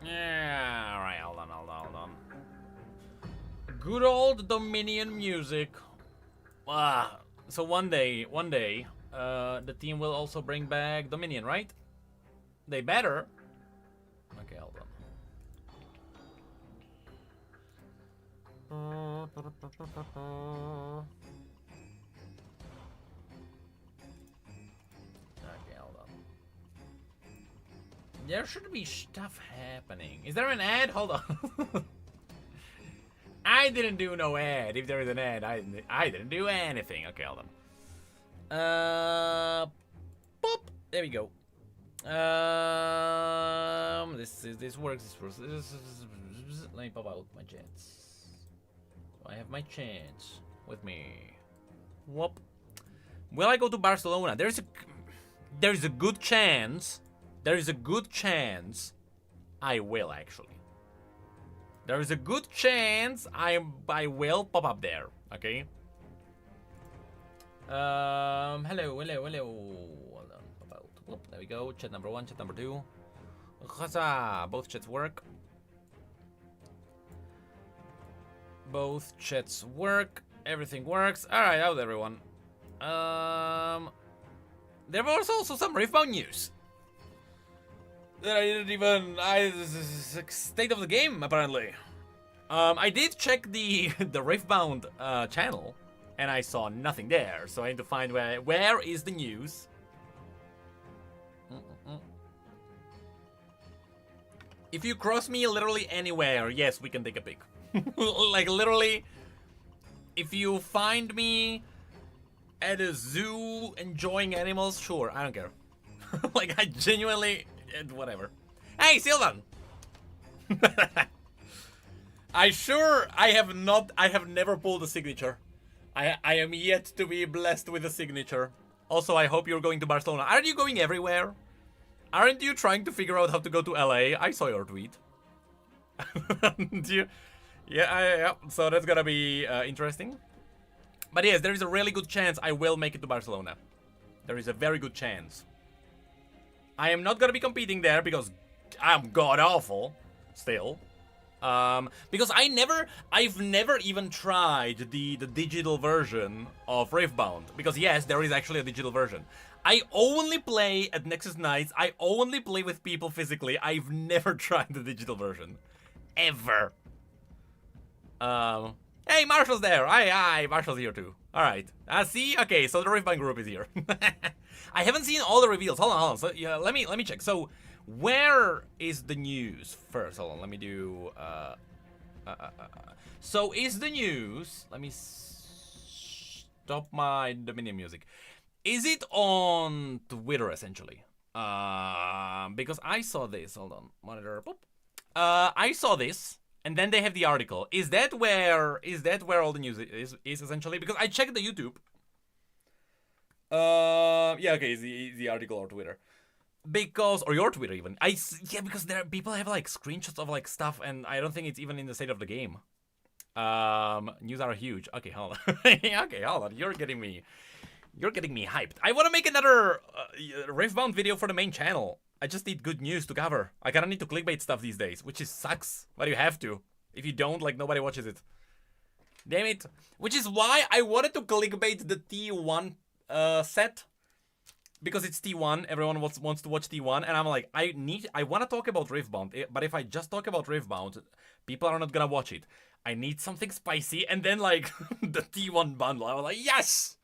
Yeah, alright, hold on. Good old Dominion music. So one day, the team will also bring back Dominion, right? They better. Okay, hold on. Okay, hold on. There should be stuff happening. Is there an ad? Hold on. I didn't do no ad. If there is an ad, I didn't do anything. Okay, hold on. Boop. There we go. This works. Let me pop out my chance. So I have my chance with me. Whoop. Will I go to Barcelona? There's a good chance. There is a good chance I will actually. There is a good chance I will pop up there. Okay. Hello. Hold on. Pop out. Whoop, there we go. Chat number 1, chat number 2. Huzzah! Both chats work. Both chats work. Everything works. Alright, how's everyone? There was also some Riftbound news. That I didn't even... state of the game, apparently. I did check the Riftbound channel, and I saw nothing there. So I need to find where is the news. If you cross me literally anywhere, yes, we can take a pic. Like, literally, if you find me at a zoo enjoying animals, sure, I don't care. Like, I genuinely... whatever. Hey, Sylvan! I have never pulled a signature. I am yet to be blessed with a signature. Also, I hope you're going to Barcelona. Aren't you going everywhere? Aren't you trying to figure out how to go to LA? I saw your tweet. Yeah, so that's gonna be interesting. But yes, there is a really good chance I will make it to Barcelona. There is a very good chance. I am not gonna be competing there because I'm god awful still. Because I've never even tried the digital version of Riftbound. Because yes, there is actually a digital version. I only play at Nexus Nights. I only play with people physically. I've never tried the digital version. Ever. Hey, Marshall's there. Hi, Marshall's here too. Alright. See? Okay, so the Riftbound group is here. I haven't seen all the reveals. Hold on. So yeah, let me check. So where is the news first? Hold on, let me do so is the news, let me stop my Dominion music. Is it on Twitter essentially? Because I saw this. Hold on. Monitor. Boop. I saw this. And then they have the article. Is that where all the news is essentially? Because I checked the YouTube. Yeah, okay, it's the article or Twitter. Because, or your Twitter even. Yeah, because there people have like screenshots of like stuff, and I don't think it's even in the state of the game. News are huge. Okay, hold on. Okay, hold on. You're getting me hyped. I want to make another Riftbound video for the main channel. I just need good news to cover. I kinda need to clickbait stuff these days, which is sucks, but you have to. If you don't, like, nobody watches it. Damn it. Which is why I wanted to clickbait the T1 set. Because it's T1, everyone wants to watch T1, and I'm like, I want to talk about Riftbound, but if I just talk about Riftbound, people are not gonna watch it. I need something spicy, and then, like, the T1 bundle. I was like, yes!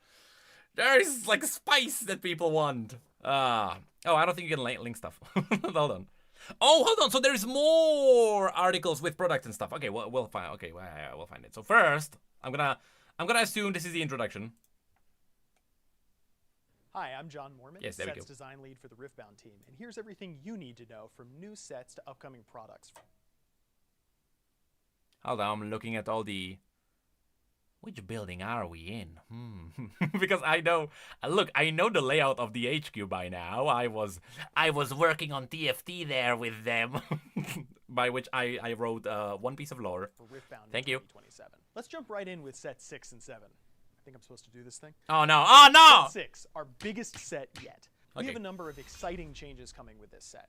There is, like, spice that people want. Oh, I don't think you can link stuff. Hold on. Oh, hold on. So there's more articles with products and stuff. Okay, we'll find. Okay, we'll find it. So first, I'm gonna assume this is the introduction. Hi, I'm John Mormon, yes, there we sets go. design lead for the Riftbound team, and here's everything you need to know from new sets to upcoming products. Hold on, I'm looking at all the... Which building are we in? Because I know... Look, I know the layout of the HQ by now. I was working on TFT there with them. By which I wrote one piece of lore. For Riftbound Thank you. 2027. Let's jump right in with sets 6 and 7. I think I'm supposed to do this thing. Oh no! Oh no! Set 6, our biggest set yet. We have a number of exciting changes coming with this set.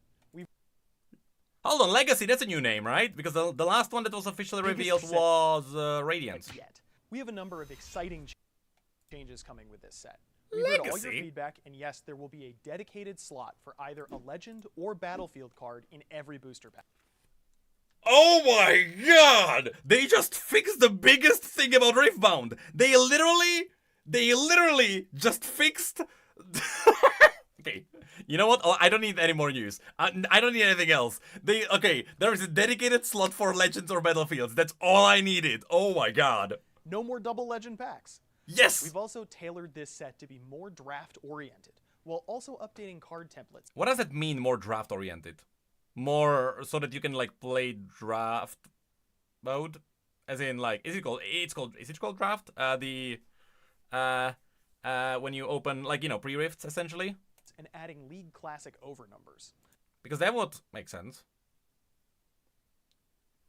Hold on, Legacy, that's a new name, right? Because the last one that was officially revealed set was Radiance. yet. We have a number of exciting changes coming with this set. We've heard all your Legacy? feedback, and yes, there will be a dedicated slot for either a Legend or Battlefield card in every booster pack. Oh my god! They just fixed the biggest thing about Riftbound. They literally just fixed... Okay, you know what? Oh, I don't need any more news. I don't need anything else. Okay, there is a dedicated slot for Legends or Battlefields. That's all I needed. Oh my god. No more double Legend packs. Yes! We've also tailored this set to be more draft-oriented, while also updating card templates. What does that mean, more draft-oriented? More so that you can, like, play draft mode? As in, like, is it called draft? When you open, like, you know, pre-rifts, essentially? And adding League Classic over numbers. Because that would make sense.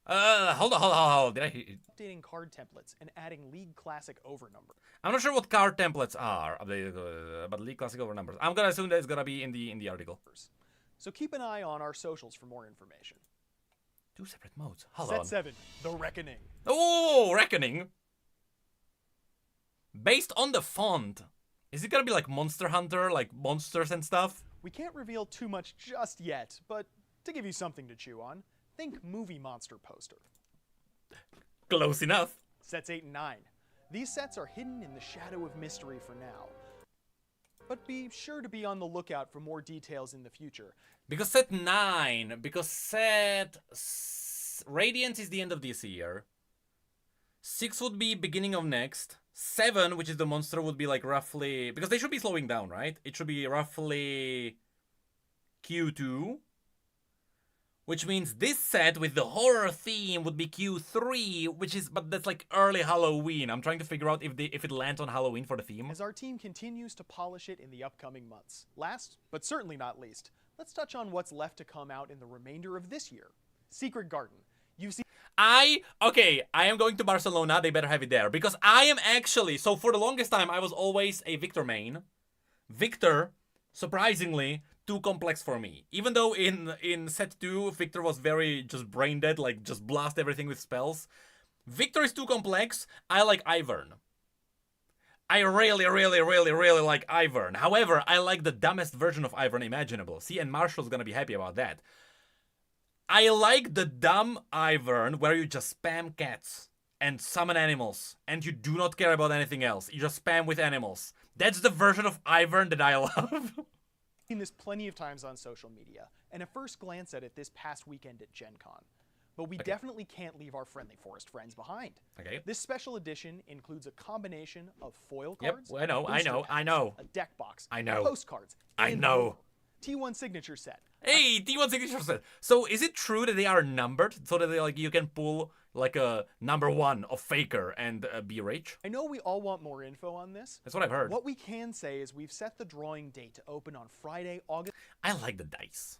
Hold on. Did I... Updating card templates and adding League Classic over numbers. I'm not sure what card templates are, but League Classic over numbers. I'm gonna assume that it's gonna be in the article. So keep an eye on our socials for more information. 2 separate modes. Hold Set on. 7, The Reckoning. Oh, Reckoning. Based on the font, is it gonna be like Monster Hunter, like monsters and stuff? We can't reveal too much just yet, but to give you something to chew on, think movie monster poster. Close enough. Sets 8 and 9. These sets are hidden in the shadow of mystery for now. But be sure to be on the lookout for more details in the future. Because set 9, because set... Radiance is the end of this year. 6 would be beginning of next. 7, which is the monster, would be like roughly... Because they should be slowing down, right? It should be roughly Q2. Which means this set with the horror theme would be Q3, which is... But that's like early Halloween. I'm trying to figure out if it lands on Halloween for the theme. As our team continues to polish it in the upcoming months. Last, but certainly not least, let's touch on what's left to come out in the remainder of this year. Secret Garden. You've seen... I am going to Barcelona. They better have it there. Because I am actually... So for the longest time, I was always a Victor main. Victor, surprisingly, too complex for me. Even though in set 2, Victor was very just brain dead, like just blast everything with spells. Victor is too complex. I like Ivern. I really like Ivern. However, I like the dumbest version of Ivern imaginable. See, and Marshall's gonna be happy about that. I like the dumb Ivern where you just spam cats and summon animals and you do not care about anything else. You just spam with animals. That's the version of Ivern that I love. Seen this plenty of times on social media, and a first glance at it this past weekend at Gen Con. But we definitely can't leave our Friendly Forest friends behind. Okay. This special edition includes a combination of foil cards, Yep, I booster know. packs, a deck box, I know. postcards, I and know. more. T1 signature set. Hey, T1 signature set. So is it true that they are numbered so that like you can pull like a number 1 of Faker and be rich? I know we all want more info on this. That's what I've heard. What we can say is we've set the drawing date to open on Friday, August. I like the dice.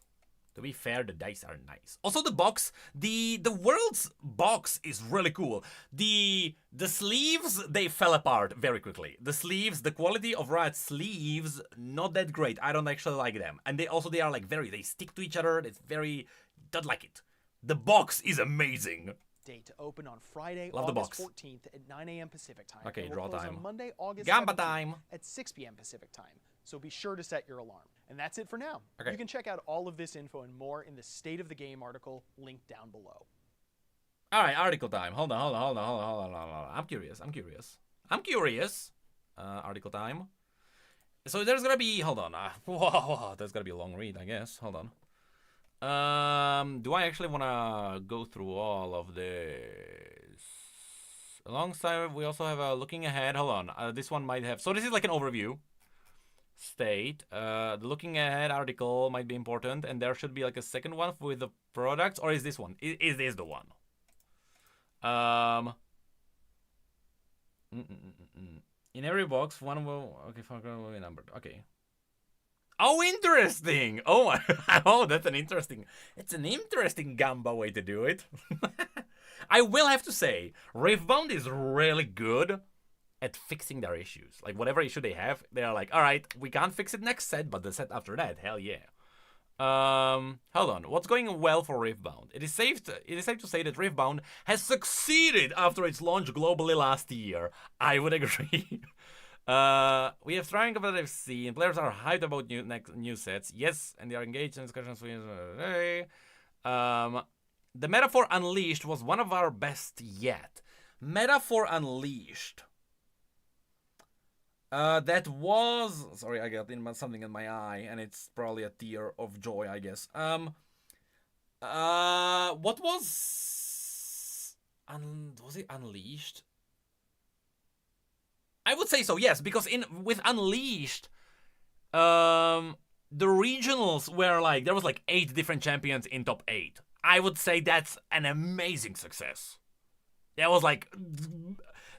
To be fair, the dice are nice. Also, the box, the world's box is really cool. The sleeves, they fell apart very quickly. The sleeves, the quality of Riot's sleeves, not that great. I don't actually like them. And they are like they stick to each other. It's very, don't like it. The box is amazing. Date to open on Friday, Love the August box. 14th at 9 a.m. Pacific time. Okay, and draw will close time. on Monday, August Gamba 17th time. at 6 p.m. Pacific time. So be sure to set your alarm. And that's it for now. Okay. You can check out all of this info and more in the State of the Game article linked down below. All right, article time. Hold on. I'm curious. Article time. So there's gonna be, hold on. Whoa, there's gonna be a long read, I guess. Hold on. Do I actually wanna go through all of this? Alongside, we also have a looking ahead. Hold on. This one might have. So this is like an overview. State. The looking ahead article might be important, and there should be like a second one with the products, or is this one? Is this the one? In every box, one will. Okay, will be numbered. Okay. Oh, interesting! Oh my! Oh, that's an interesting. It's an interesting Gamba way to do it. I will have to say, Riftbound is really good at fixing their issues. Like, whatever issue they have, they are like, all right, we can't fix it next set, but the set after that, hell yeah. Hold on. What's going well for Riftbound? It is safe to say that Riftbound has succeeded after its launch globally last year. I would agree. We have thriving competitive scene. Players are hyped about new sets. Yes, and they are engaged in discussions with. The Metaphor Unleashed was one of our best yet. Metaphor Unleashed. That was... Sorry, I got something in my eye, and it's probably a tear of joy, I guess. What was... was it Unleashed? I would say so, yes, because with Unleashed, the regionals were like... There was like 8 different champions in top 8. I would say that's an amazing success. That was like...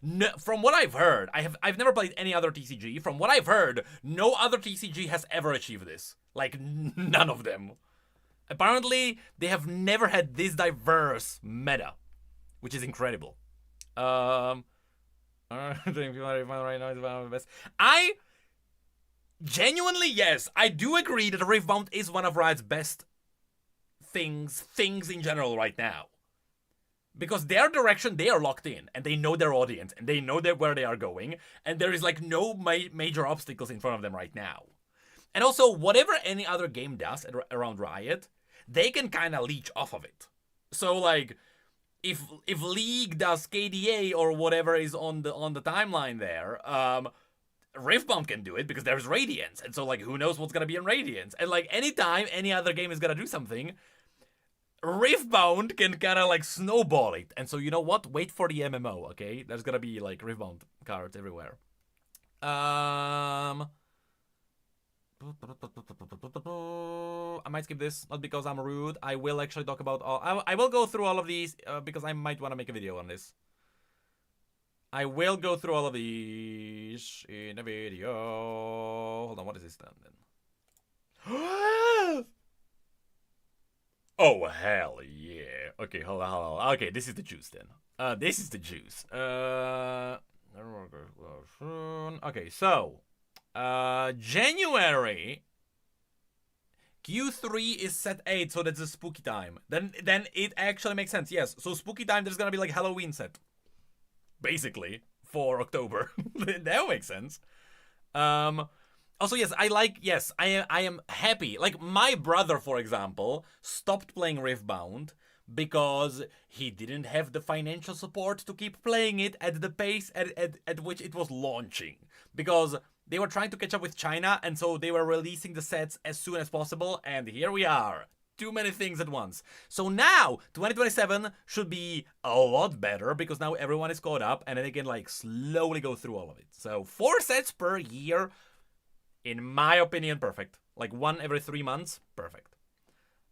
No, from what I've heard, I've never played any other TCG. From what I've heard, no other TCG has ever achieved this. Like, none of them. Apparently, they have never had this diverse meta, which is incredible. I genuinely, yes, I do agree that Riftbound is one of Riot's best things in general right now. Because their direction, they are locked in, and they know their audience, and they know where they are going, and there is like no major obstacles in front of them right now. And also, whatever any other game does around Riot, they can kind of leech off of it. So like, if League does KDA or whatever is on the timeline there, Riftbound can do it because there's Radiance, and so like, who knows what's gonna be in Radiance? And like, anytime any other game is gonna do something, Riftbound can kind of like snowball it. And so you know what? Wait for the MMO, okay? There's gonna be like Riftbound cards everywhere. I might skip this, not because I'm rude. I will actually talk about all... I will go through all of these because I might want to make a video on this. I will go through all of these in a video. Hold on, what is this then? Oh, hell yeah. Okay, hold on. Okay, this is the juice then. This is the juice. Okay, so... January... Q3 is set 8, so that's a spooky time. Then it actually makes sense, yes. So spooky time, there's gonna be like Halloween set. Basically, for October. That makes sense. Also, yes, I am happy. Like, my brother, for example, stopped playing Riftbound because he didn't have the financial support to keep playing it at the pace at which it was launching. Because they were trying to catch up with China, and so they were releasing the sets as soon as possible, and here we are. Too many things at once. So now, 2027 should be a lot better, because now everyone is caught up, and they can, like, slowly go through all of it. So, 4 sets per year... In my opinion, perfect. Like 1 every 3 months, perfect.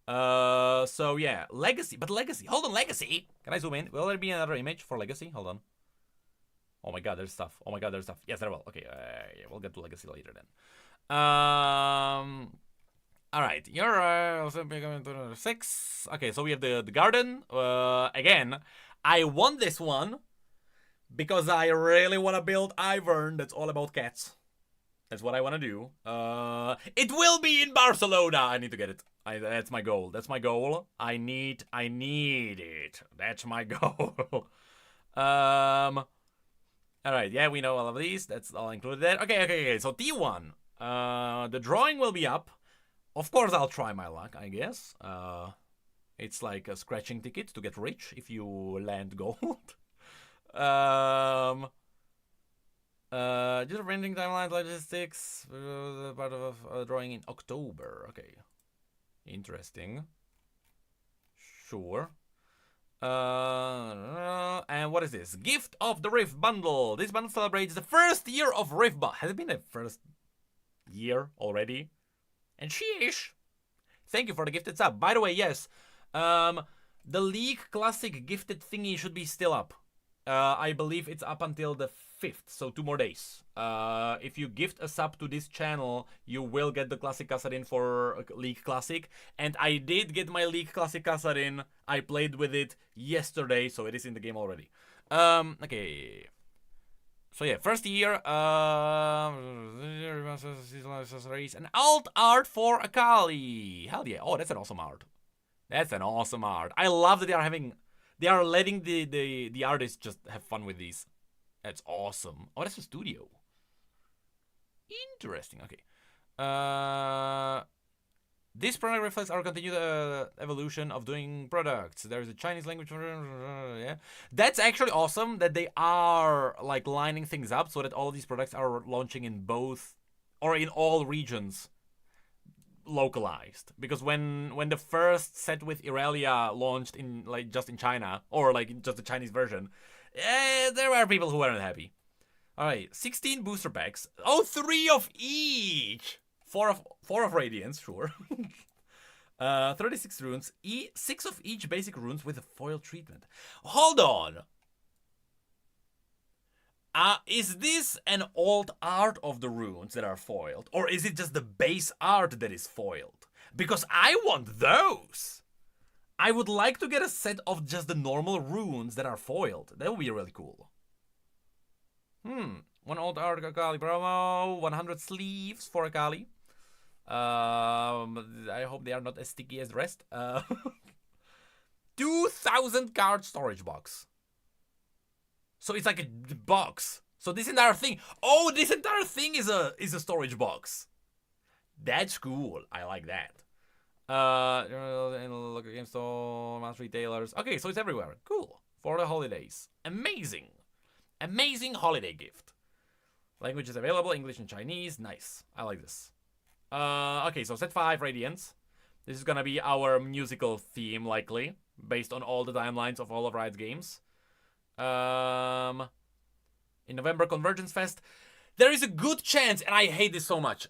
So yeah, Legacy. But Legacy, hold on, Legacy. Can I zoom in? Will there be another image for Legacy? Hold on. Oh my god, there's stuff. Oh my god, there's stuff. Yes, there will. Okay, yeah, we'll get to Legacy later then. Alright, you're also becoming 6. Okay, so we have the garden. Again, I want this one because I really want to build Ivern that's all about cats. That's what I want to do. It will be in Barcelona. I need to get it. That's my goal. That's my goal. I need it. That's my goal. All right. Yeah, we know all of these. That's all included there. Okay. So T1. The drawing will be up. Of course, I'll try my luck, I guess. It's like a scratching ticket to get rich if you land gold. Just renting timelines, logistics, part of drawing in October. Okay. Interesting. Sure. And what is this? Gift of the Rift bundle. This bundle celebrates the first year of Riftbound. Has it been the first year already? And sheesh. Thank you for the gifted sub. By the way, yes. The League Classic gifted thingy should be still up. I believe it's up until the 5th, so 2 more days. If you gift a sub to this channel, you will get the Classic Kassadin for League Classic. And I did get my League Classic Kassadin. I played with it yesterday, so it is in the game already. Okay. So yeah, first year, and alt art for Akali. Hell yeah! Oh, that's an awesome art. That's an awesome art. I love that they are letting the artists just have fun with these. That's awesome. Oh, that's a studio. Interesting. Okay. This product reflects our continued evolution of doing products. There's a Chinese language. Yeah, that's actually awesome that they are like lining things up so that all of these products are launching in both or in all regions, localized. Because when the first set with Irelia launched in like just in China or like just the Chinese version, there were people who weren't happy. All right, 16 booster packs. Oh, 3 of each. Four of Radiance, sure. 36 runes. 6 of each basic runes with a foil treatment. Hold on. Is this an old art of the runes that are foiled? Or is it just the base art that is foiled? Because I want those. I would like to get a set of just the normal runes that are foiled. That would be really cool. One old art Akali promo. 100 sleeves for Akali. I hope they are not as sticky as the rest. 2,000 card storage box. So it's like a box. So this entire thing. Oh, this entire thing is a storage box. That's cool. I like that. Look against all mass retailers. Okay, so it's everywhere. Cool. For the holidays. Amazing. Amazing holiday gift. Language is available. English and Chinese. Nice. I like this. Okay, so set 5 Radiance. This is gonna be our musical theme, likely, based on all the timelines of all of Riot's games. In November, Convergence Fest. There is a good chance, and I hate this so much.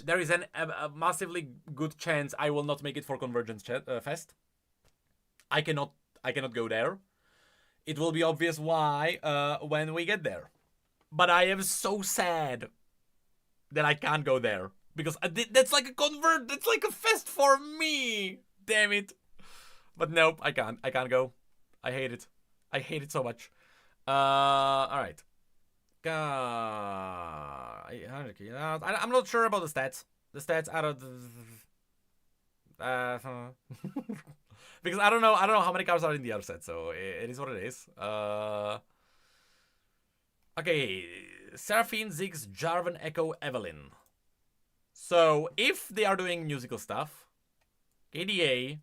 There is a massively good chance I will not make it for Convergence Fest. I cannot go there. It will be obvious why when we get there. But I am so sad that I can't go there. Because that's like that's like a fest for me. Damn it. But nope, I can't go. I hate it. I hate it so much. Alright. I'm not sure about the stats. The stats out of because I don't know how many cards are in the other set, so it is what it is. Okay, Seraphine, Ziggs, Jarvan, Echo, Evelyn. So if they are doing musical stuff, KDA.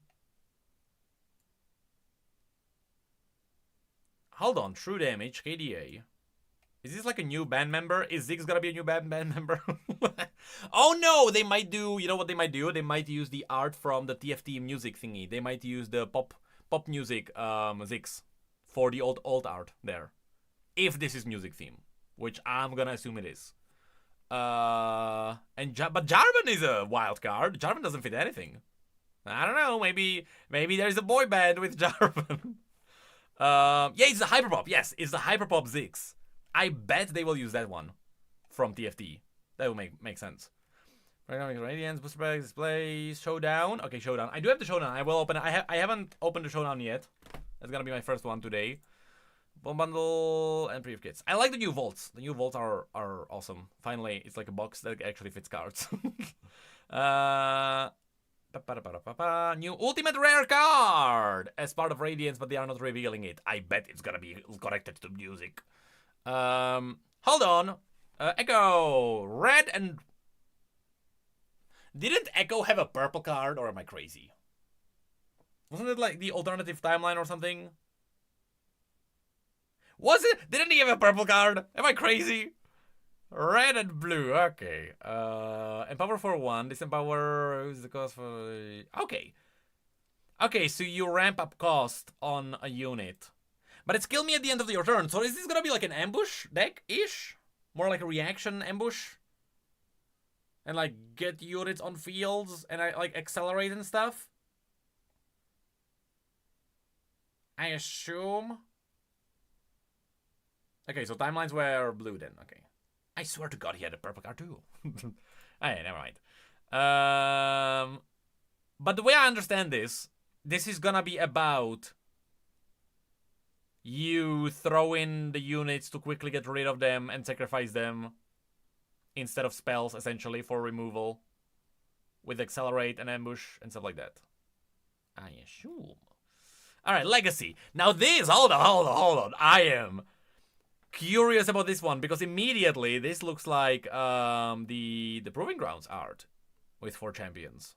Hold on, true damage, KDA. Is this like a new band member? Is Ziggs gonna be a new band member? Oh no, they might do, you know what they might do? They might use the art from the TFT music thingy. They might use the pop music Ziggs for the old art there. If this is music theme, which I'm gonna assume it is. But Jarvan is a wild card. Jarvan doesn't fit anything. I don't know, maybe there's a boy band with Jarvan. Yeah, it's the Hyperpop. Yes, it's the Hyperpop Ziggs. I bet they will use that one from TFT. That will make sense. Radiance, booster packs, displays, showdown. Okay, showdown. I do have the showdown. I will open it. I haven't opened the showdown yet. That's gonna be my first one today. Bomb bundle and preview kits. I like the new vaults. The new vaults are awesome. Finally, it's like a box that actually fits cards. New ultimate rare card as part of Radiance, but they are not revealing it. I bet it's gonna be connected to music. Hold on. Echo, red and. Didn't Echo have a purple card, or am I crazy? Wasn't it like the alternative timeline or something? Was it? Didn't he have a purple card? Am I crazy? Red and blue. Okay. Empower for 1. Disempower. Who's the cost for? Okay. Okay, so you ramp up cost on a unit, but it's kill me at the end of your turn. So is this gonna be like an ambush deck-ish? More like a reaction ambush? And like get units on fields and like accelerate and stuff? I assume. Okay, so timelines were blue then. Okay. I swear to God he had a purple card too. Hey, never mind. But the way I understand this is gonna be about you throw in the units to quickly get rid of them and sacrifice them instead of spells, essentially, for removal. With Accelerate and Ambush and stuff like that. I assume. Alright, Legacy. Now this, hold on. I am curious about this one because immediately this looks like the Proving Grounds art with 4 champions.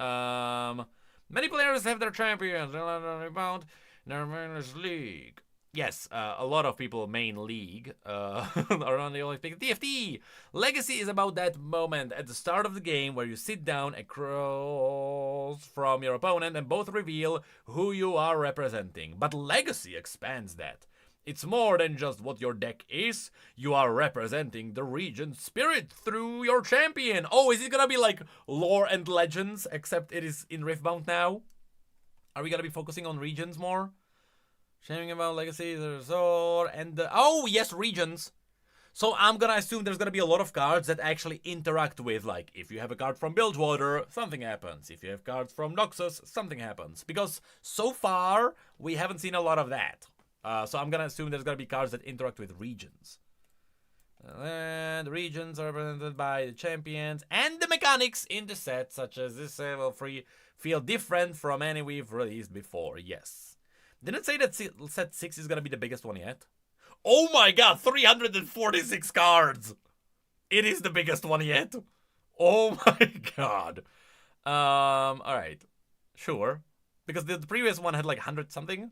Many players have their champions. Riftbound, their main league. Yes, a lot of people main league around the Olympic TFT. Legacy is about that moment at the start of the game where you sit down across from your opponent and both reveal who you are representing. But Legacy expands that. It's more than just what your deck is. You are representing the region's spirit through your champion. Oh, is it gonna be like lore and legends, except it is in Riftbound now? Are we gonna be focusing on regions more? Shaming about Legacy, there's oh yes, regions. So I'm gonna assume there's gonna be a lot of cards that actually interact with, like, if you have a card from Bilgewater, something happens. If you have cards from Noxus, something happens. Because so far, we haven't seen a lot of that. So I'm gonna assume there's gonna be cards that interact with regions. And the regions are represented by the champions and the mechanics in the set, such as this will feel different from any we've released before. Yes. Didn't say that set 6 is gonna be the biggest one yet. Oh my god, 346 cards! It is the biggest one yet. Oh my god. Alright. Sure. Because the previous one had like 100 something?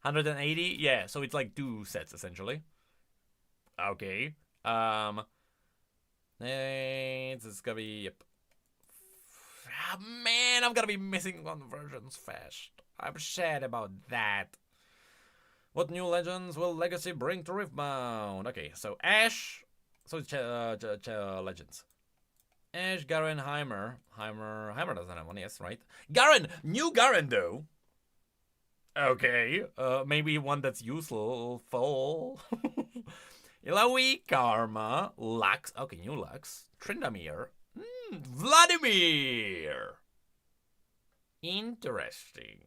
180? Yeah, so it's like 2 sets essentially. Okay. It's gonna be, yep. Ah, man, I'm gonna be missing conversions fast. I'm sad about that. What new legends will Legacy bring to Riftbound? Okay, so Ash. So it's legends. Ash, Garen, Heimer. Heimer doesn't have one, yes, right? Garen! New Garen, though. Okay, maybe one that's useful. Ilaoi, Karma, Lux. Okay, new Lux. Tryndamere. Vladimir! Interesting.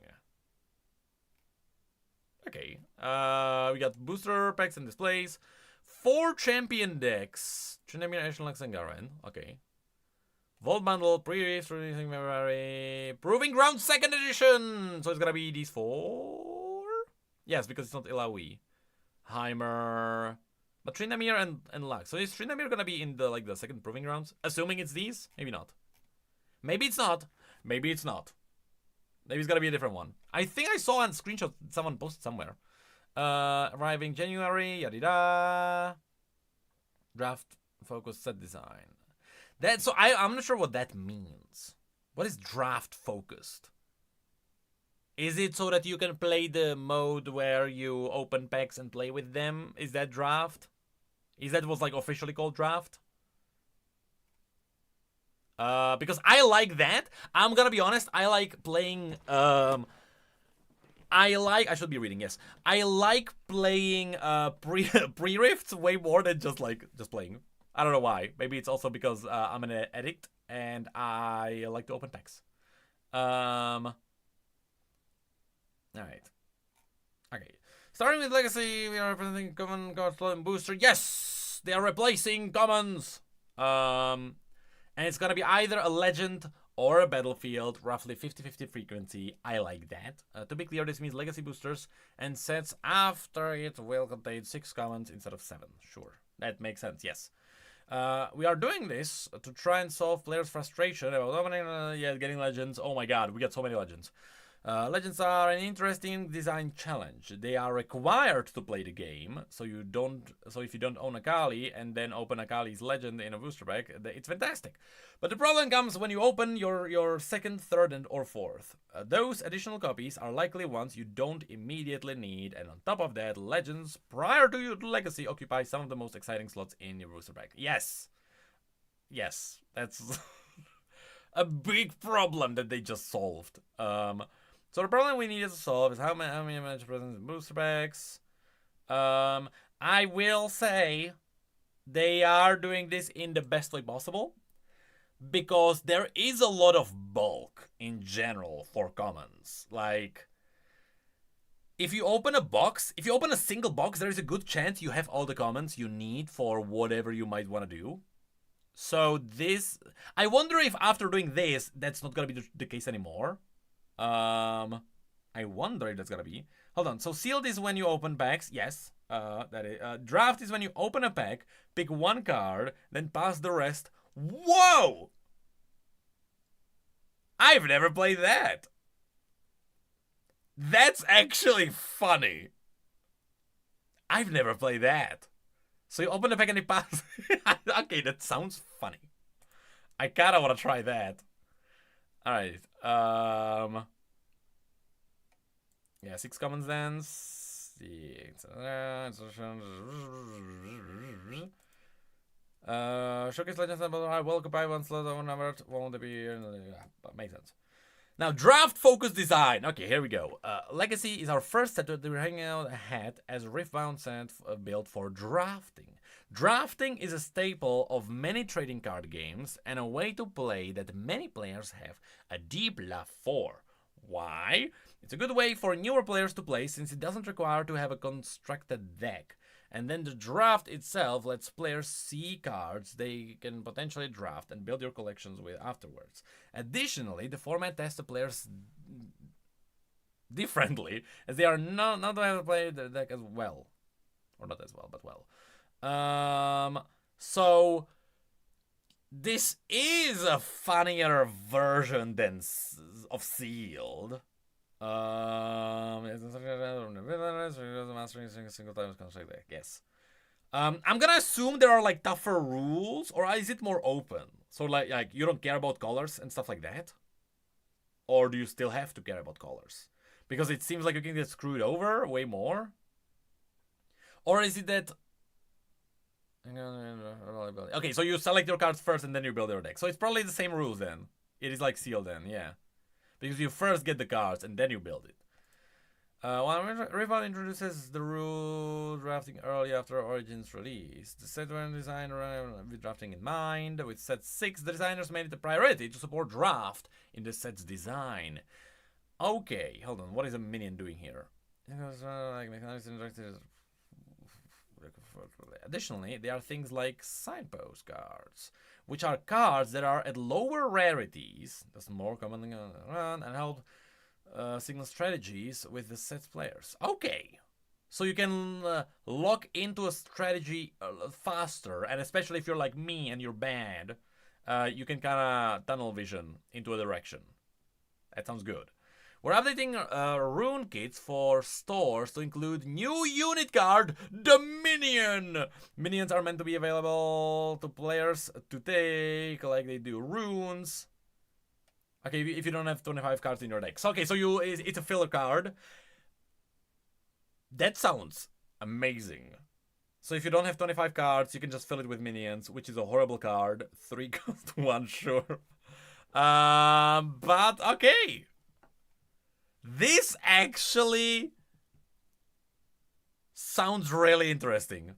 Okay. We got booster packs and displays. 4 champion decks. Tryndamere, Ashen, Lux, and Garen. Okay. Vault Bundle, pre-release, releasing February. Proving Ground 2nd edition! So it's gonna be these 4? Yes, because it's not Ilaoi. Heimer. But Tryndamere and Lux. So is Tryndamere gonna be in the the second Proving Grounds? Assuming it's these? Maybe not. Maybe it's not. Maybe it's not. Maybe it's gonna be a different one. I think I saw a screenshot someone posted somewhere. Arriving January, yada da. Draft focus set design. I'm not sure what that means. What is draft focused? Is it so that you can play the mode where you open packs and play with them? Is that draft? Is that what's officially called draft? Because I like that. I'm gonna be honest, I like playing, I should be reading, yes. I like playing, pre-rifts way more than just playing. I don't know why. Maybe it's also because, I'm an addict, and I like to open packs. Alright. Okay. Starting with Legacy, we are representing common, god, slot, and booster. Yes! They are replacing commons! And it's gonna be either a legend or a battlefield, roughly 50-50 frequency. I like that. To be clear, this means Legacy boosters and sets after it will contain 6 commons instead of 7. Sure, that makes sense, yes. We are doing this to try and solve players' frustration about getting legends. Oh my god, we got so many legends. Legends are an interesting design challenge. They are required to play the game, so if you don't own Akali and then open Akali's legend in a booster pack, it's fantastic. But the problem comes when you open your second, third, or fourth. Those additional copies are likely ones you don't immediately need, and on top of that, legends prior to your Legacy occupy some of the most exciting slots in your booster pack. Yes, that's a big problem that they just solved. So the problem we need to solve is how many match presents in booster packs. I will say they are doing this in the best way possible, because there is a lot of bulk in general for commons. if you open a box, if you open a single box, there is a good chance you have all the comments you need for whatever you might want to do. So this, I wonder if after doing this, that's not gonna be the case anymore. I wonder if that's gonna be. Hold on. So sealed is when you open packs. Yes. That is. Draft is when you open a pack, pick one card, then pass the rest. Whoa! I've never played that. That's actually funny. I've never played that. So you open the pack and you pass. Okay, that sounds funny. I kinda wanna try that. Alright. Yeah, 6 commons then. Showcase legends and will occupy one slot on number. Won't be. Makes sense. Now, draft focus design. Okay, here we go. Legacy is our first set that we're hanging out ahead as a Riftbound set built for drafting. Drafting is a staple of many trading card games and a way to play that many players have a deep love for. Why? It's a good way for newer players to play since it doesn't require to have a constructed deck. And then the draft itself lets players see cards they can potentially draft and build your collections with afterwards. Additionally, the format tests the players differently, as they are not able to play the deck as well. Or not as well, but well. So this is a funnier version than of Sealed. Yes. I'm gonna assume there are like tougher rules, or is it more open? So like you don't care about colors and stuff like that, or do you still have to care about colors? Because it seems like you can get screwed over way more. Or is it that? Okay, so you select your cards first and then you build your deck. So it's probably the same rules then. It is like Sealed then, yeah. Because you first get the cards and then you build it. Riftbound introduces the rule drafting early after Origin's release. The set was designed with drafting in mind. With set 6, the designers made it a priority to support draft in the set's design. Okay, hold on. What is a minion doing here? Additionally, there are things like signpost cards, which are cards that are at lower rarities, that's more commonly around, and help signal strategies with the set's players. Okay, so you can lock into a strategy faster, and especially if you're like me and you're bad, you can kind of tunnel vision into a direction. That sounds good. We're updating rune kits for stores to include new unit card, Dominion. Minions are meant to be available to players to take, like they do runes. Okay, if you don't have 25 cards in your deck. So, okay, so it's a filler card. That sounds amazing. So if you don't have 25 cards, you can just fill it with minions, which is a horrible card. 3 cost 1, sure. But okay. This actually sounds really interesting.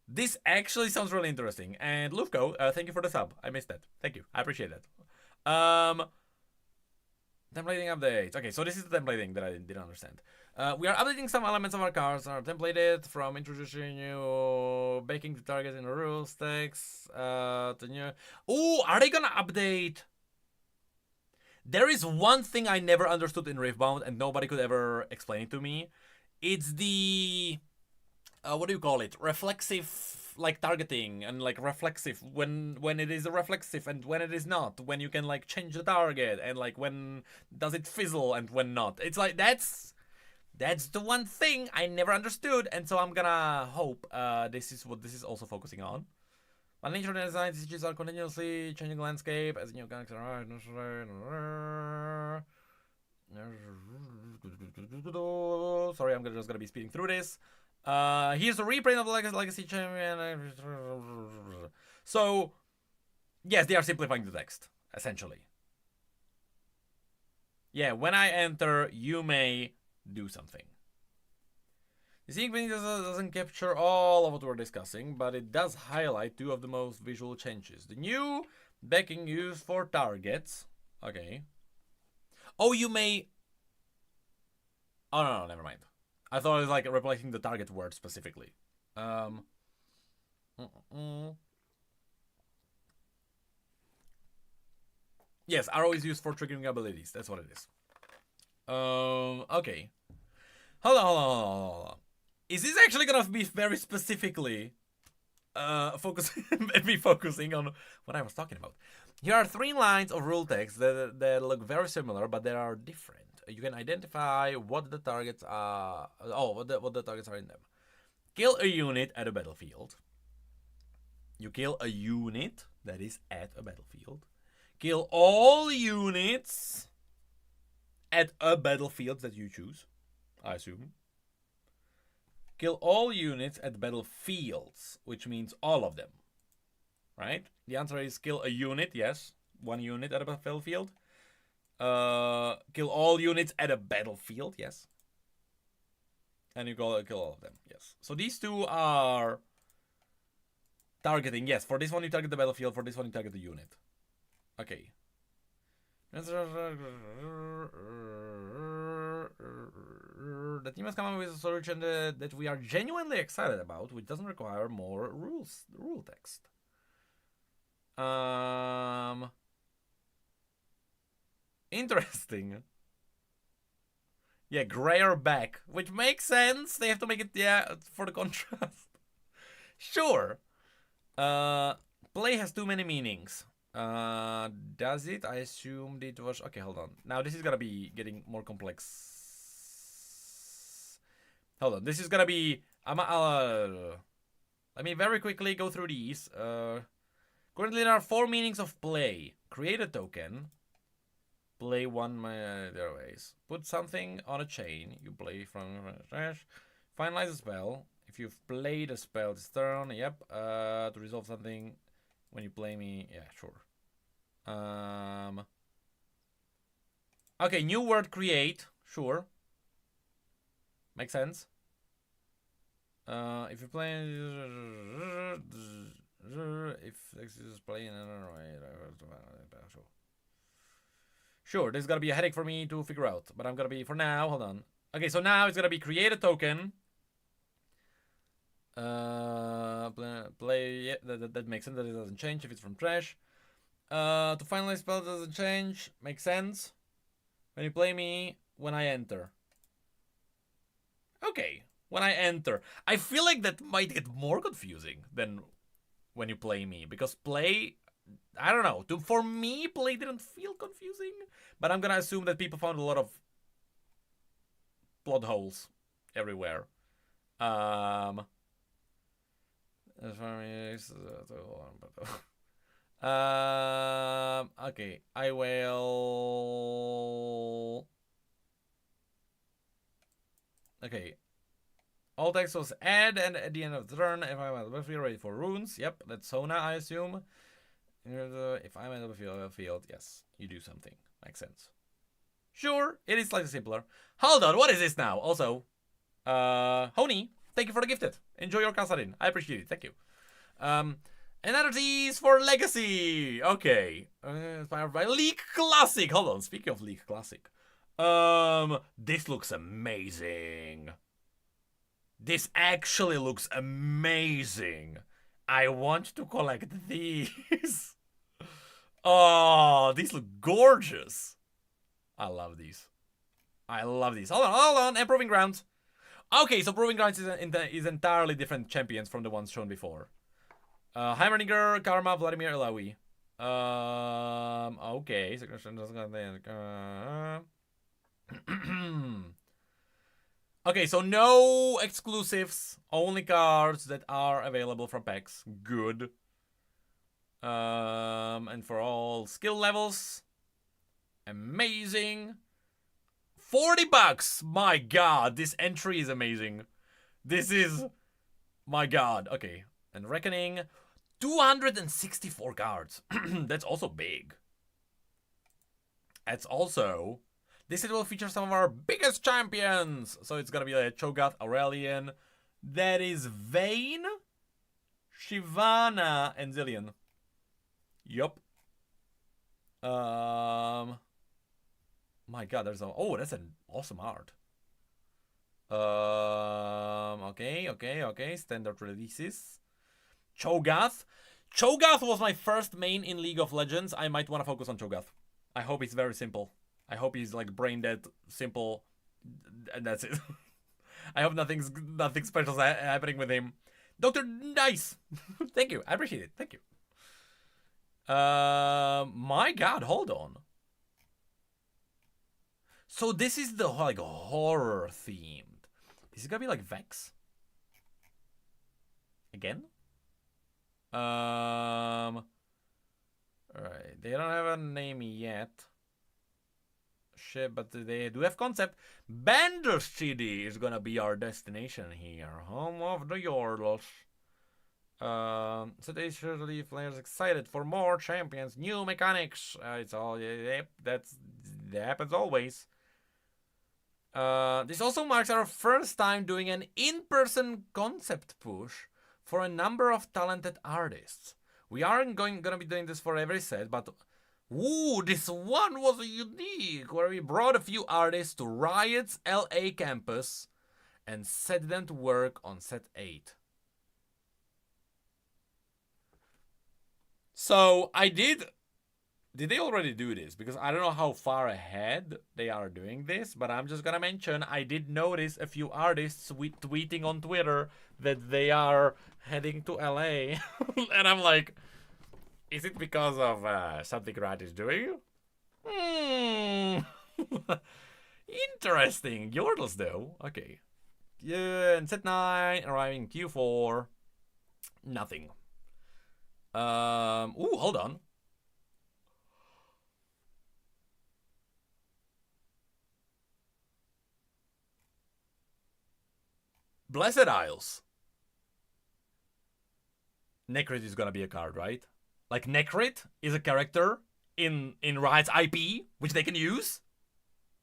This actually sounds really interesting. And Lufko, thank you for the sub. I missed that. Thank you. I appreciate that. Templating updates. Okay, so this is the templating that I didn't understand. We are updating some elements of our cards are templated, from introducing new baking the target in the rules text to new. Oh, are they gonna update? There is one thing I never understood in Riftbound and nobody could ever explain it to me. It's the what do you call it? Reflexive, like targeting, and like reflexive when it is a reflexive and when it is not. When you can like change the target and like when does it fizzle and when not. It's like that's the one thing I never understood, and so I'm gonna hope this is what this is also focusing on. While nature design decisions are continuously changing the landscape as new characters are. Sorry, I'm just gonna be speeding through this. Here's a reprint of the Legacy Champion. So, yes, they are simplifying the text, essentially. Yeah, when I enter, you may do something. The sequence doesn't capture all of what we're discussing, but it does highlight 2 of the most visual changes. The new backing used for targets. Okay. Oh, you may... Oh no, never mind. I thought it was like replacing the target word specifically. Yes, arrow is used for triggering abilities. That's what it is. Okay. Hold on. Is this actually gonna be very specifically focusing on what I was talking about? Here are 3 lines of rule text that look very similar, but they are different. You can identify what the targets are. What the targets are in them. Kill a unit at a battlefield. You kill a unit that is at a battlefield. Kill all units at a battlefield that you choose, I assume. Kill all units at battlefields, which means all of them. Right? The answer is kill a unit, yes. 1 unit at a battlefield. Kill all units at a battlefield, yes. And you kill all of them, yes. So these 2 are targeting, yes. For this one you target the battlefield, for this one you target the unit. Okay. The team has come up with a solution that we are genuinely excited about, which doesn't require more rule text. Interesting. Yeah, grayer back, which makes sense. They have to make it, yeah, for the contrast. Sure. Play has too many meanings. Does it? I assumed it was... Okay, hold on. Now this is gonna be getting more complex. Hold on. This is gonna be... let me very quickly go through these. Currently there are 4 meanings of play. Create a token. Play 1 their ways. Put something on a chain. You play from trash. Finalize a spell. If you've played a spell this turn, yep. To resolve something when you play me, yeah, sure. Okay, new word create, sure. Makes sense. If you play, if this is playing, sure, this is gonna be a headache for me to figure out, but I'm gonna be for now. Hold on. Okay, so now it's gonna be create a token. Play, yeah, that makes sense that it doesn't change if it's from trash. To finalize spell doesn't change, makes sense. When you play me, when I enter. Okay, when I enter. I feel like that might get more confusing than when you play me, because play, I don't know, for me, play didn't feel confusing, but I'm gonna assume that people found a lot of plot holes everywhere. Okay, I will. Okay. All text was add, and at the end of the turn, if I'm at the battlefield ready for runes, yep, that's Sona, I assume. If I'm at the battlefield, yes, you do something. Makes sense. Sure, it is slightly simpler. Hold on, what is this now? Also, Honey, thank you for the gifted. Enjoy your Kassadin. I appreciate it. Thank you. Energies for Legacy. Okay. Inspired by League Classic. Hold on. Speaking of League Classic. This looks amazing. This actually looks amazing. I want to collect these. Oh, these look gorgeous. I love these. I love these. Hold on. And Proving Grounds. Okay, so Proving Grounds is entirely different champions from the ones shown before. Heimerdinger, Karma, Vladimir, Ilawi. Okay. Okay, so no exclusives, only cards that are available from packs. Good. And for all skill levels, amazing. $40. My God, this entry is amazing. This is, my God. Okay, and Reckoning, 264 cards. That's also big. That's also. This will feature some of our biggest champions. So it's gonna be a Cho'Gath, Aurelian. That is Vayne, Shyvana, and Zillion. Yup. My God, there's a. Oh, that's an awesome art. Okay. Standard releases. Cho'Gath. Cho'Gath was my first main in League of Legends. I might want to focus on Cho'Gath. I hope he's very simple. I hope he's like brain dead, simple, and that's it. I hope nothing special is happening with him. Doctor, nice. Thank you. I appreciate it. Thank you. My God, hold on. So this is the like horror themed. Is it gonna be like Vex? Again? Alright, they don't have a name yet. Shit, but they do have concept. Bender City is gonna be our destination here. Home of the Yordles. So they should leave players excited for more champions, new mechanics. It's all, yep, that happens always. This also marks our first time doing an in-person concept push for a number of talented artists. We aren't gonna be doing this for every set, but ooh, this one was unique, where we brought a few artists to Riot's LA campus and set them to work on set 8. So I did they already do this? Because I don't know how far ahead they are doing this, but I'm just gonna mention I did notice a few artists tweeting on Twitter that they are heading to LA. And I'm like, is it because of something Riot is doing? Interesting. Yordles though. Okay. Yeah, and set 9 arriving Q4. Nothing. Ooh, hold on. Blessed Isles. Necrit is gonna be a card, right? Like Necrit is a character in Riot's IP, which they can use,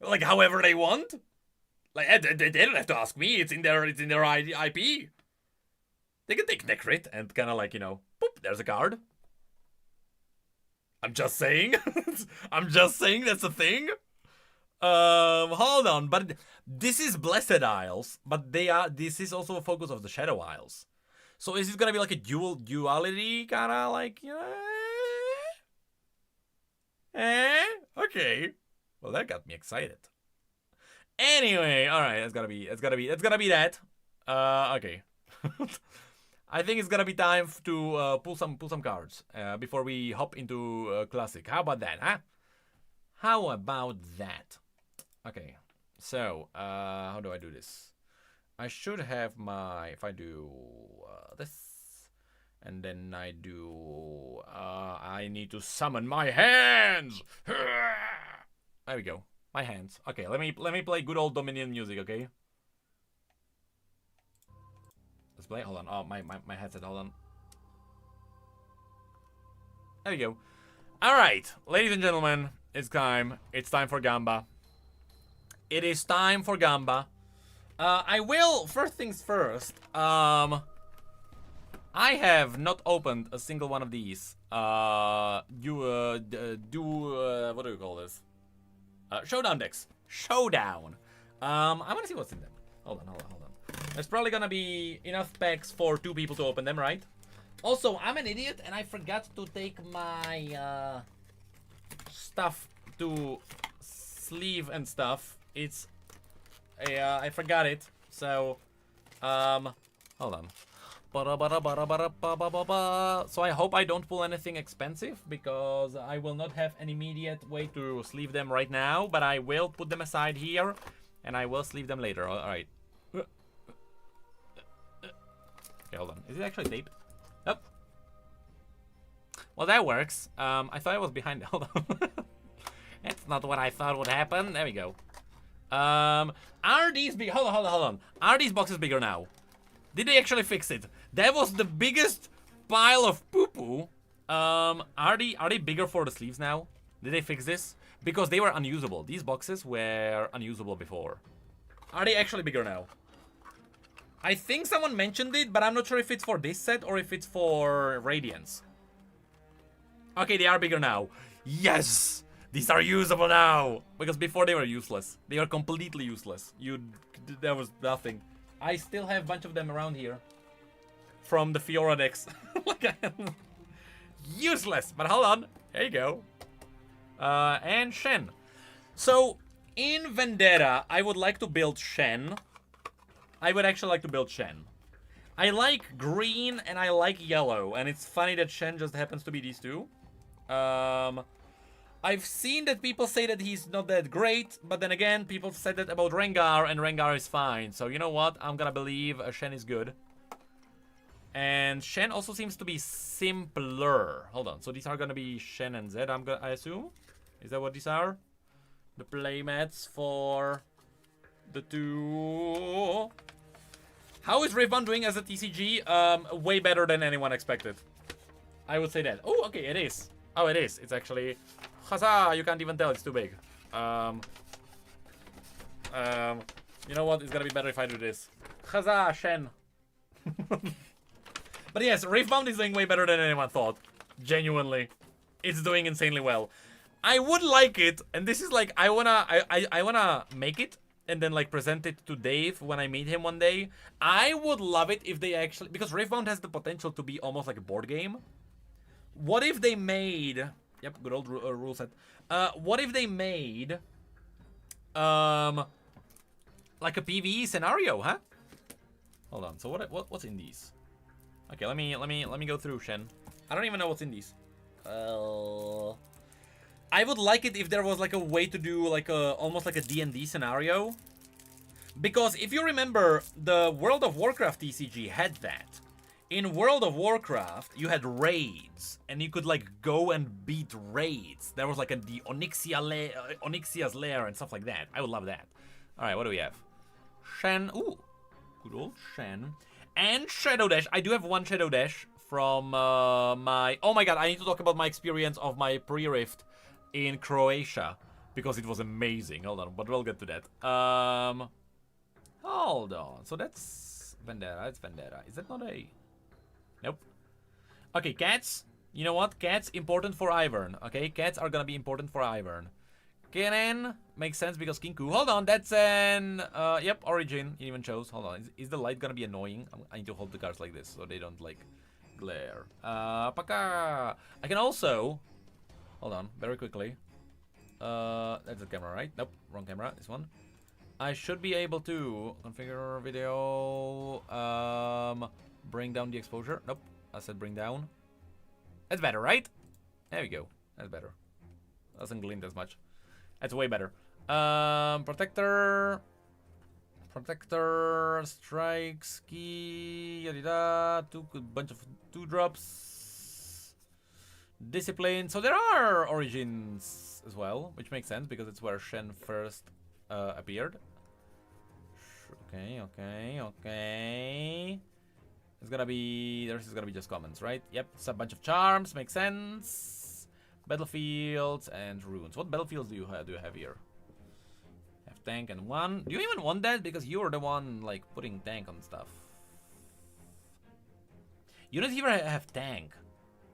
like however they want. Like they don't have to ask me. It's in their IP. They can take Necrit and kind of like, you know, boop, there's a card. I'm just saying. I'm just saying that's a thing. Hold on, but this is Blessed Isles, but this is also a focus of the Shadow Isles. So is it gonna be like a duality kind of like, okay. Well, that got me excited. Anyway, all right, it's gonna be that. Okay. I think it's gonna be time to pull some cards before we hop into Classic. How about that, huh? How about that? Okay, so how do I do this? I should have my, if I do this, and then I do, I need to summon my hands. There we go, my hands. Okay, let me play good old Dominion music, okay? Let's play. Hold on. Oh, my headset. Hold on. There we go. All right, ladies and gentlemen, it's time. It's time for Gamba. It is time for Gamba. I will, first things first, I have not opened a single one of these. What do you call this? Showdown decks. Showdown. I want to see what's in them. Hold on. There's probably gonna be enough packs for 2 people to open them, right? Also, I'm an idiot and I forgot to take my stuff to sleeve and stuff. It's I forgot it. So hold on. So I hope I don't pull anything expensive, because I will not have an immediate way to sleeve them right now, but I will put them aside here and I will sleeve them later. All right. Okay, hold on. Is it actually tape? Oh. Well, that works. I thought I was behind. Hold on. That's not what I thought would happen. There we go. Are these big? Hold on. Are these boxes bigger now? Did they actually fix it? That was the biggest pile of poo-poo. Are they bigger for the sleeves now? Did they fix this? Because they were unusable. These boxes were unusable before. Are they actually bigger now? I think someone mentioned it, but I'm not sure if it's for this set or if it's for Radiance. Okay, they are bigger now. Yes! These are usable now! Because before they were useless. They are completely useless. There was nothing. I still have a bunch of them around here. From the Fiora decks. Useless! But hold on. There you go. And Shen. So, in Vendetta, I would like to build Shen. I would actually like to build Shen. I like green and I like yellow. And it's funny that Shen just happens to be these two. I've seen that people say that he's not that great, but then again, people said that about Rengar, and Rengar is fine. So you know what? I'm gonna believe Shen is good. And Shen also seems to be simpler. Hold on. So these are gonna be Shen and Zed, I assume? Is that what these are? The playmats for the two. How is Riftbound doing as a TCG? Way better than anyone expected. I would say that. Oh, okay, it is. Oh, it is. It's actually... Huzzah! You can't even tell. It's too big. You know what? It's gonna be better if I do this. Huzzah, Shen. But yes, Riftbound is doing way better than anyone thought. Genuinely. It's doing insanely well. I would like it, and this is like, I wanna make it, and then like present it to Dave when I meet him one day. I would love it if they actually, because Riftbound has the potential to be almost like a board game. What if they made, yep, good old rule set. What if they made, like a PvE scenario, huh? Hold on. So what's in these? Okay, let me go through Shen. I don't even know what's in these. I would like it if there was like a way to do like a almost like a D&D scenario. Because if you remember, the World of Warcraft TCG had that. In World of Warcraft, you had raids, and you could like go and beat raids. There was like the Onyxia's lair and stuff like that. I would love that. All right, what do we have? Shen, ooh, good old Shen, and Shadow Dash. I do have one Shadow Dash from my. Oh my god, I need to talk about my experience of my pre-rift in Croatia because it was amazing. Hold on, but we'll get to that. Hold on. So that's Vendetta. It's Vendetta. Is that not a? Nope. Okay, cats. You know what? Cats important for Ivern. Okay, cats are gonna be important for Ivern. Kennen makes sense because Kinku. Hold on, that's an yep, Origin. It even shows. Hold on, is the light gonna be annoying? I need to hold the cards like this so they don't like glare. Paka. I can also hold on very quickly. That's the camera, right? Nope, wrong camera. This one. I should be able to configure video. Bring down the exposure. Nope. I said bring down. That's better, right? There we go. That's better. Doesn't glint as much. That's way better. Protector. Protector. Strike. Ski. Yada. Bunch of 2-drops. Discipline. So there are origins as well, which makes sense because it's where Shen first appeared. Okay, okay, okay. It's gonna be, the rest is gonna be just commons, right? Yep, it's a bunch of charms, makes sense. Battlefields and runes. What battlefields do you have here? Have tank and one. Do you even want that? Because you're the one like putting tank on stuff. You don't even have tank.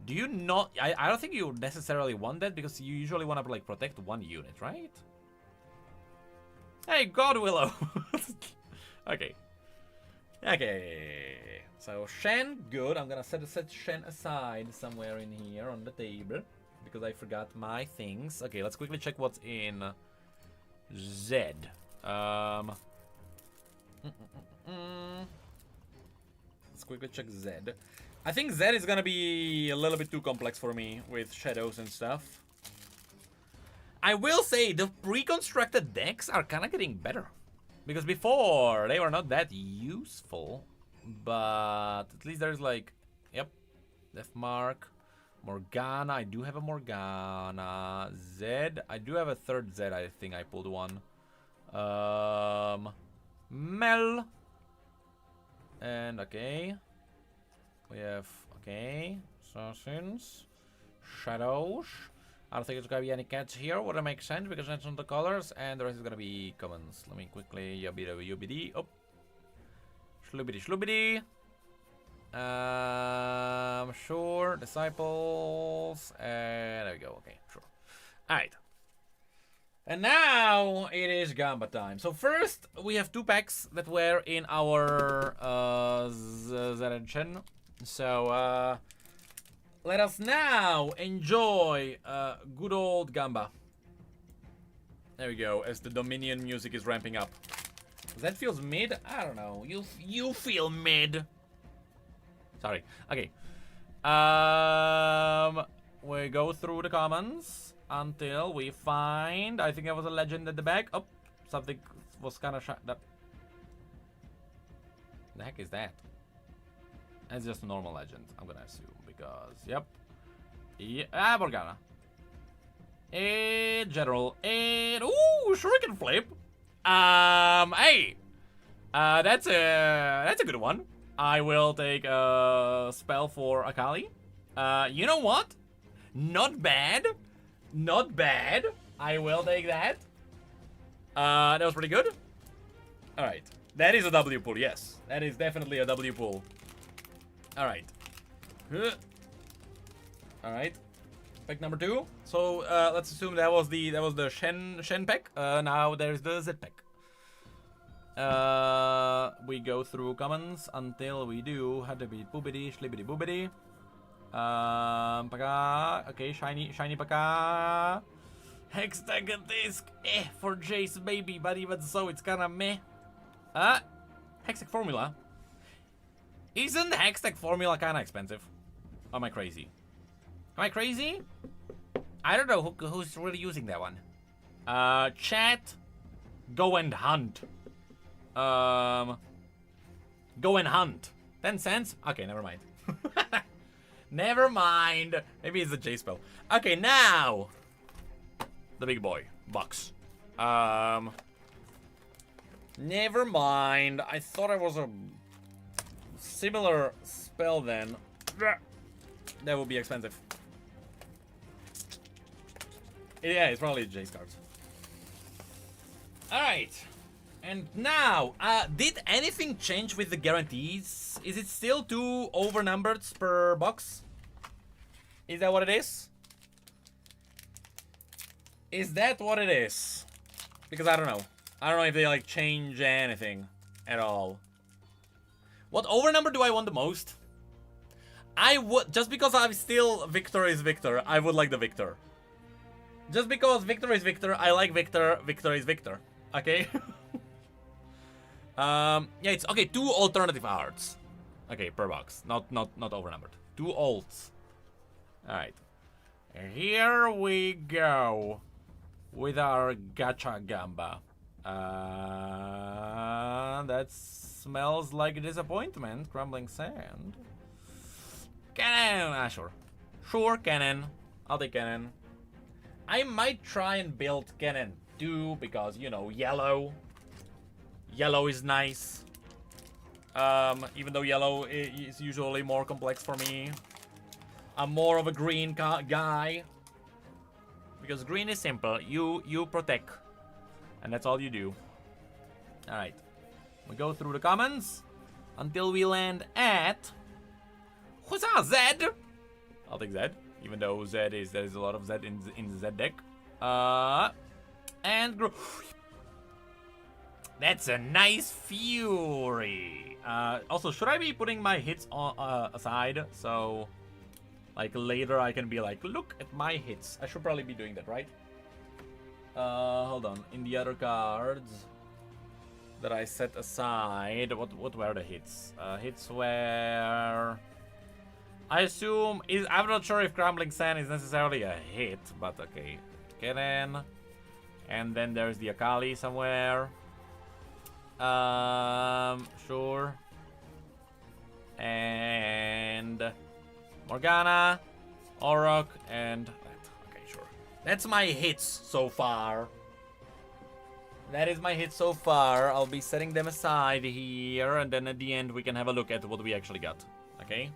Do you not? I don't think you necessarily want that because you usually want to like protect one unit, right? Hey, God Willow. Okay. Okay. So Shen, good. I'm gonna set Shen aside somewhere in here on the table because I forgot my things. Okay, let's quickly check what's in Zed. Let's quickly check Zed. I think Zed is gonna be a little bit too complex for me with shadows and stuff. I will say the pre-constructed decks are kind of getting better. Because before, they were not that useful. But at least there's like, yep, Deathmark, Morgana. I do have a Morgana. Zed. I do have a third Zed. I think I pulled one. Mel. And okay. We have, okay, Assassins. Shadows. I don't think there's gonna be any cats here. Would it make sense because that's on the colors, and the rest is gonna be commons. Let me quickly yubidi. Oh, shloobity. Sure. Disciples. And there we go. Okay, sure. All right. And now it is Gamba time. So first, we have 2 packs that were in our Zeren. So let us now enjoy good old Gamba. There we go, as the Dominion music is ramping up. That feels mid? I don't know. You feel mid. Sorry. Okay. We go through the commons until we find. I think there was a legend at the back. Oh, something was kind of shut up. The heck is that? That's just a normal legend, I'm gonna assume, because yep. Yeah, Morgana. A general. And ooh, shuriken flip. Hey. That's a good one. I will take a spell for Akali. You know what? Not bad. Not bad. I will take that. That was pretty good. Alright. That is a W pull, yes. That is definitely a W pull. Alright. Alright. Pack number 2. So let's assume that was the Shen pack. Now there's the Z pack. We go through commons until we do Hadabit boobity schlibbity boobity. Paka. Okay, shiny Paka. Hextag disc. For Jace baby, but even so it's kinda meh. Hextag formula. Isn't the Hextag formula kinda expensive? Or am I crazy? Am I crazy? I don't know who's really using that one. Chat. Go and hunt. Go and hunt. 10 cents? Okay, never mind. Never mind. Maybe it's a J spell. Okay, now the big boy box. Never mind. I thought it was a similar spell then. That would be expensive. Yeah, it's probably Jace cards. Alright. And now, did anything change with the guarantees? Is it still 2 overnumbered per box? Is that what it is? Is that what it is? Because I don't know. I don't know if they like change anything at all. What overnumber do I want the most? I would, just because I'm still Victor is Victor, I would like the Victor. Just because Victor is Victor, I like Victor, Victor is Victor. Okay? Yeah, it's okay, 2 alternative arts. Okay, per box. Not overnumbered. 2 alts. Alright. Here we go. With our Gacha Gamba. That smells like a disappointment. Crumbling sand. Cannon! Sure. Sure, cannon. I'll take cannon. I might try and build cannon too, because, you know, yellow. Yellow is nice. Even though yellow is usually more complex for me. I'm more of a green guy. Because green is simple. You protect. And that's all you do. Alright. We go through the commons. Until we land at... Huzzah, Zed! I'll take Zed. Even though there's a lot of Zed in the Zed deck. And... That's a nice Fury. Also, should I be putting my hits on, aside? So, like, later I can be like, look at my hits. I should probably be doing that, right? Hold on. In the other cards that I set aside, what were the hits? Hits were... I assume... I'm not sure if Crumbling Sand is necessarily a hit, but okay. Cannon. And then there's the Akali somewhere. Sure. And Morgana, Orok, and that. Okay, sure. That's my hits so far. That is my hits so far. I'll be setting them aside here, and then at the end we can have a look at what we actually got. Okay?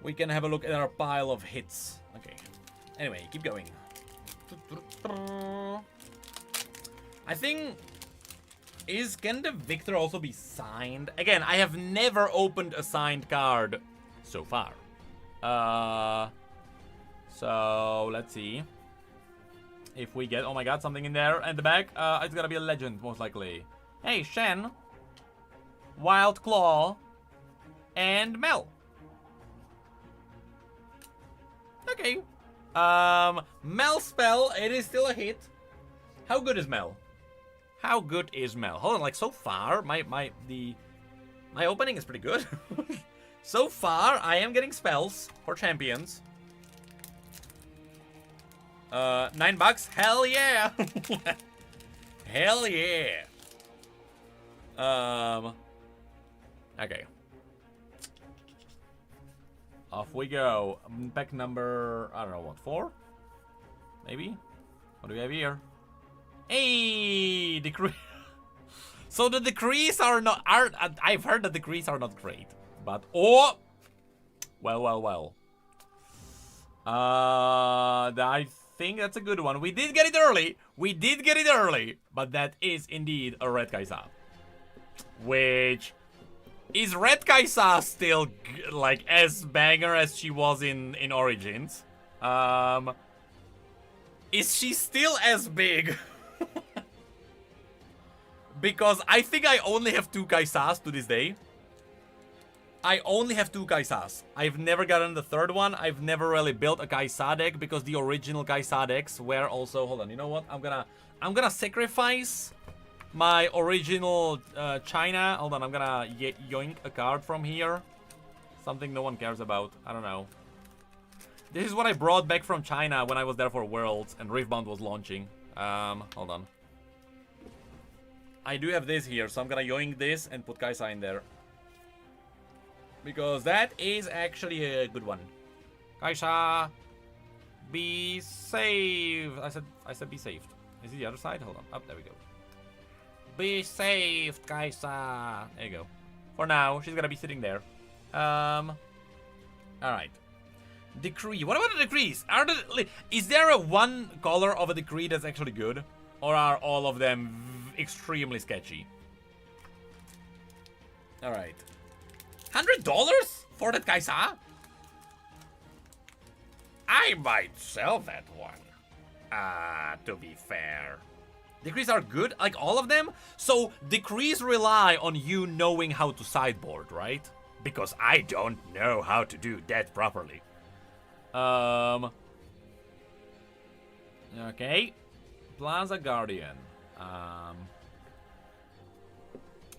We can have a look at our pile of hits. Okay. Anyway, keep going. I think... Can the Victor also be signed? Again, I have never opened a signed card so far. So, let's see. If we get, oh my god, something in there and the back, it's gonna be a legend, most likely. Hey, Shen, Wild Claw, and Mel. Okay. Mel spell, it is still a hit. How good is Mel? How good is Mel? Hold on, like so far, my opening is pretty good. So far, I am getting spells for champions. $9? Hell yeah! Hell yeah! Okay. Off we go. Pack number, I don't know what, 4? Maybe? What do we have here? Hey! Decree. So the decrees are not, I've heard the decrees are not great. But, oh! Well. I think that's a good one. We did get it early. But that is indeed a Red Kaisa. Which... Is Red Kaisa still, like, as banger as she was in Origins? Is she still as big? Because I think I only have 2 Kaisas to this day. I only have 2 Kaisas. I've never gotten the 3rd one. I've never really built a Kaisa deck because the original Kaisa decks were also... Hold on, you know what? I'm gonna sacrifice my original China. Hold on, I'm gonna yoink a card from here. Something no one cares about. I don't know. This is what I brought back from China when I was there for Worlds and Riftbound was launching. Hold on. I do have this here, so I'm gonna yoink this and put Kaisa in there. Because that is actually a good one. Kaisa, be saved. I said be saved. Is it the other side? Hold on. Up, there we go. Be saved, Kaisa. There you go. For now, she's gonna be sitting there. Alright. Decree. What about the decrees? Is there a one color of a decree that's actually good? Or are all of them extremely sketchy? Alright. $100 for that Kaisa? I might sell that one. To be fair. Decrees are good, like all of them. So decrees rely on you knowing how to sideboard, right? Because I don't know how to do that properly. Okay. Plaza Guardian. I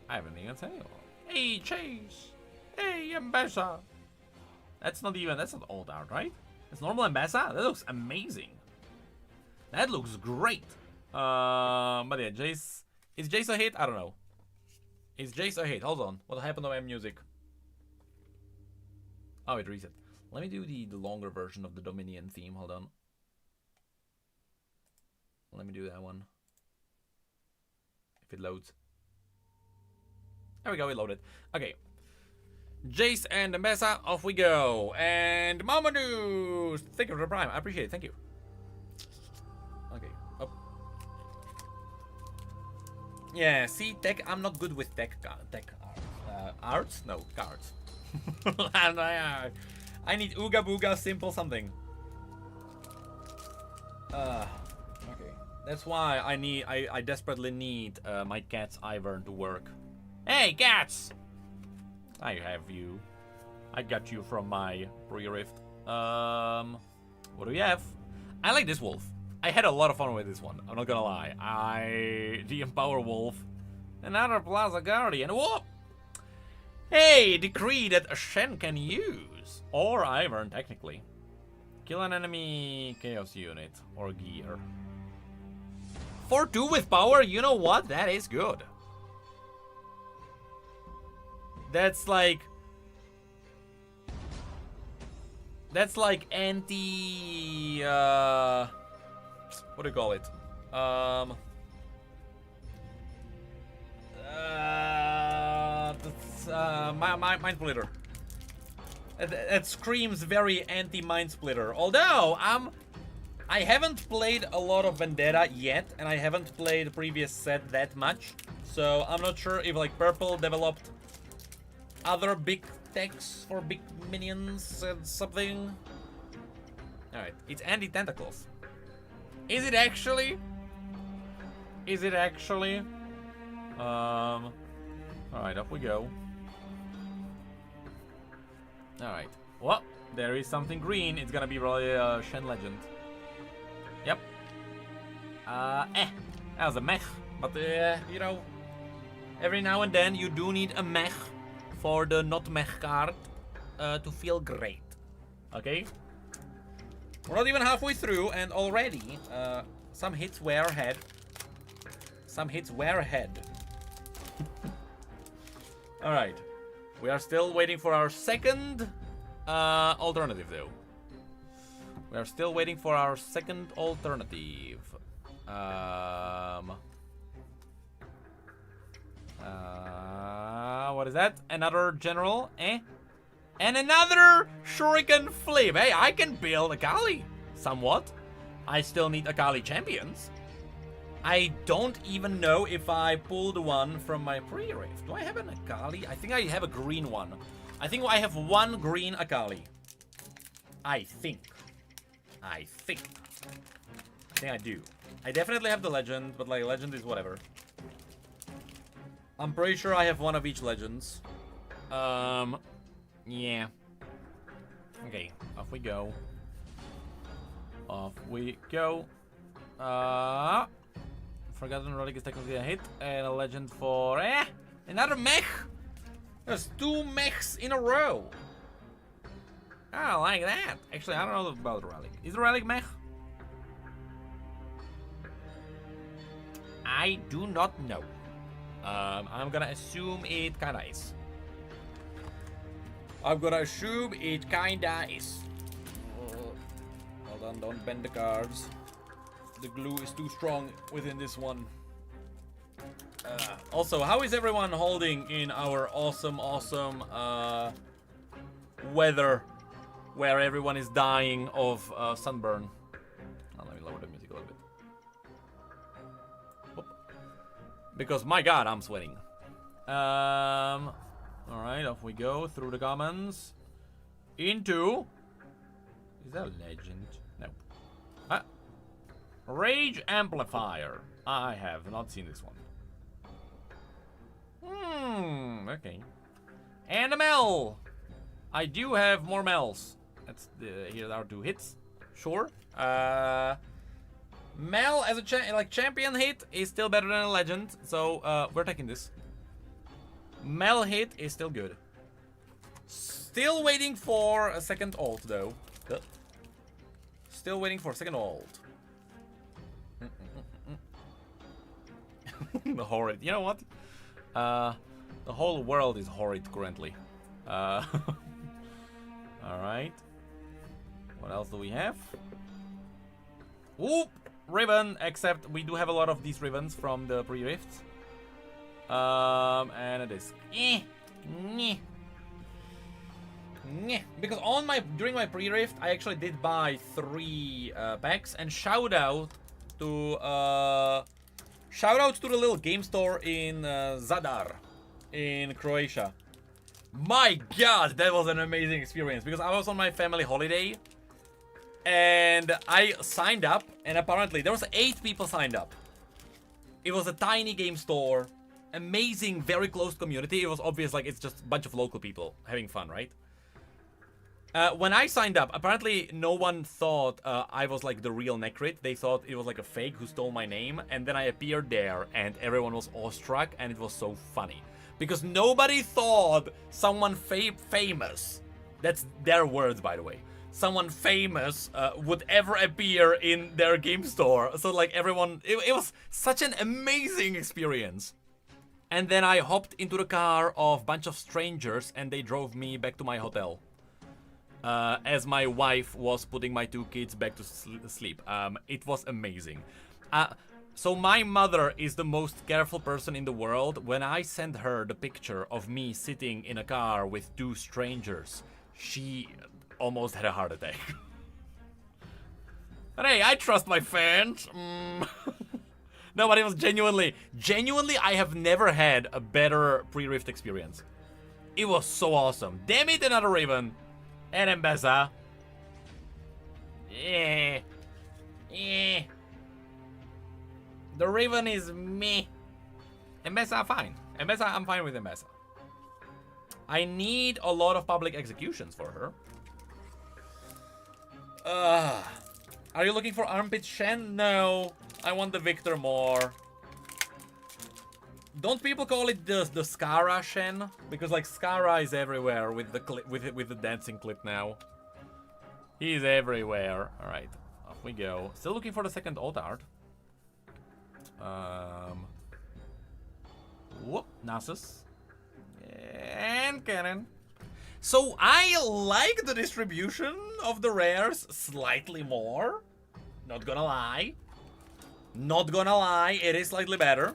haven't even said it. Hey, Chase. Hey, Ambassa. That's not old art, right? It's normal Ambassa? That looks amazing. That looks great. But yeah, Jace... Is Jace a hit? I don't know. Is Jace a hit? Hold on. What happened to my music? Oh, it reset. Let me do the longer version of the Dominion theme. Hold on. Let me do that one. If it loads. There we go, it loaded. Okay. Jace and Ambassa, off we go. And Mamadou! Thank you for the prime. I appreciate it. Thank you. Okay. Up. Yeah, see, tech. I'm not good with tech arts? No, cards. And I need Ooga Booga simple something. Okay. That's why I desperately need my cat's Ivern to work. Hey, cats! I have you. I got you from my pre-rift. What do we have? I like this wolf. I had a lot of fun with this one. I'm not gonna lie. The Empower Wolf. Another Plaza Guardian. Whoa! Hey, decree that a Shen can use. Or Ivern, technically. Kill an enemy chaos unit or gear. 4-2 with power? You know what? That is good. That's like anti what do you call it? Mind Splitter. That screams very anti Mind Splitter. Although I haven't played a lot of Vendetta yet, and I haven't played the previous set that much, so I'm not sure if like Purple developed other big techs for big minions and something. Alright, it's anti-tentacles. Is it actually? Is it actually? Alright, up we go. Alright. Well, there is something green. It's gonna be probably a Shen Legend. Yep. That was a mech. But, you know, every now and then you do need a mech for the not mech card to feel great. Okay? We're not even halfway through, and already some hits were ahead. Some hits were ahead. Alright. We are still waiting for our second alternative, though. We are still waiting for our second alternative. What is that? Another general, eh? And another shuriken flip. Hey, I can build Akali somewhat. I still need Akali champions. I don't even know if I pulled one from my pre-rift. Do I have an Akali? I think I have a green one. I think I have one green Akali. I think I do. I definitely have the legend, but like legend is whatever. I'm pretty sure I have one of each legends. Yeah. Okay, off we go. Off we go. Forgotten Relic is technically a hit, and a legend for another mech. There's 2 mechs in a row. I like that. Actually, I don't know about the Relic. Is the Relic mech? I do not know. I'm gonna assume it kinda is. I'm gonna assume it kinda is. Hold on, don't bend the cards. The glue is too strong within this one. Also, how is everyone holding in our awesome weather where everyone is dying of sunburn? Oh, let me lower the music a little bit. Whoop. Because my god, I'm sweating. Alright, off we go through the comments. Into... Is that a legend? No. Rage Amplifier. I have not seen this one. Okay. And a Mel. I do have more Mels. That's here are 2 hits. Sure. Mel as a champion hit is still better than a legend, so we're taking this. Mel hit is still good. Still waiting for a second ult though. Still waiting for a second ult. The horrid. You know what? The whole world is horrid currently. Alright. What else do we have? Oop! Ribbon, except we do have a lot of these ribbons from the pre-rifts. And it is because during my pre-rift I actually did buy 3 packs, and shout out to the little game store in Zadar in Croatia. My god, that was an amazing experience because I was on my family holiday and I signed up, and apparently there was 8 people signed up. It was a tiny game store, amazing, very close community. It was obvious, like, it's just a bunch of local people having fun, right? When I signed up, apparently no one thought I was like the real Necrit. They thought it was like a fake who stole my name, and then I appeared there and everyone was awestruck, and it was so funny. Because nobody thought someone famous, that's their words by the way, someone famous would ever appear in their game store. So like everyone, it was such an amazing experience. And then I hopped into the car of a bunch of strangers and they drove me back to my hotel. As my wife was putting my 2 kids back to sleep. It was amazing. So my mother is the most careful person in the world. When I sent her the picture of me sitting in a car with 2 strangers, she almost had a heart attack. But hey, I trust my fans. No, but it was genuinely, I have never had a better pre-rift experience. It was so awesome. Damn it, another Raven. And Mbeza. The Raven is meh. Mbessa, fine. Mbessa, I'm fine with Mbessa. I need a lot of public executions for her. Are you looking for Armpit Shen? No. I want the Victor more. Don't people call it the Skara Shen? Because like Skara is everywhere with the with the dancing clip now. He's everywhere. All right, off we go. Still looking for the second alt art. Whoop, Nasus and Cannon. So I like the distribution of the rares slightly more. Not gonna lie. Not gonna lie, it is slightly better.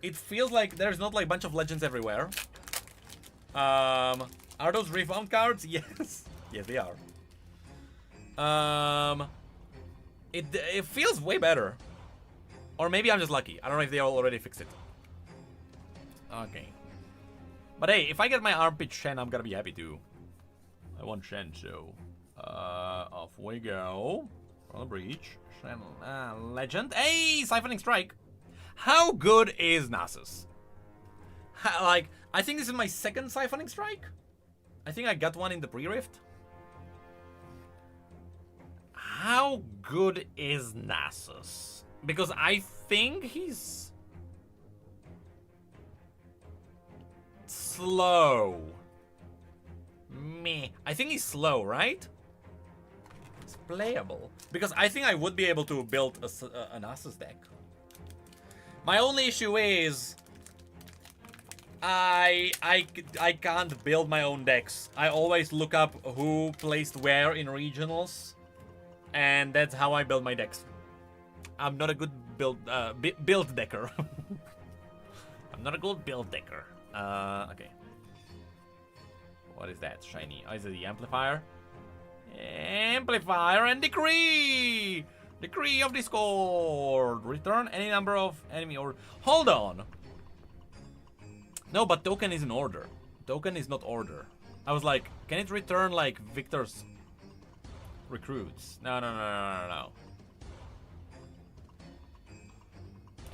It feels like there's not like a bunch of legends everywhere. Are those Riftbound cards? Yes. Yes, they are. It feels way better. Or maybe I'm just lucky. I don't know if they already fixed it. Okay. But hey, if I get my armpit Shen, I'm gonna be happy too. I want Shen, so off we go. On the breach. Shen, legend. Hey, Siphoning Strike. How good is Nasus? Like, I think this is my second Siphoning Strike. I think I got one in the pre-rift. How good is Nasus? Because I think he's slow. Meh. I think he's slow, right? It's playable. Because I think I would be able to build an Nasus deck. My only issue is I can't build my own decks. I always look up who placed where in regionals, and that's how I build my decks. I'm not a good build decker. I'm not a good build decker. Okay. What is that? Shiny. Oh, is it the amplifier? Amplifier and decree! Decree of Discord! Return any number of enemy or... Hold on! No, but token is in order. Token is not order. I was like, can it return like Victor's recruits? No.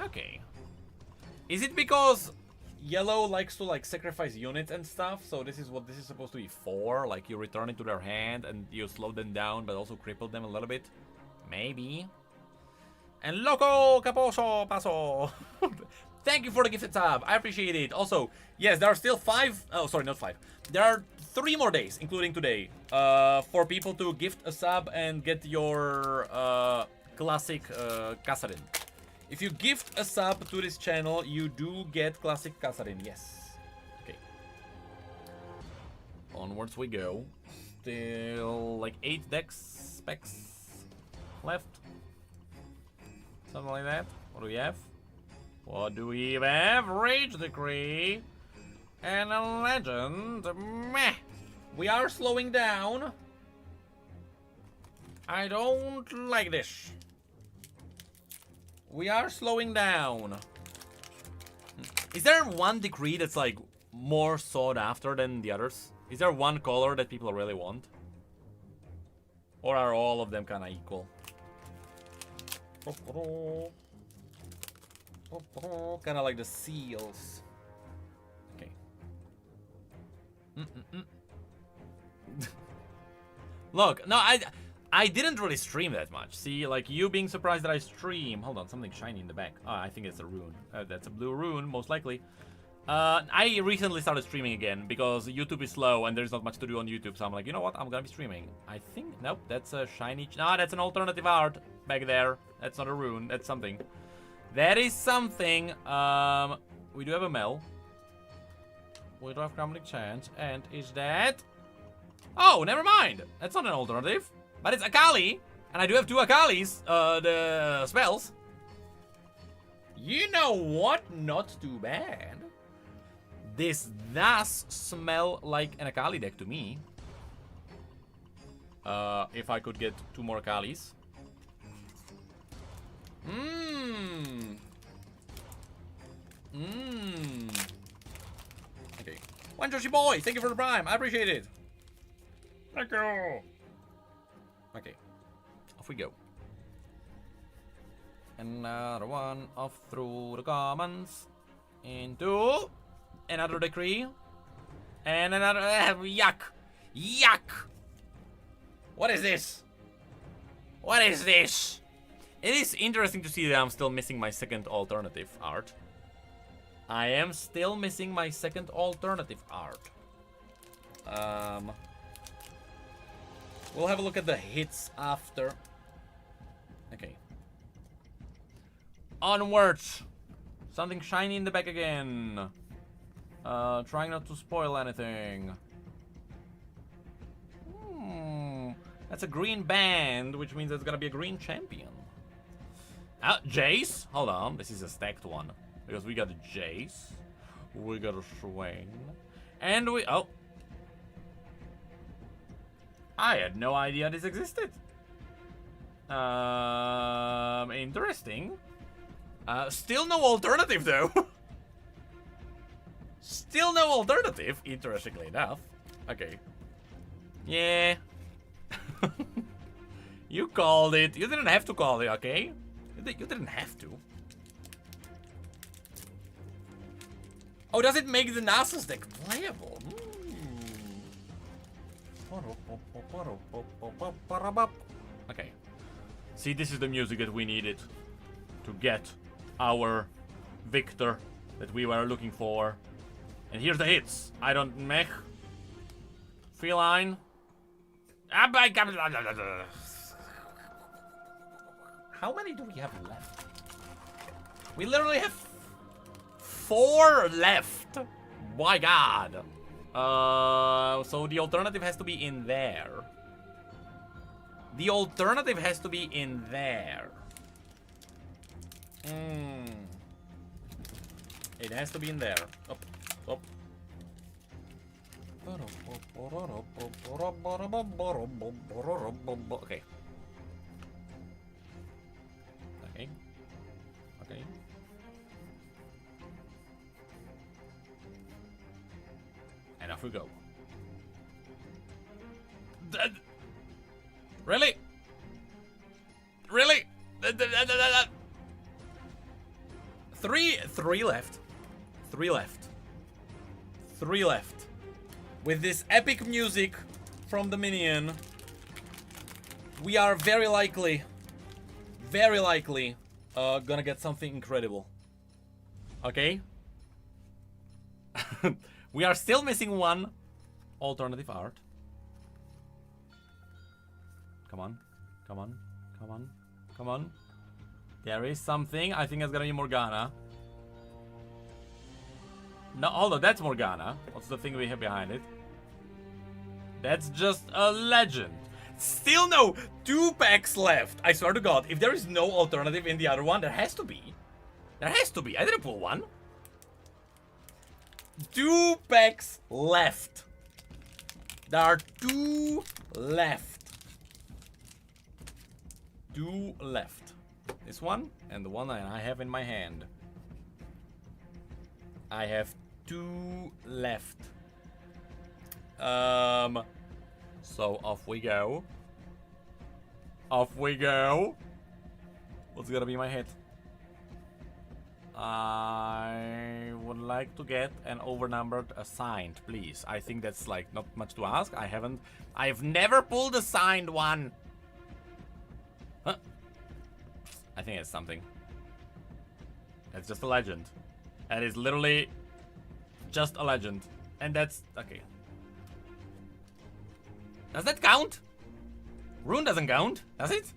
Okay. Is it because yellow likes to like sacrifice units and stuff? So this is what this is supposed to be for? Like you return it to their hand and you slow them down but also cripple them a little bit? Maybe. And Loco Caposo Paso. Thank you for the gifted sub. I appreciate it. Also, yes, there are still 5. Oh, sorry, not 5. There are 3 more days, including today, for people to gift a sub and get your classic Kasarin. If you gift a sub to this channel, you do get classic Kasarin. Yes. Okay. Onwards we go. Still like 8 decks specs left. Something like that. What do we have? What do we have? Rage Decree and a legend. Meh. We are slowing down. I don't like this. We are slowing down. Is there one decree that's like more sought after than the others? Is there one color that people really want? Or are all of them kind of equal? Kind of like the seals. Okay. Look, no, I didn't really stream that much. See, like you being surprised that I stream. Hold on, something shiny in the back. Oh, I think it's a rune. That's a blue rune, most likely. I recently started streaming again because YouTube is slow and there's not much to do on YouTube. So I'm like, you know what? I'm gonna be streaming. I think, nope, that's a shiny. No, that's an alternative art back there. That's not a rune. That's something. That is something. We do have a Mel. We do have Crumbling Chance. And is that... Oh, never mind. That's not an alternative. But it's Akali. And I do have 2 Akalis. The spells. You know what? Not too bad. This does smell like an Akali deck to me. If I could get 2 more Akalis. Okay. One Joshi boy, thank you for the prime. I appreciate it. Thank you. Okay. Off we go. Another one off through the commons. Into another decree. And another. Yuck! Yuck! What is this? What is this? It is interesting to see that I'm still missing my second alternative art. I am still missing my second alternative art. We'll have a look at the hits after. Okay. Onwards! Something shiny in the back again. Trying not to spoil anything. That's a green band, which means it's gonna be a green champion. Jace? Hold on, this is a stacked one. Because we got a Jace. We got a Swain. And we... Oh. I had no idea this existed. Interesting. Still no alternative, though. Still no alternative, interestingly enough. Okay. Yeah. You called it. You didn't have to call it, okay? You didn't have to. Oh, does it make the Nasus deck playable? Okay. See, this is the music that we needed to get our victor that we were looking for. And here's the hits. I don't mech. Feline. How many do we have left? We literally have 4 left. My god. So the alternative has to be in there. The alternative has to be in there. It has to be in there. Up, up. Okay. Okay. Okay. And off we go. Really? Really? Three left. 3 left. 3 left. With this epic music from the minion, we are very likely gonna get something incredible. Okay? We are still missing 1 alternative art. Come on, come on, come on, come on. There is something. I think it's gonna be Morgana. No, hold on, that's Morgana. What's the thing we have behind it? That's just a legend. Still no 2 packs left. I swear to God, if there is no alternative in the other one, there has to be. There has to be. I didn't pull one. 2 packs left. There are 2 left. 2 left. This one and the one that I have in my hand. I have 2 left. So off we go. Off we go. What's gonna be my hit? I would like to get an overnumbered assigned, please. I think that's like not much to ask. I've never pulled a signed one. Huh? I think it's something. It's just a legend. That is literally just a legend. And that's okay. Does that count? Rune doesn't count, does it?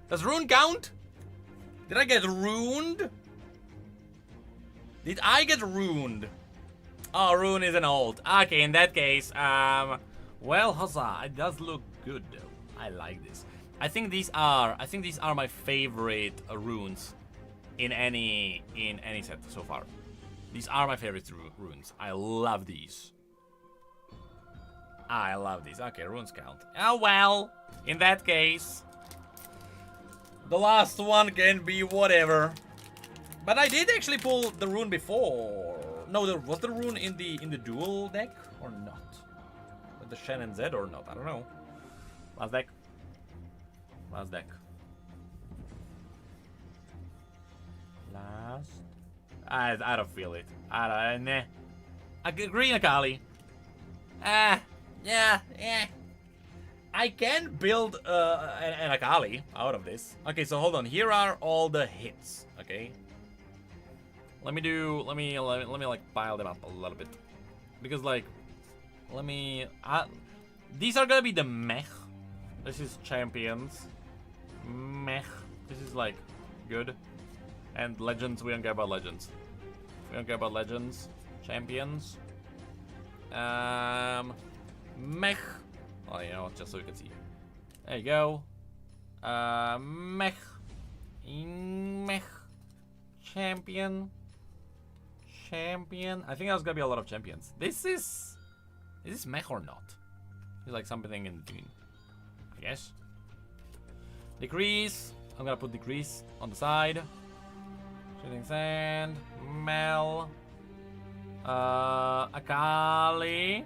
Does Rune count? Did I get ruined? Did I get ruined? Oh, Rune is an alt. Okay, in that case, well, huzzah, it does look good though. I like this. I think these are my favorite runes in any set so far. These are my favorite runes. I love these. I love these. Okay, runes count. Oh well, in that case, the last one can be whatever. But I did actually pull the rune before. No, was the rune in the dual deck or not? With the Shen and Zed or not? I don't know. Last deck. Last deck. lost. I don't feel it. Nah. A green Akali. Yeah. I can build an Akali out of this. Okay, so hold on. Here are all the hits. Okay. Let me like pile them up a little bit, because like, these are gonna be the mech. This is champions. Mech. This is like good. And legends, we don't care about legends. We don't care about legends. Champions. Mech. Oh, you know, just so you can see. There you go. Mech. Mech. Champion. Champion. I think there's gonna be a lot of champions. Is this mech or not? It's like something in between, I guess. Decrease. I'm gonna put decrease on the side. Shooting sand. Mel. Akali.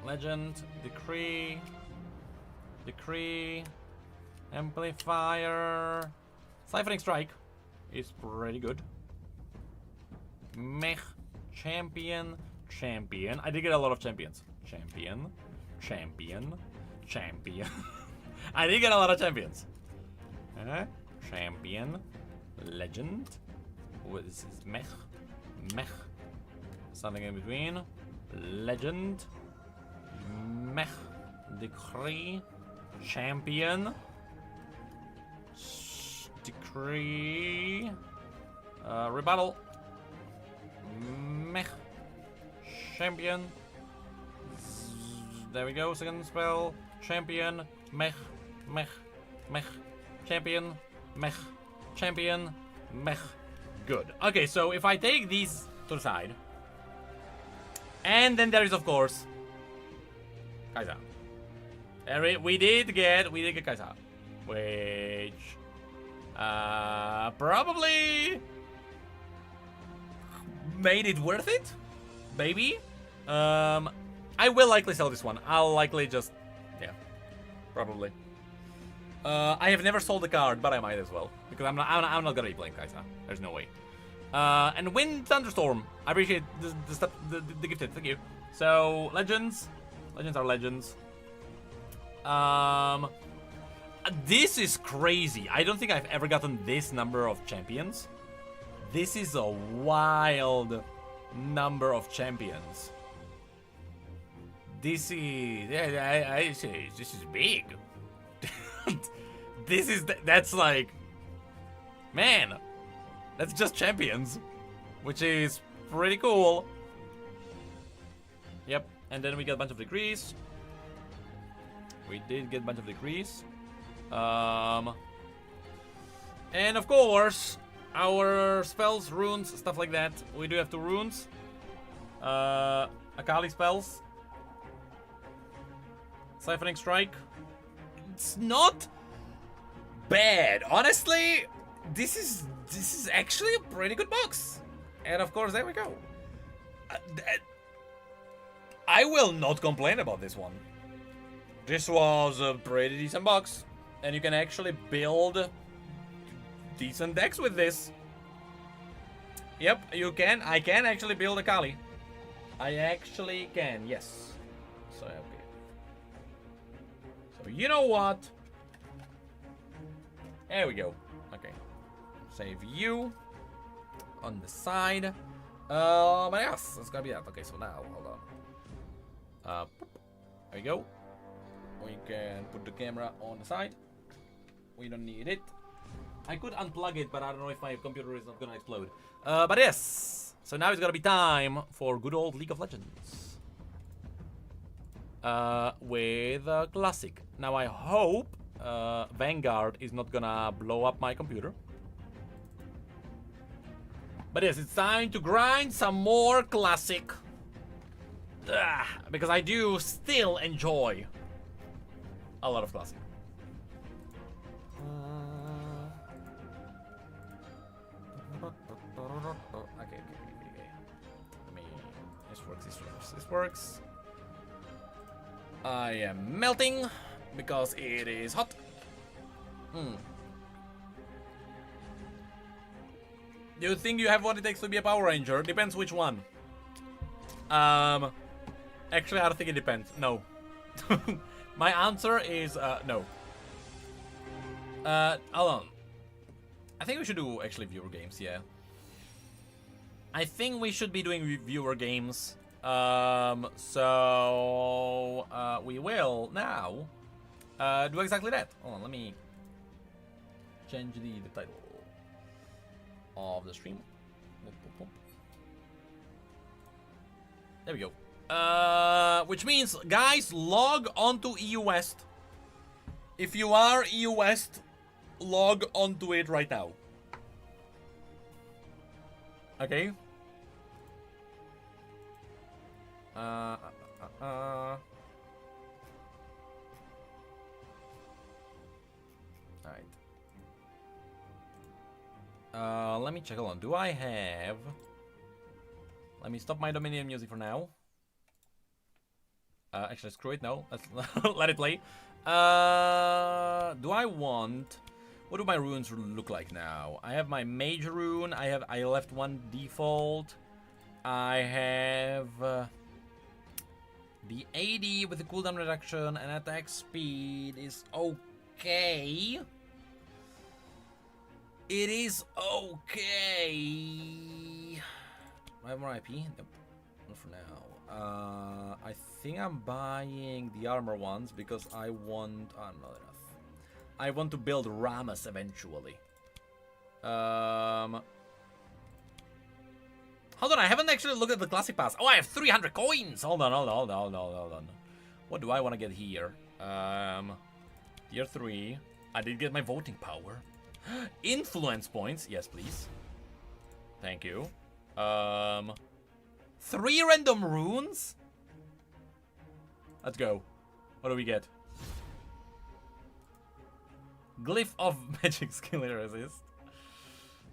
Legend. Decree. Amplifier. Siphoning Strike is pretty good. Mech. Champion. I did get a lot of champions. Champion. I did get a lot of champions. Champion. Legend. What is this? Mech. Something in between. Legend. Mech. Decree. Champion. Decree. Rebuttal. Mech. Champion. There we go. Second spell. Champion. Mech. Champion. Mech. Good. Okay, so if I take these to the side, and then there is of course Kai'Sa. We did get Kai'Sa, which probably made it worth it. Maybe. I will likely sell this one. I'll likely just, yeah, probably. I have never sold a card, but I might as well, because I'm not gonna be playing Kai'Sa. There's no way. And Wind Thunderstorm. I appreciate the stuff, the gifted. Thank you. So legends are legends. This is crazy. I don't think I've ever gotten this number of champions. This is a wild number of champions. This is, I say, this is big. That's like, man, that's just champions, which is pretty cool. Yep, and then we get a bunch of degrees. We did get a bunch of degrees. And of course, our spells, runes, stuff like that. We do have 2 runes. Akali spells. Siphoning Strike. It's not bad. Honestly, this is actually a pretty good box. And of course, there we go. I will not complain about this one. This was a pretty decent box. And you can actually build decent decks with this. Yep, you can. I can actually build a Kali. I actually can, yes. So, okay. So, you know what? There we go. Okay. Save you on the side. But yes, it's gonna be that. Okay, so now, hold on. There we go. We can put the camera on the side. We don't need it. I could unplug it, but I don't know if my computer is not gonna explode. But yes. So now it's gonna be time for good old League of Legends. With Classic. Now I hope Vanguard is not gonna blow up my computer. But yes, it's time to grind some more Classic. Because I do still enjoy a lot of Classic. Okay. This works. I am melting because it is hot. You think you have what it takes to be a Power Ranger? Depends which one. Actually, I don't think it depends. No. My answer is no. Hold on. I think we should do actually viewer games, yeah. I think we should be doing viewer games. So we will now do exactly that. Hold on, let me change the title of the stream. There we go. Which means, guys, log onto EU West. If you are EU West, log onto it right now. Okay. Alright. Let me check. Hold on. Do I have... Let me stop my Dominion music for now. Actually, screw it. No. Let's let it play. Do I want... What do my runes look like now? I have my Mage rune. I left one default. I have the AD with the cooldown reduction and attack speed is okay. It is okay. I have more IP? Nope. Not for now. I think I'm buying the armor ones because I want... Oh, not enough. I want to build Ramus eventually. Hold on, I haven't actually looked at the classic pass. Oh, I have 300 coins! Hold on. What do I want to get here? Tier 3. I did get my voting power. Influence points. Yes, please. Thank you. 3 random runes? Let's go. What do we get? Glyph of magic skill resist.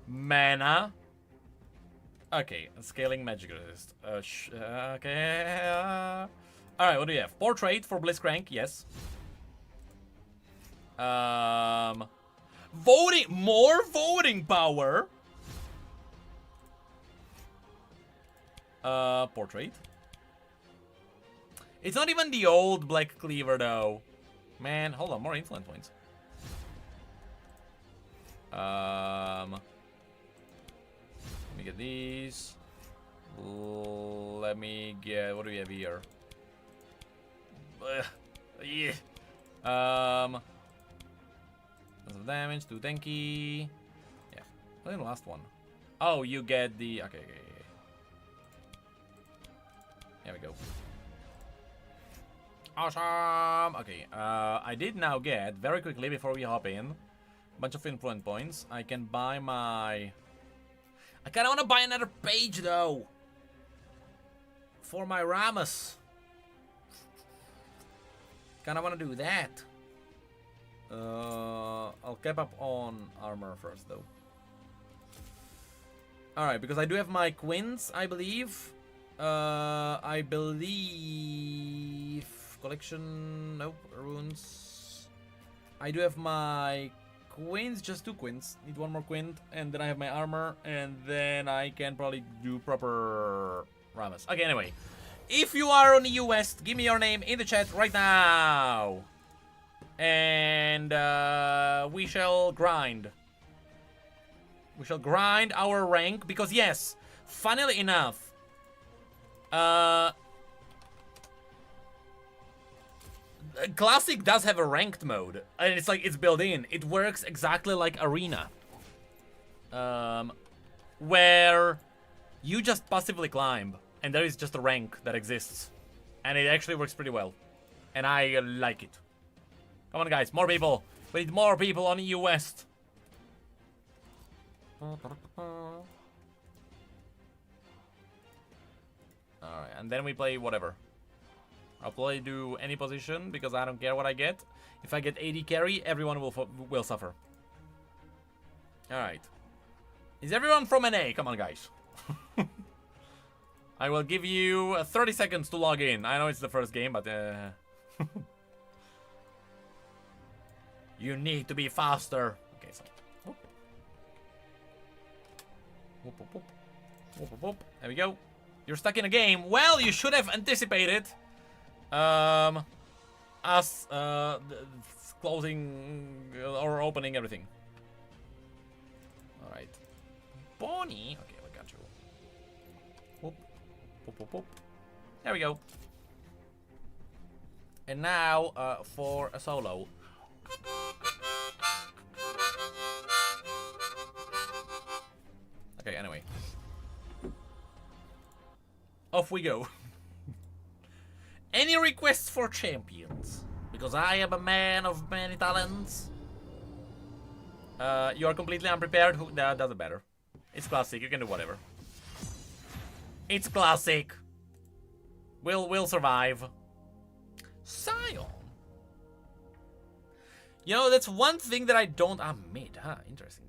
Mana. Okay, scaling magic resist. Okay. Alright, what do you have? Portrait for Blitzcrank, yes. Voting, more voting power. Portrait. It's not even the old Black Cleaver though. Man, hold on, more influence points. Let me get these. Let me get, what do we have here? Yeah. Tons of damage, 2 tanky. Yeah. I think the last one. Oh, you get the, okay. There we go. Awesome. Okay. I did now get, very quickly before we hop in, a bunch of influence points. I can buy my... I kind of want to buy another page though. For my Ramus. Kind of want to do that. I'll cap up on armor first though. Alright, because I do have my Quins, I believe. I believe... Collection... Nope. Runes. I do have my Quins, just 2 Quins. Need 1 more Quint, and then I have my armor, and then I can probably do proper Ramus. Okay, anyway. If you are on the EU West, give me your name in the chat right now. And we shall grind. We shall grind our rank, because yes, funnily enough, Classic does have a ranked mode, and it's like, it's built in. It works exactly like Arena. Where you just passively climb, and there is just a rank that exists. And it actually works pretty well. And I like it. Come on, guys, more people. We need more people on EU West. Alright, and then we play whatever. I'll probably do any position because I don't care what I get. If I get AD carry, everyone will suffer. Alright. Is everyone from NA? Come on, guys. I will give you 30 seconds to log in. I know it's the first game, but... You need to be faster. Okay, so... Whoop, whoop, whoop. Whoop, whoop, whoop. There we go. You're stuck in a game. Well, you should have anticipated. Us closing or opening everything. All right. Bonnie. Okay, I got you. Whoop, whoop, whoop, whoop. There we go. And now for a solo. Okay, anyway. Off we go. Any requests for champions? Because I am a man of many talents. You are completely unprepared. That doesn't matter. It's classic. You can do whatever. It's classic. We'll survive. Scion. You know, that's one thing that I don't... Ah, mid, huh? Interesting.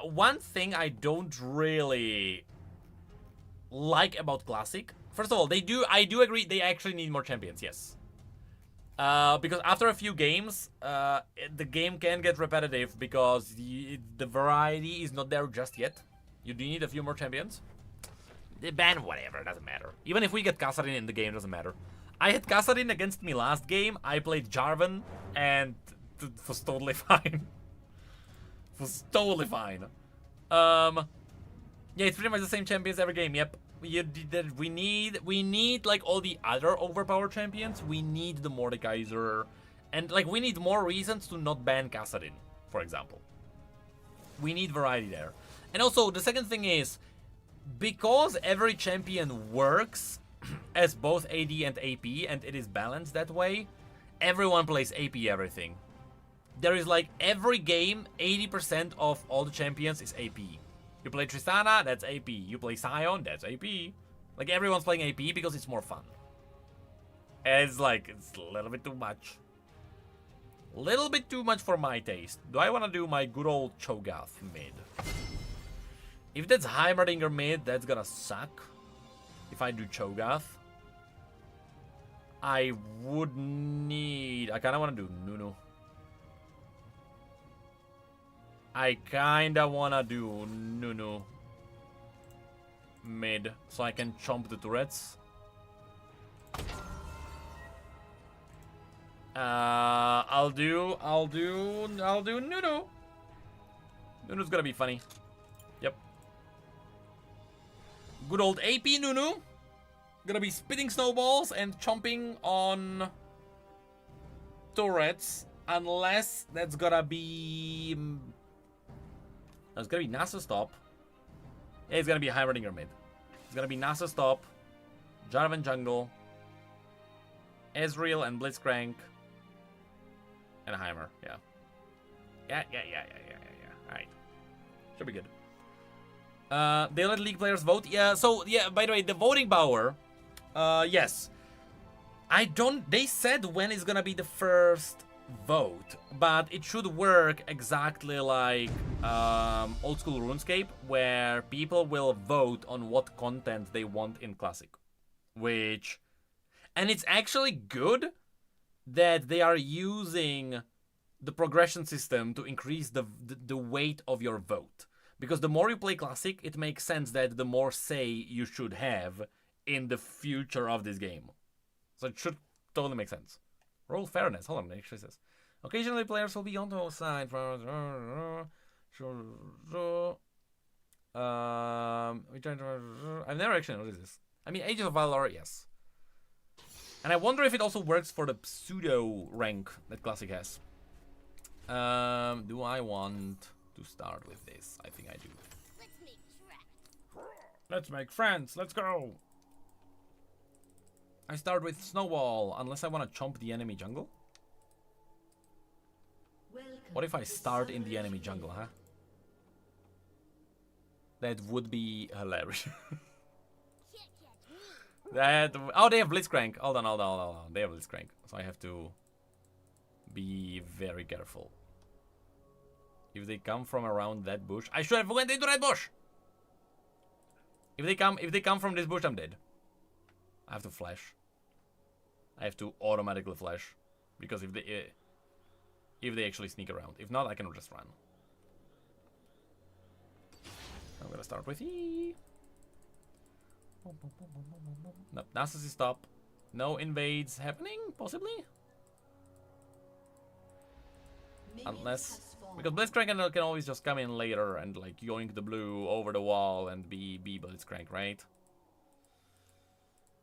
One thing I don't really like about Classic. First of all, I do agree they actually need more champions, yes. Because after a few games, the game can get repetitive because the variety is not there just yet. You do need a few more champions. The ban, whatever, doesn't matter. Even if we get Kassadin in the game, doesn't matter. I had Kassadin against me last game. I played Jarvan, and it was totally fine. It was totally fine. Yeah, it's pretty much the same champions every game. Yep. We need like all the other overpowered champions. We need the Mordekaiser, and like we need more reasons to not ban Kassadin, for example. We need variety there. And also the second thing is, because every champion works as both AD and AP, and it is balanced that way, everyone plays AP everything. There is like every game, 80% of all the champions is AP. You play Tristana, that's AP. You play Scion, that's AP. Like everyone's playing AP because it's more fun. And it's like, it's a little bit too much. Little bit too much for my taste. Do I want to do my good old Cho'Gath mid? If that's Heimerdinger mid, that's gonna suck. If I do Cho'Gath. I would need... I kind of want to do Nunu. I kind of want to do Nunu mid so I can chomp the turrets. I'll do Nunu. Nunu's gonna be funny. Yep. Good old AP Nunu. Gonna be spitting snowballs and chomping on turrets, unless that's gonna be... It's gonna be Nasa stop. Yeah, it's gonna be Heimerdinger mid. It's gonna be Nasa stop, Jarvan jungle, Ezreal and Blitzcrank, and Heimer. Yeah. Yeah. Alright. Should be good. They let League players vote. Yeah, so, yeah, by the way, the voting power, yes. They said when is gonna be the first vote, but it should work exactly like old school RuneScape, where people will vote on what content they want in Classic. And it's actually good that they are using the progression system to increase the weight of your vote. Because the more you play Classic, it makes sense that the more say you should have in the future of this game. So it should totally make sense. Role fairness. Hold on, it actually says. Occasionally players will be on the side. I've never actually noticed this. I mean, Ages of Valor, yes. And I wonder if it also works for the pseudo rank that Classic has. Do I want to start with this? I think I do. Let's make friends. Let's go. I start with Snowball, unless I want to chomp the enemy jungle. What if I start in the enemy jungle, huh? That would be hilarious. Oh, they have Blitzcrank. Hold on. They have Blitzcrank. So I have to be very careful. If they come from around that bush, I should have went into that bush. If they come from this bush, I'm dead. I have to flash. I have to automatically flash, because if they actually sneak around. If not, I can just run. I'm gonna Let's start with E. Nope, Nasus is stop. No invades happening, possibly? Unless... Because Blitzcrank can always just come in later and like yoink the blue over the wall and be Blitzcrank, right?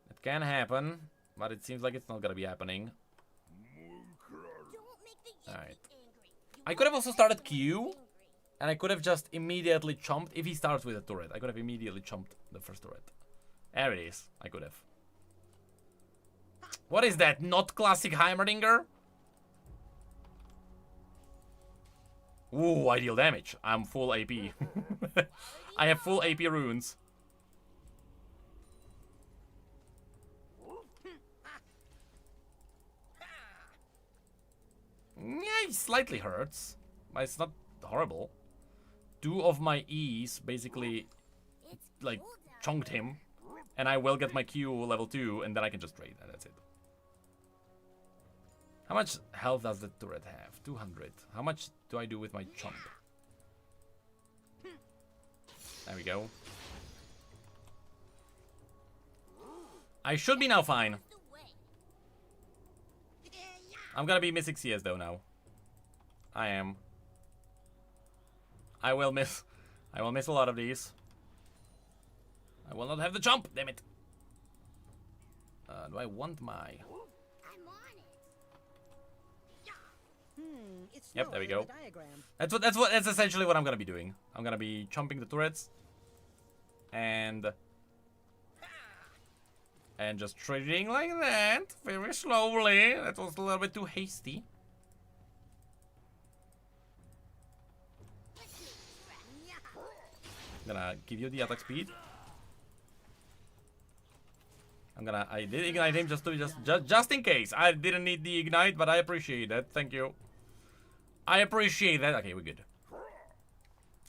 It can happen, but it seems like it's not gonna be happening. Alright. I could have also started Q, and I could have just immediately chomped. If he starts with a turret, I could have immediately chomped the first turret. There it is. I could have. What is that? Not classic Heimerdinger? Ooh, I deal damage. I'm full AP. I have full AP runes. Yeah, he slightly hurts. But it's not horrible. 2 of my E's basically, like, chunked him. And I will get my Q level 2, and then I can just trade, and that's it. How much health does the turret have? 200. How much do I do with my chomp? There we go. I should be now fine. I'm gonna be missing CS though now. I am. I will miss a lot of these. I will not have the jump, damn it. Do I want my... Yep, there we go. That's essentially what I'm gonna be doing. I'm gonna be chomping the turrets and just trading like that, very slowly. That was a little bit too hasty. I'm gonna give you the attack speed. I did ignite him just in case. I didn't need the ignite, but I appreciate that. Thank you. I appreciate that. Okay, we're good.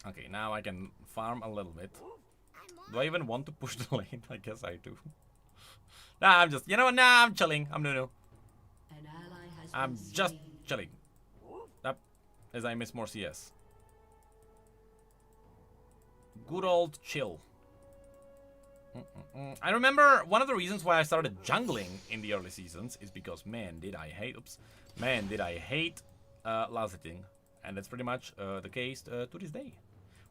Okay, now I can farm a little bit. Do I even want to push the lane? I guess I do. Nah, I'm just, you know what? Nah, I'm chilling. I'm new. I'm just chilling. Yep. As I miss more CS. Good old chill. I remember one of the reasons why I started jungling in the early seasons is because, man, did I hate Lazating. And that's pretty much the case to this day.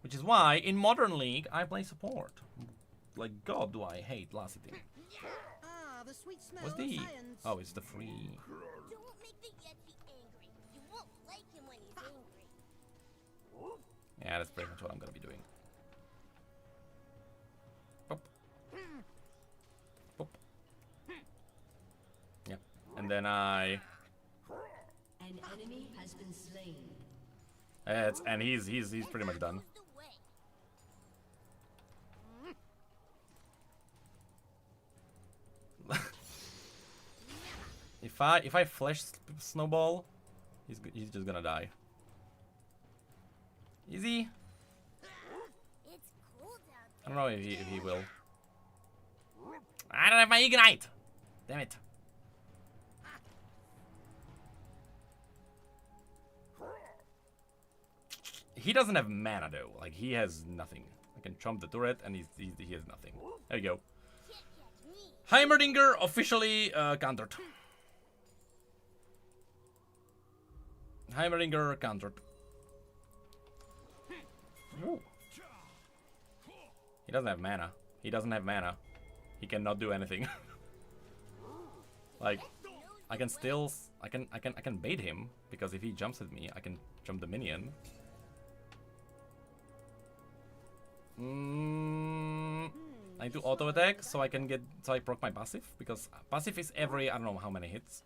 Which is why, in Modern League, I play support. Like, God, do I hate Lazating. What's the... Oh, it's the free... Don't make the Yeti angry. You won't like him when he's angry. Yeah, that's pretty much what I'm gonna be doing. Pop. Pop. Yeah. And then I... An enemy has been slain. And he's pretty much done. If I flash snowball, he's just gonna die. Easy. I don't know if he will. I don't have my ignite. Damn it. He doesn't have mana though. Like, he has nothing. I can chomp the turret and he has nothing. There you go. Heimerdinger officially countered. Heimerdinger countered. Ooh. He doesn't have mana. He doesn't have mana. He cannot do anything. Like, I can still... I can bait him, because if he jumps at me, I can jump the minion. I do auto attack so I can get... So I proc my passive, because passive is every... I don't know how many hits.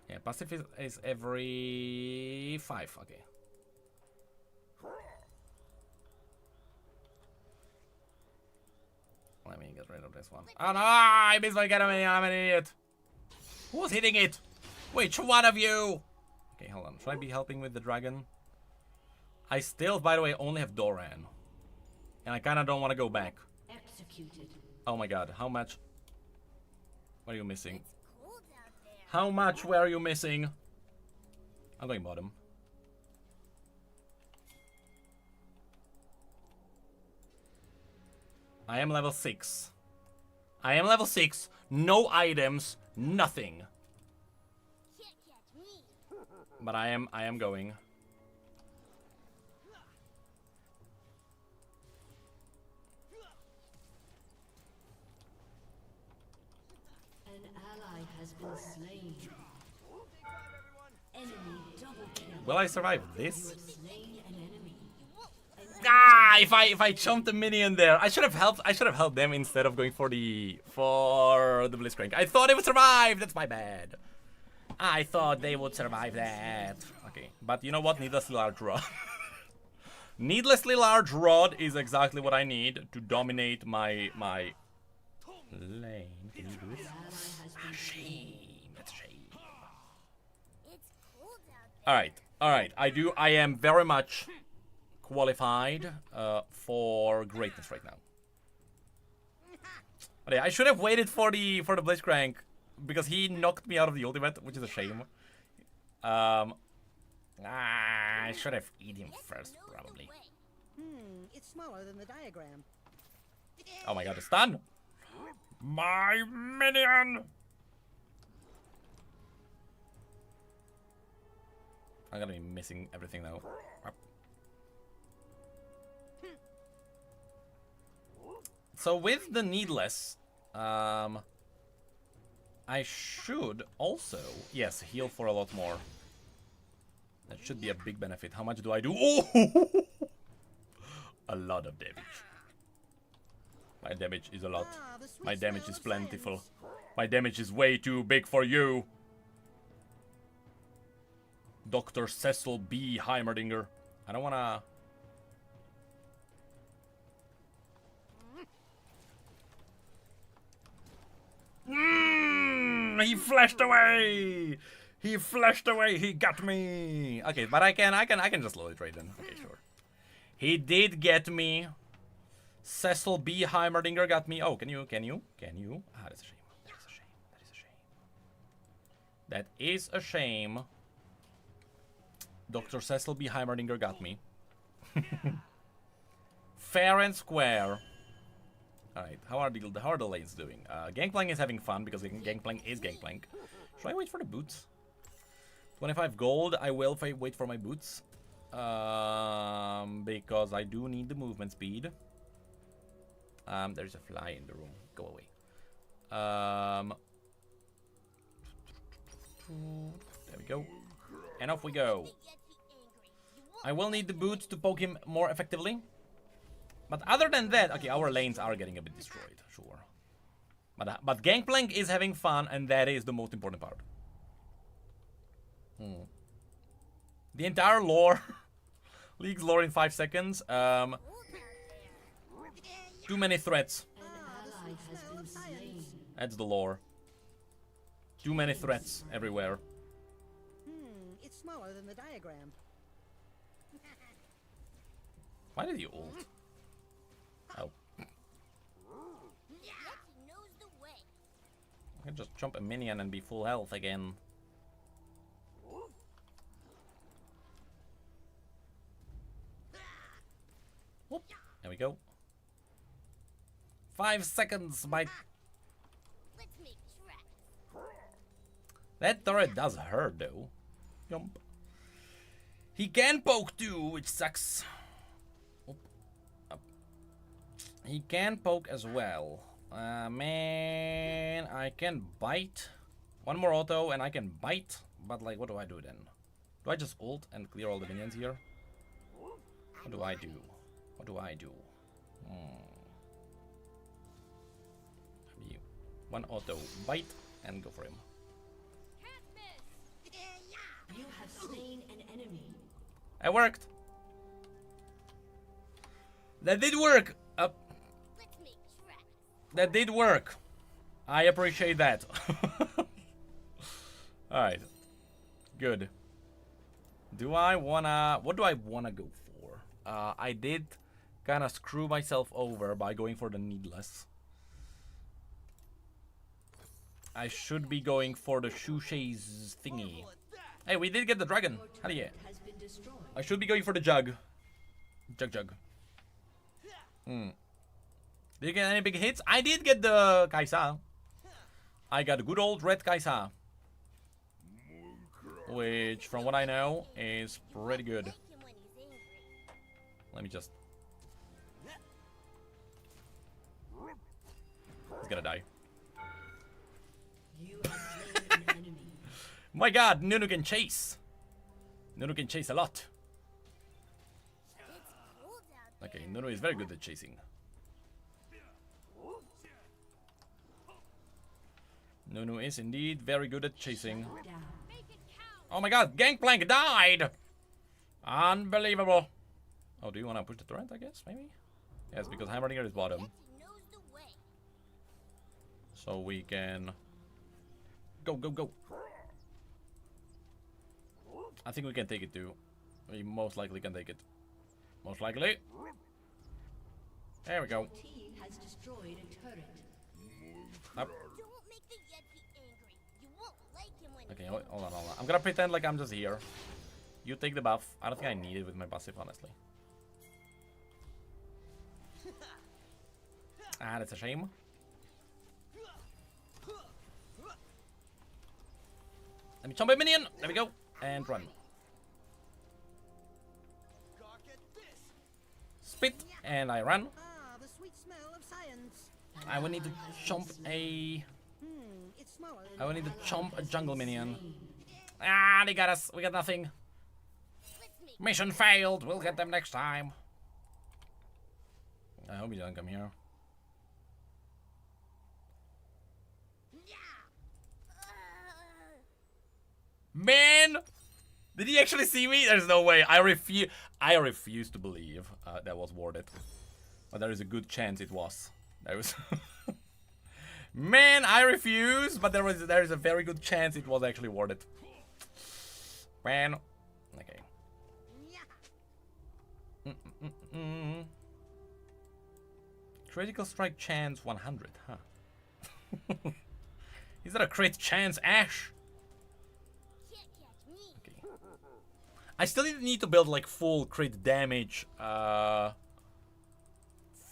Yeah, passive is every 5, okay. Let me get rid of this one. Oh no, I missed my enemy, I'm an idiot. Who's hitting it? Which one of you? Okay, hold on. Should I be helping with the dragon? I still, by the way, only have Doran. And I kinda don't want to go back. Executed. Oh my god, how much? What are you missing? How much were you missing? I'm going bottom. I am level 6. I am level 6. No items. Nothing. Can't catch me. But I am going. An ally has been slain. Enemy double kill. Will I survive You this? have slain an enemy. Ah, if I jumped the minion there, I should have helped them instead of going for the Blitzcrank. I thought they would survive. That's my bad. I thought they would survive that. Okay, but you know what? Needlessly large rod. Needlessly large rod is exactly what I need to dominate my lane. Can you do it? Shame. That's a shame. It's cold out All right. I am very much qualified for greatness right now. Okay, I should have waited for the Blitzcrank because he knocked me out of the ultimate, which is a shame. I should have eaten him first, probably. It's smaller than the diagram. Oh my god, it's done! My minion! I'm gonna be missing everything though. So with the needless, I should also, yes, heal for a lot more. That should be a big benefit. How much do I do? Oh! A lot of damage. My damage is a lot. My damage is plentiful. My damage is way too big for you. Dr. Cecil B. Heimerdinger. I don't wanna... He flashed away! He flashed away! He got me! Okay, but I can just slowly trade then. Okay, sure. He did get me. Cecil B. Heimerdinger got me. Oh, can you? Ah, that's a shame. That is a shame. That is a shame. Dr. Cecil B. Heimerdinger got me. Fair and square. Alright, how are the lanes doing? Gangplank is having fun because Gangplank is Gangplank. Should I wait for the boots? 25 gold, I will wait for my boots. Because I do need the movement speed. There's a fly in the room. Go away. There we go. And off we go. I will need the boots to poke him more effectively. But other than that, okay, our lanes are getting a bit destroyed, sure. But Gangplank is having fun, and that is the most important part. The entire lore, League's lore in 5 seconds. Too many threats. An ally has been slain. That's the lore. Too many threats everywhere. It's smaller than the diagram. Why did you ult? Oh. Yeti knows the way. I can just jump a minion and be full health again. Whoop. There we go. 5 seconds, my... Let's make tracks. That turret does hurt, though. Jump. He can poke too, which sucks. Oop. Up. He can poke as well. Man, I can bite. One more auto and I can bite. But, like, what do I do then? Do I just ult and clear all the minions here? What do I do? What do I do? Maybe one auto bite and go for him. You have slain an enemy. It worked. That did work. Let's make tracks. That did work. I appreciate that. Alright. Good. Do I wanna... What do I wanna go for? I did kind of screw myself over by going for the needless. I should be going for the shoeshays thingy. Hey, we did get the dragon. Hell yeah. Has been destroyed. I should be going for the jug. Jug. Did you get any big hits? I did get the Kaisa. I got a good old red Kaisa. Which, from what I know, is pretty good. Like him when he's angry. Let me just... He's gonna die. You have slain an enemy. My god, Nunu can chase. Nunu can chase a lot. It's cold out Okay, Nunu is very good at chasing. Nunu is indeed very good at chasing. Down. Make it count. Oh my god, Gangplank died! Unbelievable. Oh, do you want to push the torrent, I guess? Maybe? Yes, because Heimerdinger is bottom. Yeti knows the way. So we can... Go. I think we can take it too. We most likely can take it. Most likely. There we go. Team has destroyed a turret. Up. Don't make the Yeti angry. You won't like him when Okay, he's hold on. I'm gonna pretend like I'm just here. You take the buff. I don't think I need it with my passive, honestly. Ah, that's a shame. Let me chomp a minion. There we go. And run. Spit. And I run. Ah, the sweet smell of science. I will need to chomp a... It's smaller than I will the need to diagram. chomp a jungle minion. Ah, they got us. We got nothing. Let's make Mission failed. We'll get them next time. I hope he doesn't come here. Man! Did he actually see me? There's no way. I refuse to believe that was worth it. But there is a good chance it was. There was... Man, I refuse, but there is a very good chance it was actually worth it. Man. Okay. Critical strike chance 100, huh? Is that a crit chance, Ash? can't catch me. Okay. I still need to build like full crit damage.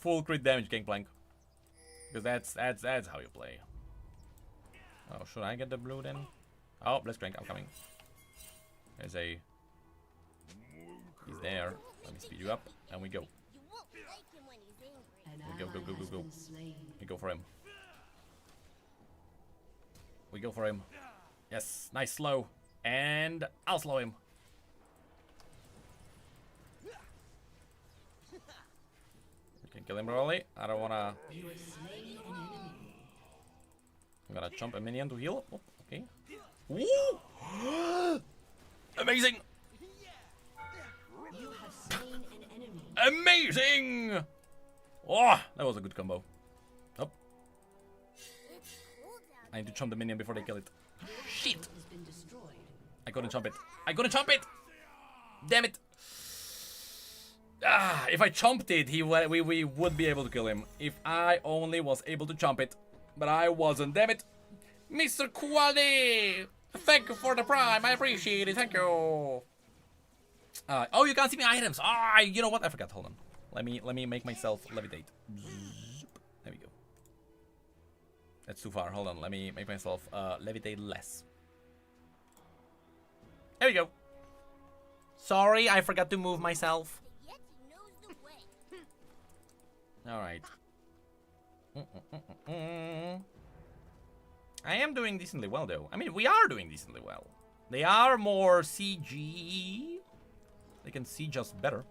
Full crit damage Gangplank. Because that's how you play. Oh, should I get the blue then? Oh, Blitzcrank, I'm coming. There's a... He's there. Let me speed you up, and we go. You won't like him when he's angry. An Go, ally go. has been slain. We go for him. We go for him. Yes, nice slow. And I'll slow him. We can kill him early. I don't wanna... You have slain an enemy. I'm gonna jump a minion to heal. Oh, okay. Woo! Amazing! You have slain an enemy. Amazing! Oh, that was a good combo. Oh, It's cold out. I need to jump the minion before they kill it. Shit! Has been destroyed. I couldn't jump it. I couldn't jump it! Damn it! Ah, if I chomped it, we would be able to kill him. If I only was able to chomp it. But I wasn't, damn it! Mr. Quality! Thank you for the prime, I appreciate it, thank you! Oh, you can't see my items! Ah, you know what? I forgot, hold on. Let me make myself levitate. There we go. That's too far, hold on. Let me make myself levitate less. There we go. Sorry, I forgot to move myself. The Yeti knows the way. Alright. I am doing decently well, though. I mean, we are doing decently well. They are more CG. They can see just better.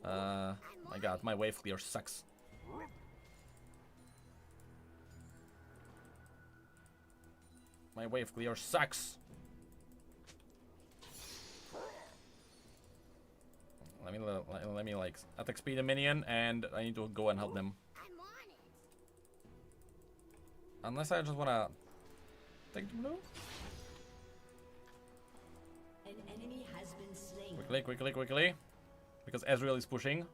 My god, my wave clear sucks. My wave clear sucks. Let me like attack speed a minion, and I need to go and help them. I'm on it. Unless I just wanna take the blue. An enemy has been slain. Quickly. Because Ezreal is pushing.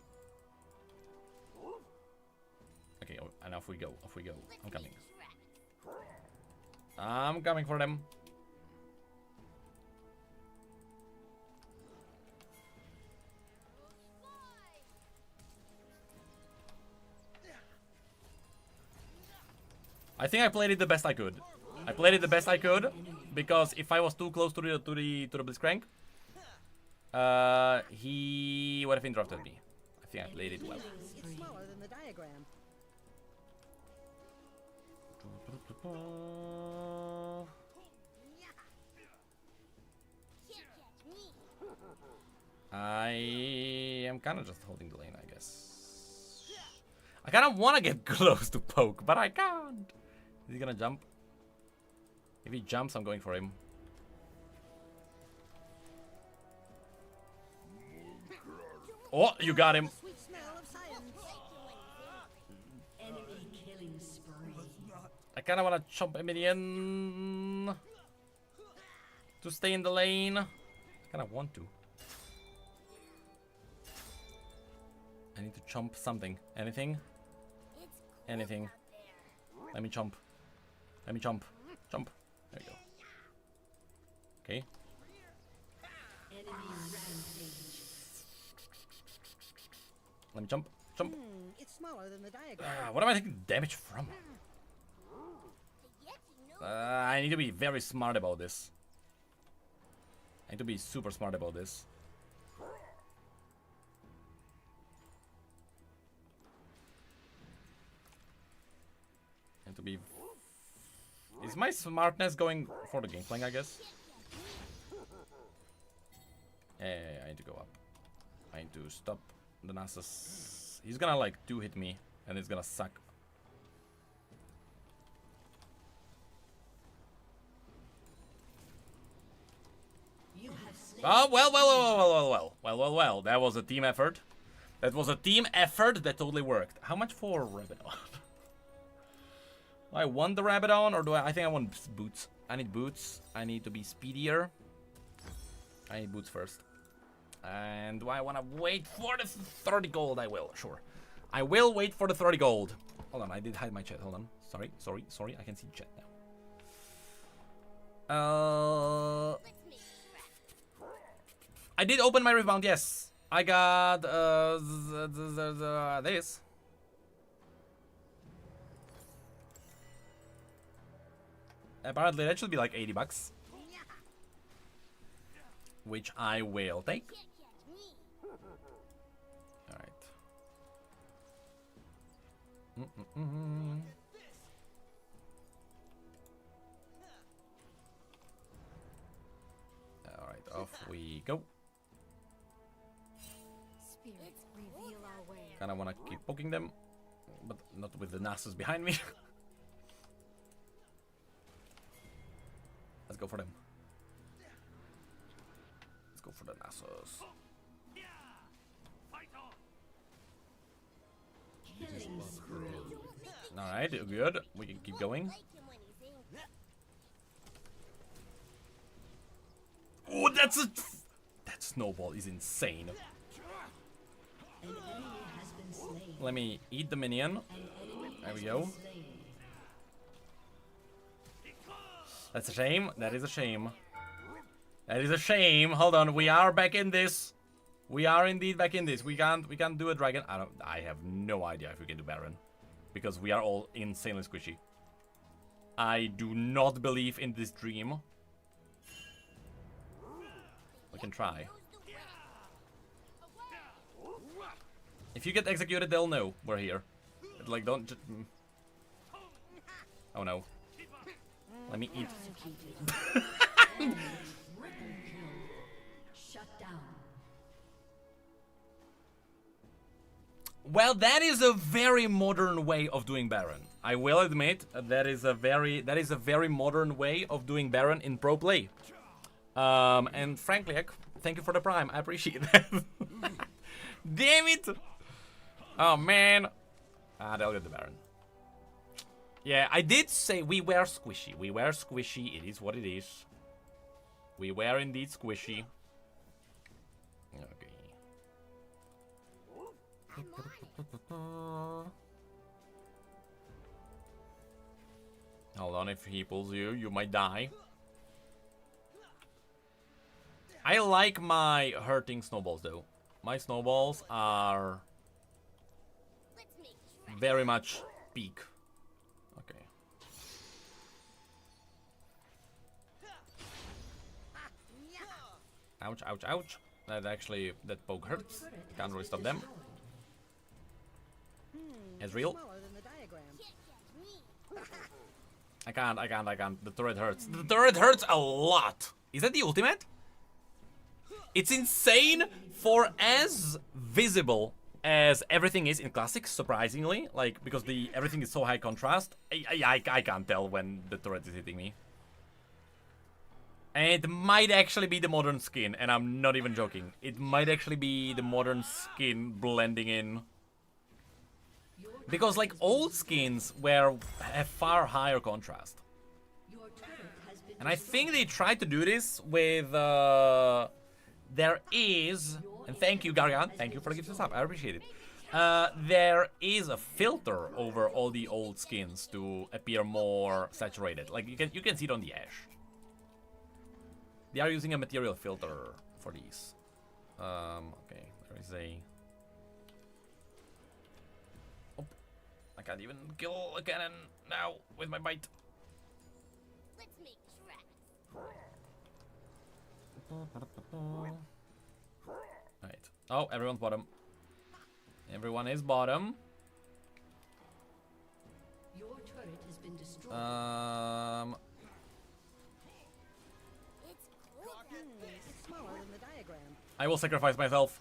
Okay, and off we go. I'm coming. Let's get I'm coming for them. I think I played it the best I could. I played it the best I could because if I was too close to the Blitzcrank, he would have interrupted me. I think I played it well. It's smaller than the diagram. Can't catch me. I am kind of just holding the lane, I guess. I kind of want to get close to poke, but I can't. Is he gonna jump? If he jumps, I'm going for him. Oh, you got him. Sweet smell of science. Enemy killing spree. I kind of want to chomp a minion to stay in the lane. I kind of want to. I need to chomp something. Anything? It's cold Anything. out there. Let me chomp. Let me chomp. Chomp. There you go. Okay. Enemy rampage. Let me jump. Jump. It's smaller than the diagram. What am I taking damage from? The Yeti knows I need to be very smart about this. I need to be super smart about this. I need to be... Is my smartness going for the gangplank, I guess? Yeah, I need to go up. I need to stop the Nasus. He's gonna like 2-hit me, and it's gonna suck. You have slain. Oh, well. That was a team effort. That was a team effort that totally worked. How much for Rabadon? Do I want the Rabadon, or do I think I want boots. I need boots. I need to be speedier. I need boots first. And do I want to wait for the 30 gold? I will, sure. I will wait for the 30 gold. Hold on, I did hide my chat. Hold on. Sorry. I can see chat now. let's make it trap. I did open my Riftbound, yes. I got this. Apparently that should be like 80 bucks. Which I will take. Can't catch me. Alright. Alright, off we go. Spirits reveal our way. Kinda wanna keep poking them, but not with the Nasus behind me. Let's go for them. Let's go for the Nasus. Killing spree. Alright, good. We can keep going. Like him when he's angry. Oh, that snowball is insane. An enemy has been slain. Let me eat the minion. An enemy There we has go. been slain. That's a shame. That is a shame. That is a shame. Hold on. We are back in this. We are indeed back in this. We can't do a dragon. I have no idea if we can do Baron. Because we are all insanely squishy. I do not believe in this dream. We can try. Knows the way. If you get executed, they'll know we're here. Like, don't just... Oh no. Let me eat. Triple kill. Shut down. Well, that is a very modern way of doing Baron. I will admit that is a very modern way of doing Baron in pro play. And frankly, thank you for the prime. I appreciate that. Damn it! Oh man. They'll get the Baron. Yeah, I did say we were squishy. We were squishy. It is what it is. We were indeed squishy. Okay. Hold on, if he pulls you, you might die. I like my hurting snowballs though. My snowballs are Let's make tracks. very much peak. Okay. Ouch, ouch, ouch. That poke hurts. Can't really stop them. Ezreal. Smaller than the diagram. Can't catch me. I can't. The turret hurts. The turret hurts a lot. Is that the ultimate? It's insane for as visible as everything is in Classic, surprisingly. Like, because everything is so high contrast. I can't tell when the turret is hitting me. And it might actually be the modern skin, and I'm not even joking. It might actually be the modern skin blending in. Because, like, old skins have far higher contrast. Your turret has been And I think they tried to do this with, there is, and thank you, Gargan, thank you for the gift up, I appreciate it. There is a filter over all the old skins to appear more saturated. Like, you can see it on the Ash. They are using a material filter for these. Okay, there is a... Oh, I can't even kill a cannon now with my bite. Let's make tracks. Right. Oh, everyone's bottom. Everyone is bottom. your turret has been destroyed. It's cool out there. It's smaller than the diagram. I will sacrifice myself.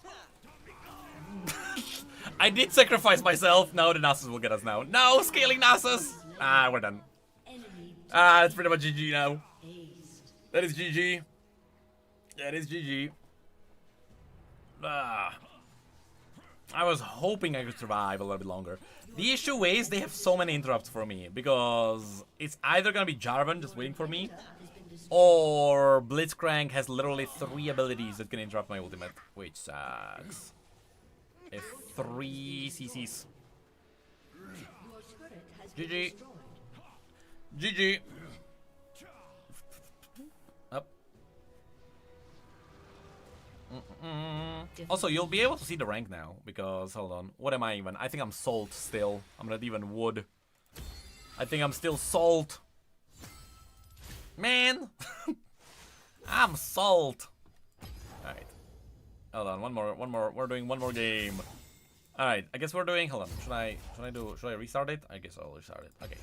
I did sacrifice myself. No, the Nasus will get us now. No, scaling Nasus. Ah, we're done. Enemy Ah, it's pretty much GG now. aced. That is GG. That is GG. Ah. I was hoping I could survive a little bit longer. The issue is they have so many interrupts for me because it's either gonna be Jarvan just waiting for me, or Blitzcrank has literally 3 abilities that can interrupt my ultimate, which sucks. If 3 CCs. Your turret has been GG. destroyed. GG. Up. Also, you'll be able to see the rank now, because, hold on, what am I even? I think I'm salt still. I'm not even wood. I think I'm still salt. Man! I'm salt. Alright. Hold on, one more, we're doing one more game. Alright, I guess we're doing, hold on, should I restart it? I guess I'll restart it, okay.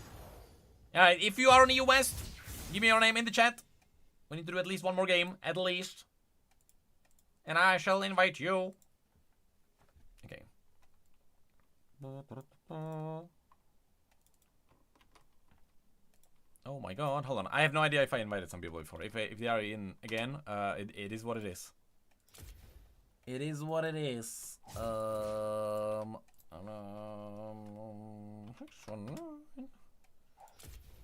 Alright, if you are on EU West, give me your name in the chat. We need to do at least one more game, at least. And I shall invite you. Okay. Oh my god, hold on. I have no idea if I invited some people before. If they are in again, it is what it is. It is what it is.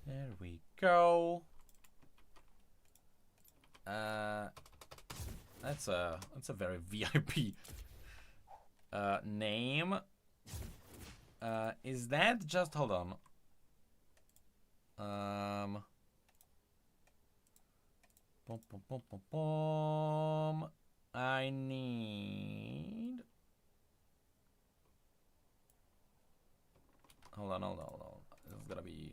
There we go. That's a very VIP name. Is that just, hold on. Boom, boom, boom, boom, boom. I need. Hold on. This is gonna be.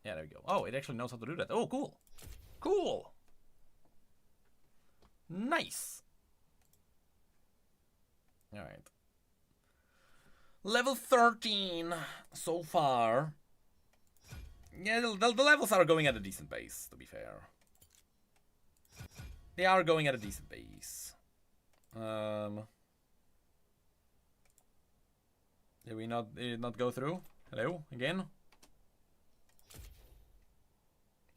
Yeah, there we go. Oh, it actually knows how to do that. Oh, cool. Cool. Nice. All right. Level 13 so far. Yeah, the levels are going at a decent pace, to be fair. They are going at a decent pace. Did we not go through? Hello, again?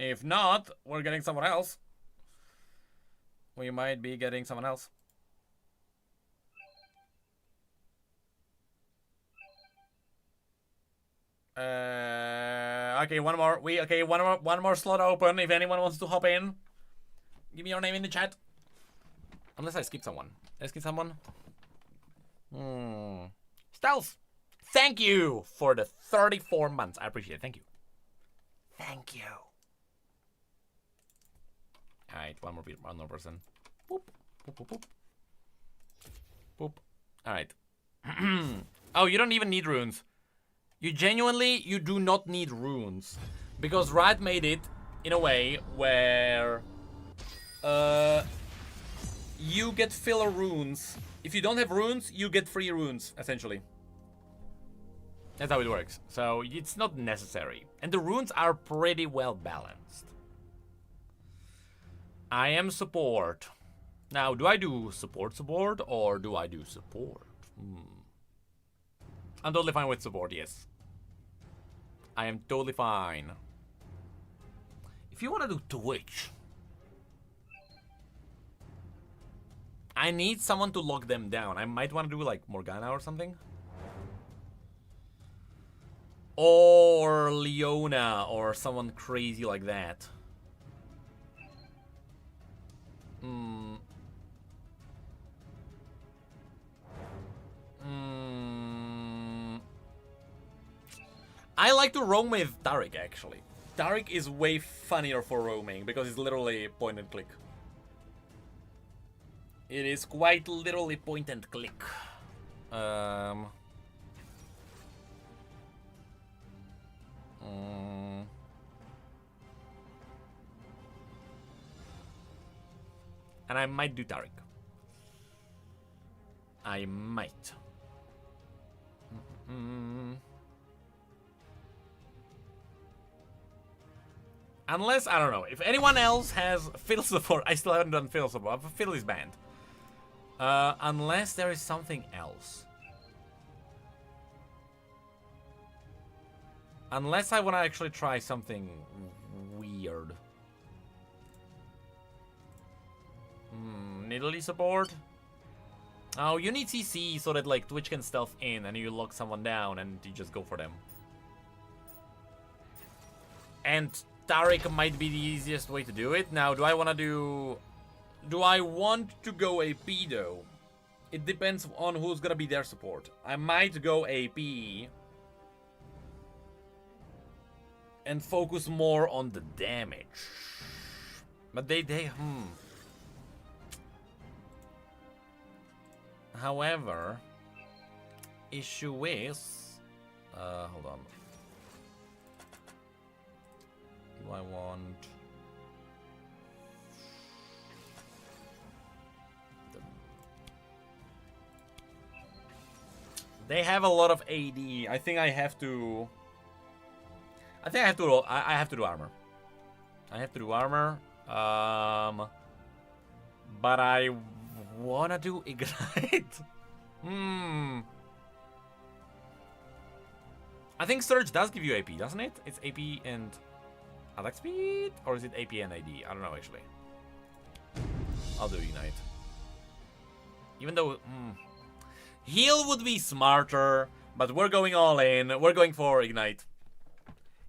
If not, we're getting someone else. We might be getting someone else. Okay, one more. One more slot open. If anyone wants to hop in, give me your name in the chat. Unless I skip someone. Did I skip someone? Stealth. Thank you for the 34 months. I appreciate it. Thank you. Thank you. Alright, one more person. Boop, boop, boop, boop. Boop. Alright. Oh, you don't even need runes. You do not need runes. Because Riot made it in a way where you get filler runes. If you don't have runes, you get free runes, essentially. That's how it works. So it's not necessary. And the runes are pretty well balanced. I am support. Now, do I do support or do I do support? I'm totally fine with support, yes. I am totally fine. If you want to do Twitch, I need someone to lock them down. I might want to do like Morgana or something. Or Leona or someone crazy like that. I like to roam with Taric, actually. Taric is way funnier for roaming because it's literally point and click. It is quite literally point and click. And I might do Taric. I might. Unless, I don't know, if anyone else has Fiddle support, I still haven't done Fiddle support. Fiddle is banned. Unless there is something else. Unless I want to actually try something weird. Nidalee support? Oh, you need CC so that like Twitch can stealth in and you lock someone down and you just go for them. And Taric might be the easiest way to do it. Now, do I want to go AP though? It depends on who's gonna be their support. I might go AP and focus more on the damage. But However, issue is, hold on. Do I want? They have a lot of AD. I think I have to. I have to do armor. I have to do armor. But I wanna do Ignite. I think Surge does give you AP, doesn't it? It's AP and attack speed, or is it AP and AD? I don't know actually. I'll do Ignite. Even though heal would be smarter, but we're going all in. We're going for Ignite.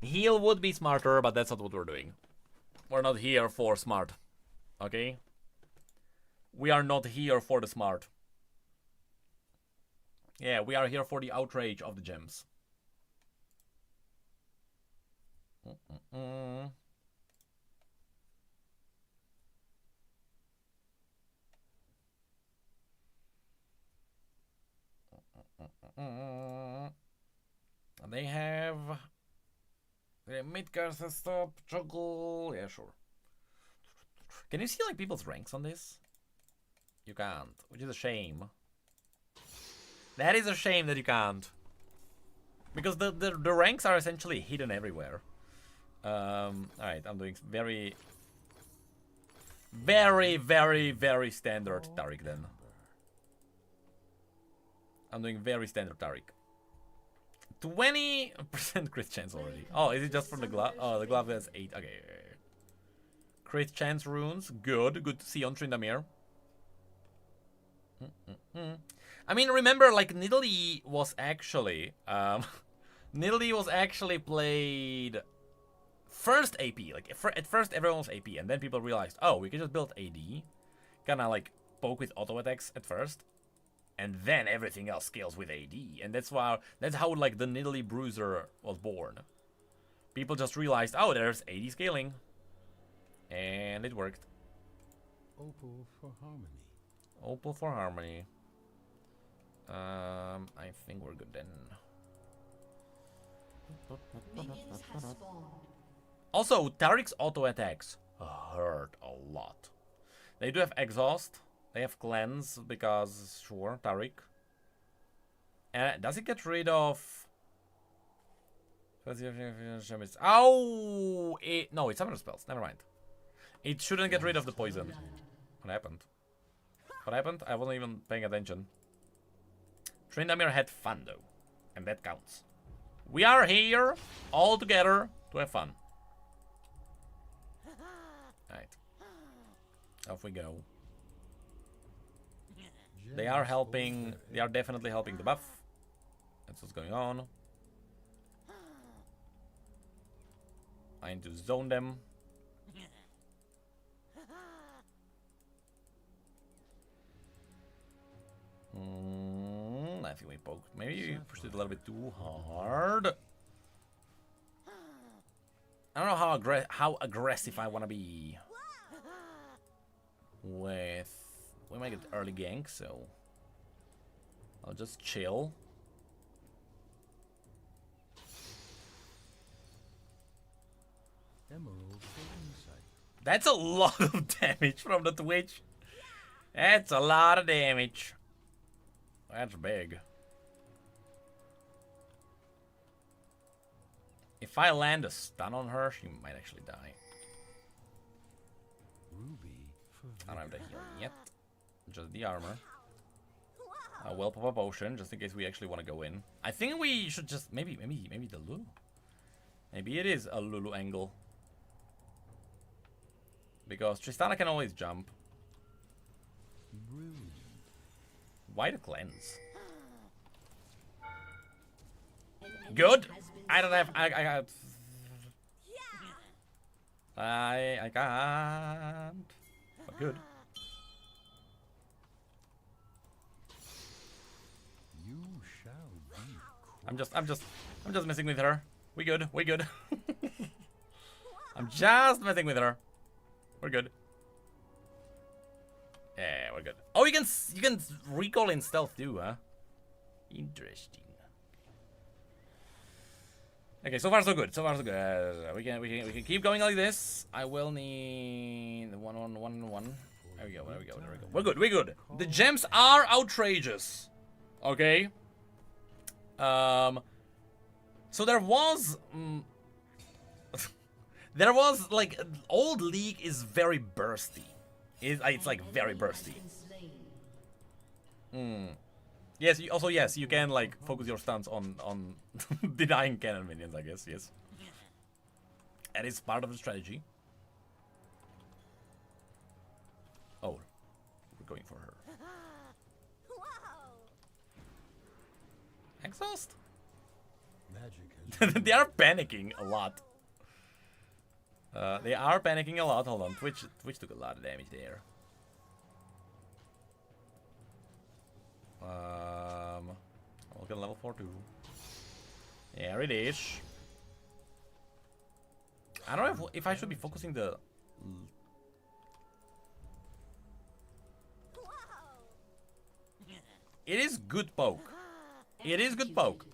Heal would be smarter, but that's not what we're doing. We're not here for smart. Okay? We are not here for the smart. Yeah, we are here for the outrage of the gems. They have the mid-cars stop, juggle. Yeah, sure. Can you see like people's ranks on this? You can't, which is a shame. That is a shame that you can't. Because the ranks are essentially hidden everywhere. Alright, I'm doing very standard Taric then. I'm doing very standard Taric. 20% crit chance already. Oh, is it just from the glove? Oh, the glove has 8. Okay. Crit chance runes. Good to see on Tryndamere. I mean, remember, like, Nidalee was actually... Nidalee was actually played... First AP. Like, at first everyone was AP, and then people realized, oh, we can just build AD. Kinda, like, poke with auto attacks at first. And then everything else scales with AD. And that's how, like, the Nidalee Bruiser was born. People just realized, oh, there's 80 scaling. And it worked. Opal for harmony. Opal for harmony. I think we're good then. Minions have spawned. Also, Tariq's auto attacks hurt a lot. They do have exhaust. They have cleanse because sure, Tariq. Does it get rid of? Oh, no, it's 100 spells. Never mind. It shouldn't get rid of the poison. What happened? What happened? I wasn't even paying attention. Tryndamere had fun though, and that counts. We are here all together to have fun. Alright. Off we go. They are helping. They are definitely helping the buff. That's what's going on. I need to zone them. I think we poked. Maybe we pushed it a little bit too hard. I don't know how aggressive I want to be. With we might get early gank, so I'll just chill. Emerald for insight. That's a lot of damage from the Twitch. That's a lot of damage. That's big. If I land a stun on her, she might actually die. Ruby for I don't have the vigor. heal yet. Just the armor. I will pop a potion just in case we actually want to go in. I think we should just maybe the Lulu. Maybe it is a Lulu angle. Because Tristana can always jump. Brilliant. Why the cleanse? Good. I don't have. I can't. But good. You shall be. I'm just messing with her. We good. We good. I'm just messing with her. We're good. Yeah, we're good. Oh, you can recall in stealth too, huh? Interesting. Okay, so far so good. So far so good. We can keep going like this. I will need one. There we go. There we go. There we go. We're good. We're good. The gems are outrageous. Okay. So there was. There was like old League is very bursty. It's like very bursty. Yes. Yes, you can like focus your stunts on denying cannon minions. I guess yes. That is part of the strategy. Oh, we're going for her. Exhaust. Magic has They are panicking a lot. They are panicking a lot. Hold on, Twitch took a lot of damage there. We'll get level 4 too. There it is. I don't know if I should be focusing the. It is good poke. It is good poke.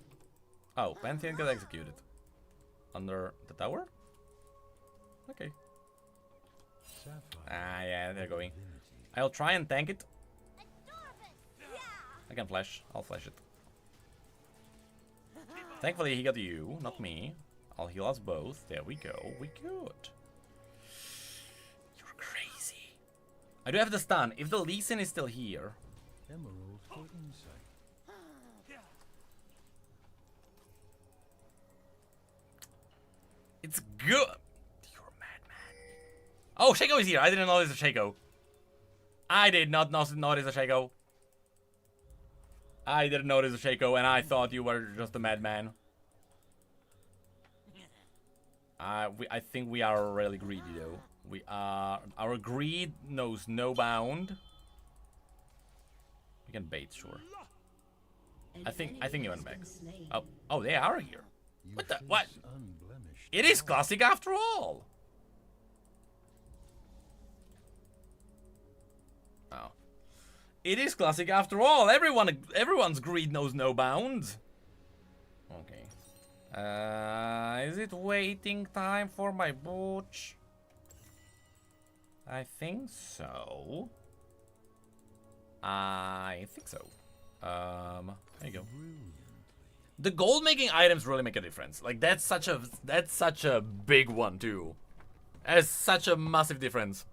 Oh, Pantheon got executed. Under the tower? Okay. sapphire. Ah, yeah, they're going. I'll try and tank it. I can flash. I'll flash it. Thankfully, he got you, not me. I'll heal us both. There we go. We good. You're crazy. I do have the stun. If the Lee Sin is still here. Emerald for insight. It's good. You're a madman. Oh, Shaco is here. I didn't notice the Shaco. I did not notice the Shaco. I didn't notice the Shaco, and I thought you were just a madman. I think we are really greedy, though. We are. Our greed knows no bound. We can bait, sure. I think you went back. Oh, they are here. You What the- face what? unblemished It is power. classic after all. Oh. It is classic after all. Everyone's greed knows no bounds. Okay. Is it waiting time for my butch? I think so. I think so. There you go. The gold making items really make a difference. Like that's such a big one too. That's such a massive difference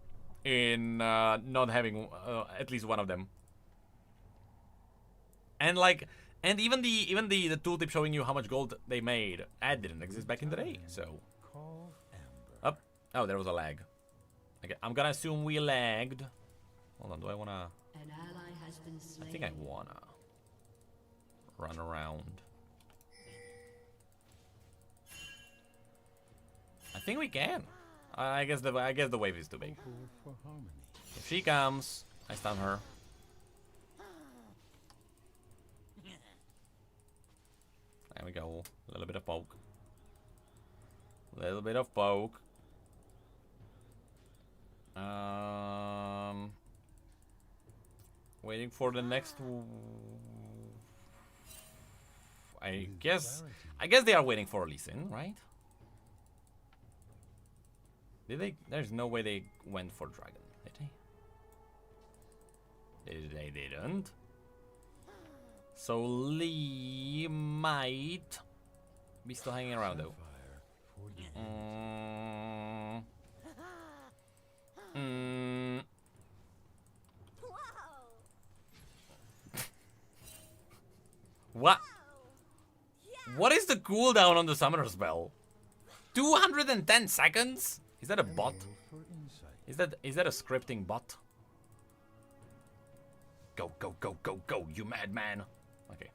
in not having at least one of them. And like, and even the tooltip showing you how much gold they made, that didn't exist back in the day. So, Call Amber. up. Oh, there was a lag. Okay, I'm gonna assume we lagged. Hold on, do I wanna? An ally has been slain. I think I wanna run around. I think we can. I guess the wave is too big. Opal for harmony. If she comes, I stun her. There we go. A little bit of poke. Little bit of poke. Waiting for the next. I guess they are waiting for Lee Sin, right? Did they? There's no way they went for dragon, did they? They didn't. So Lee might be still hanging around though. What? What is the cooldown on the summoner spell? 210 seconds? Is that a bot? For insight. Is that a scripting bot? Go, go, go, go, go, you madman. Okay.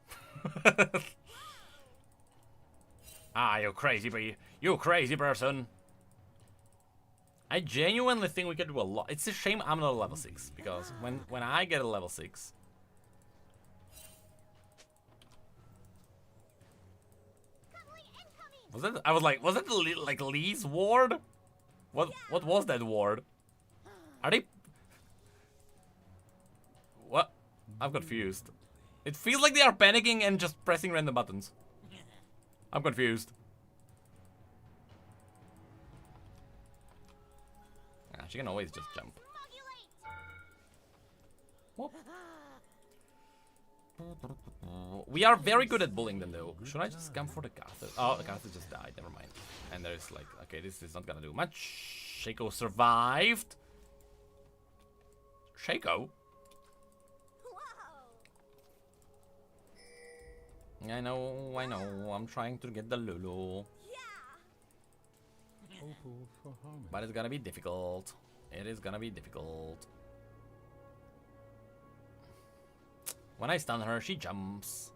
You crazy person. I genuinely think we could do a lot. It's a shame I'm not a level 6, because when I get a level 6. Was that? I was like, was that like Lee's ward? What was that ward? Are they? What? I'm confused. It feels like they are panicking and just pressing random buttons. I'm confused. She can always just jump. Whoop. We are very good at bullying them though. Should I just come for the Garth? Oh, the Garth just died. Never mind. And there's like, okay, this is not gonna do much. Shaco survived. Shaco? I know. I'm trying to get the Lulu. Opal for harmony. But it's gonna be difficult. It is gonna be difficult. When I stun her, she jumps.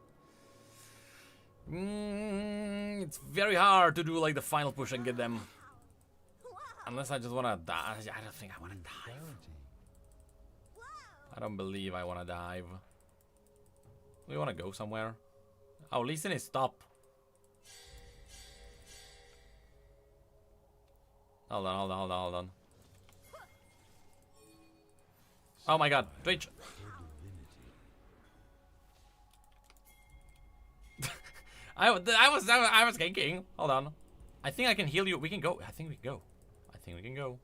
It's very hard to do like the final push and get them. Unless I just wanna die. I don't think I wanna dive. I don't believe I wanna dive. Do we wanna go somewhere? Oh, Lee Sin is stop. Hold on. Oh my god, Twitch. I was ganking. Hold on. I think I can heal you. We can go. I think we can go.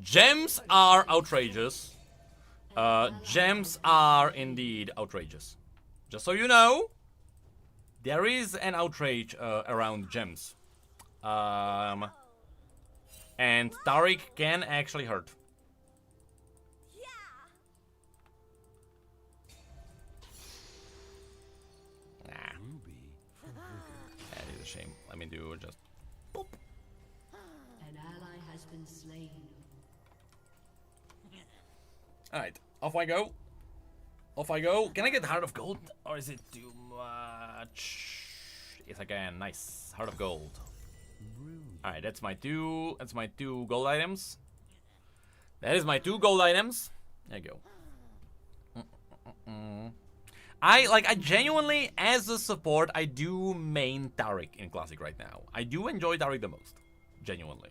Gems are outrageous. Gems are indeed outrageous. Just so you know, there is an outrage around gems. And Tariq can actually hurt. Nah. That is a shame. Let me do just. Boop. An ally has been slain. Alright, off I go. Can I get Heart of Gold? Or is it too much? Yes, I can. Nice. Heart of Gold. Alright, that's my two gold items. That is my 2 gold items. There you go. I genuinely, as a support, I do main Taric in Classic right now. I do enjoy Taric the most. Genuinely.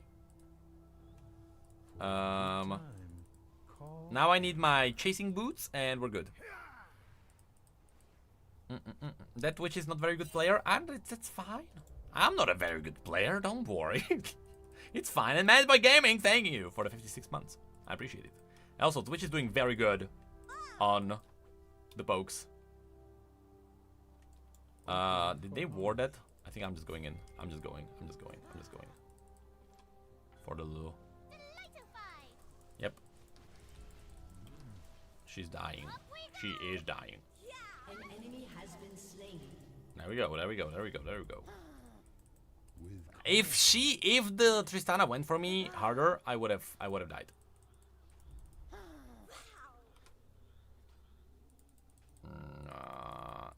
Now I need my chasing boots and we're good. That witch is not very good player, and that's fine. I'm not a very good player, don't worry. It's fine. And Mad by Gaming, thank you for the 56 months. I appreciate it. Also, Twitch is doing very good on the pokes. Did they ward that? I think I'm just going in. I'm just going. For the lure. Yep. She's dying. She is dying. An enemy has been slain. There we go. If the Tristana went for me harder, I would have died.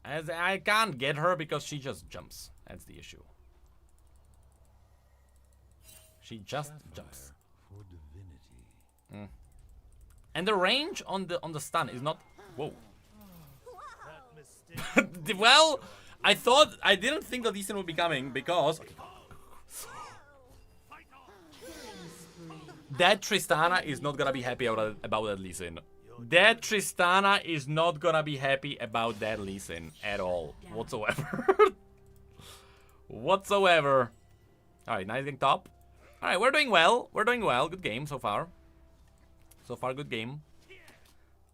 As I can't get her because she just jumps. That's the issue. She just jumps. For divinity. And the range on the stun is not. Whoa. Well, I didn't think that Lee Sin would be coming because that Tristana is not gonna be happy about that Lee Sin. That Tristana is not gonna be happy about that Lee Sin at all, whatsoever. Whatsoever. All right, nice getting top. All right, we're doing well. Good game so far. Good game.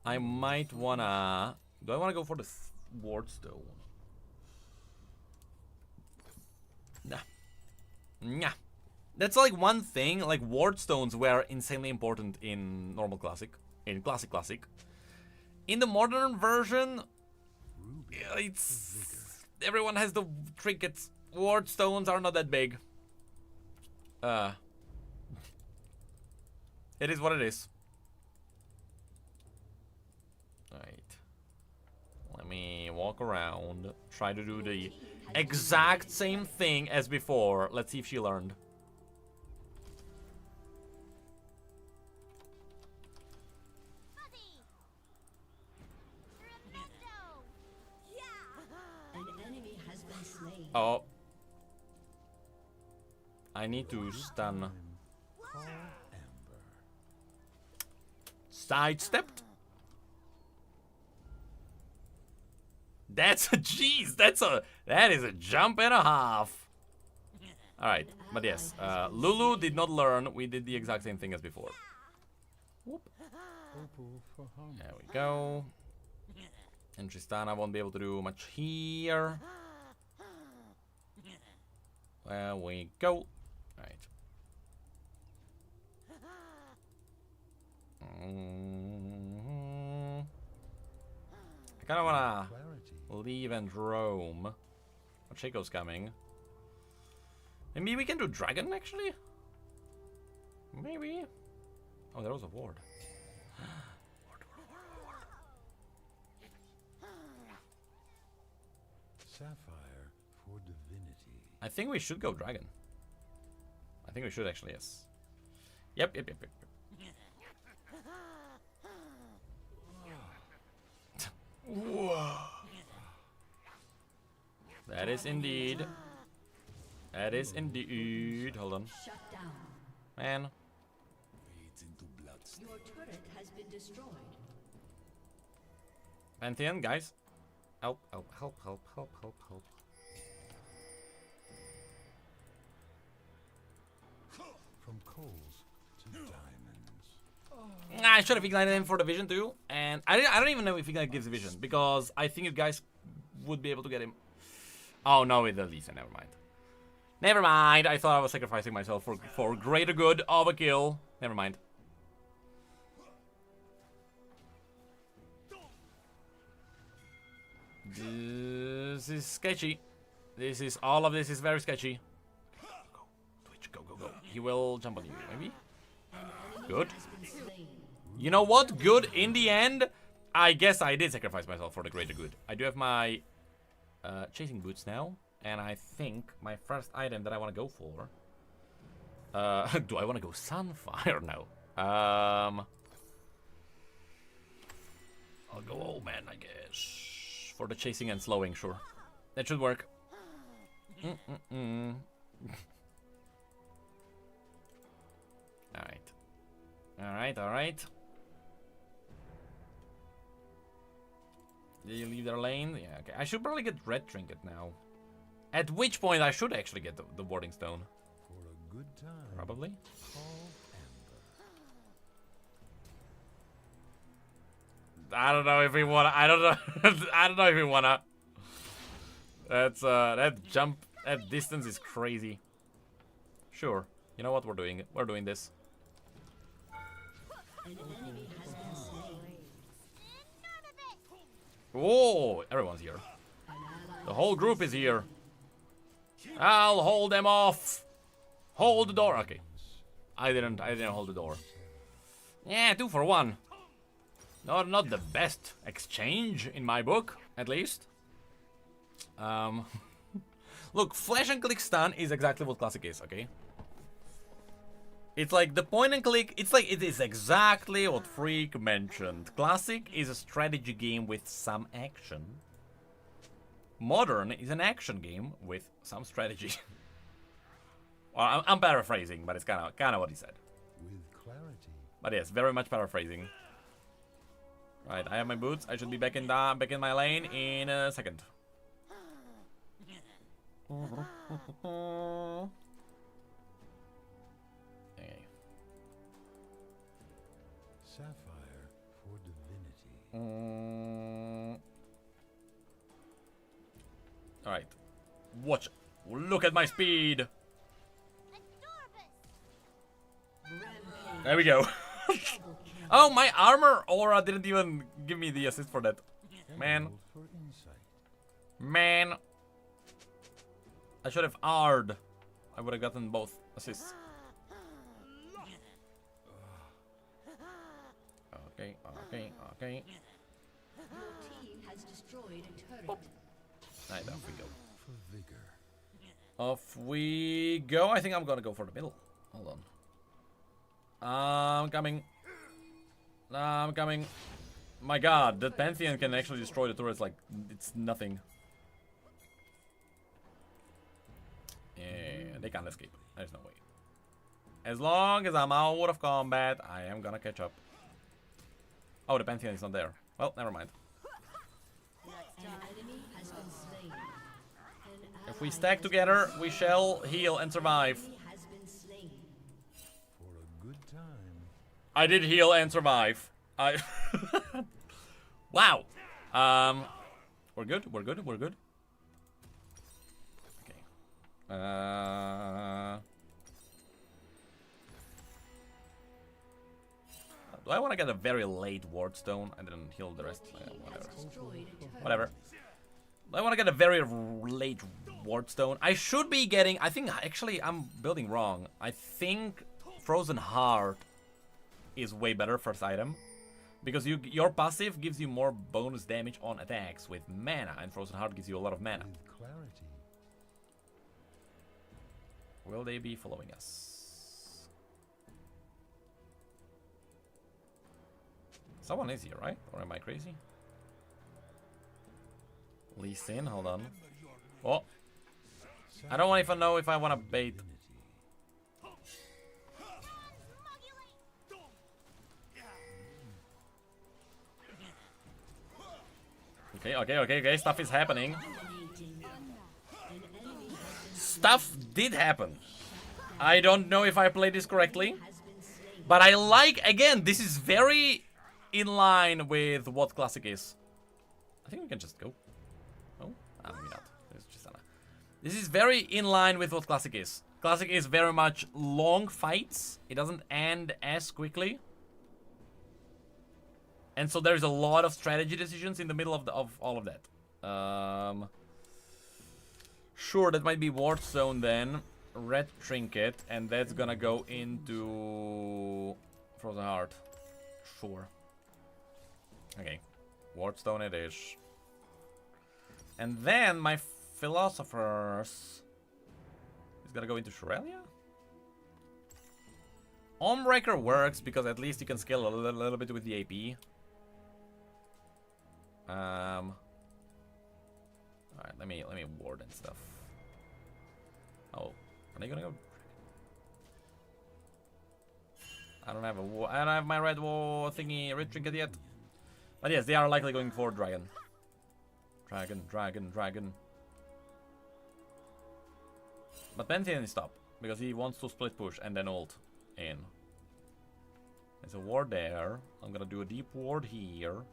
I might wanna. Do I wanna go for the Wardstone? Nah. That's like one thing. Like Wardstones were insanely important in normal Classic, in Classic. In the modern version, it's everyone has the trinkets. Wardstones are not that big. It is what it is. Alright. Let me walk around. Try to do the exact same thing as before. Let's see if she learned. An enemy has been slain. Oh. I need to stun. Sidestepped. That's a jeez. That is a jump and a half. All right, but yes, Lulu did not learn. We did the exact same thing as before. Whoop. There we go. And Tristana won't be able to do much here. There we go. Right. I kind of wanna leave and roam. Chico's coming. Maybe we can do dragon actually. Maybe. Oh, there was a ward. Sapphire for divinity. I think we should go dragon. I think we should actually, yes. Yep. That is indeed. Hold on. Shut down. Man. Your turret has been destroyed. Pantheon, guys. Help. From coals to diamonds. I should have ignited him for the vision too. And I don't even know if Ignite gives the vision. Because I think you guys would be able to get him. Oh, no, with the Lisa. Never mind. I thought I was sacrificing myself for greater good of a kill. Never mind. This is sketchy. All of this is very sketchy. Go. Twitch, go. He will jump on you, maybe? Good. You know what? Good in the end. I guess I did sacrifice myself for the greater good. I do have my chasing boots now. And I think my first item that I want to go for... do I want to go Sunfire? No. I'll go old man, I guess. For the chasing and slowing, sure. That should work. Alright. Alright, alright. Did you leave their lane? Yeah, okay. I should probably get red trinket now. At which point I should actually get the warding stone. For a good time. Probably. Call Amber. I don't know if we wanna. I don't know. I don't know if we wanna. That's that jump, that distance is crazy. Sure. You know what? We're doing it. We're doing this. An enemy has been slain. Whoa! Everyone's here. The whole group is here. I'll hold them off. Hold the door. Okay. I didn't hold the door. Yeah, 2 for 1. Not the best exchange in my book, at least. Look, flash and click stun is exactly what classic is, okay? It's like the point and click, it's like it is exactly what Freak mentioned. Classic is a strategy game with some action. Modern is an action game with some strategy. Well, I'm paraphrasing, but it's kind of what he said. With clarity. But yes, very much paraphrasing. Right, I have my boots. I should be back in my lane in a second. Okay. Sapphire for divinity. All right. Watch. Look at my speed. There we go. Oh, my armor aura didn't even give me the assist for that. Man. Emerald for insight. Man. I should have R'd. I would have gotten both assists. Okay, okay, okay. Your team has destroyed a turret. Right, off we go. For vigor. Off we go. I think I'm gonna go for the middle. Hold on. I'm coming. I'm coming. My god, the Pantheon can actually destroy the turrets like it's nothing. Yeah, they can't escape. There's no way. As long as I'm out of combat, I am gonna catch up. Oh, the Pantheon is not there. Well, never mind. An enemy has been slain. An If we ally stack has together, been we slain. shall heal and survive. Enemy has been slain. For a good time. I did heal and survive. I. Wow. We're good. We're good. We're good. Okay. Do I want to get a very late ward stone? I didn't heal the rest. Whatever. Destroyed a turret. Whatever. I want to get a very late ward stone. I should be getting. I think actually I'm building wrong. I think Frozen Heart is way better first item. Because your passive gives you more bonus damage on attacks with mana, and Frozen Heart gives you a lot of mana. With clarity. Will they be following us? Someone is here, right? Or am I crazy? Lee Sin, hold on. Oh, I don't even know if I want to bait. Okay. Stuff is happening. Stuff did happen. I don't know if I played this correctly. But I like, again, this is very in line with what Classic is. I think we can just go. Oh, maybe not. This is very in line with what Classic is. Classic is very much long fights. It doesn't end as quickly. And so there's a lot of strategy decisions in the middle of all of that. Sure, that might be Ward Zone then. Red Trinket, and that's gonna go into Frozen Heart. Sure. Okay. Ward Stone it is. And then my Philosophers is gonna go into Shorelia? Homebreaker works because at least you can scale a little bit with the AP. Alright, let me ward and stuff. Oh, are they gonna go? I don't have my red wall thingy red trinket yet. But yes, they are likely going for dragon. Dragon. But Pantheon is stop because he wants to split push and then ult in. There's a ward there. I'm gonna do a deep ward here.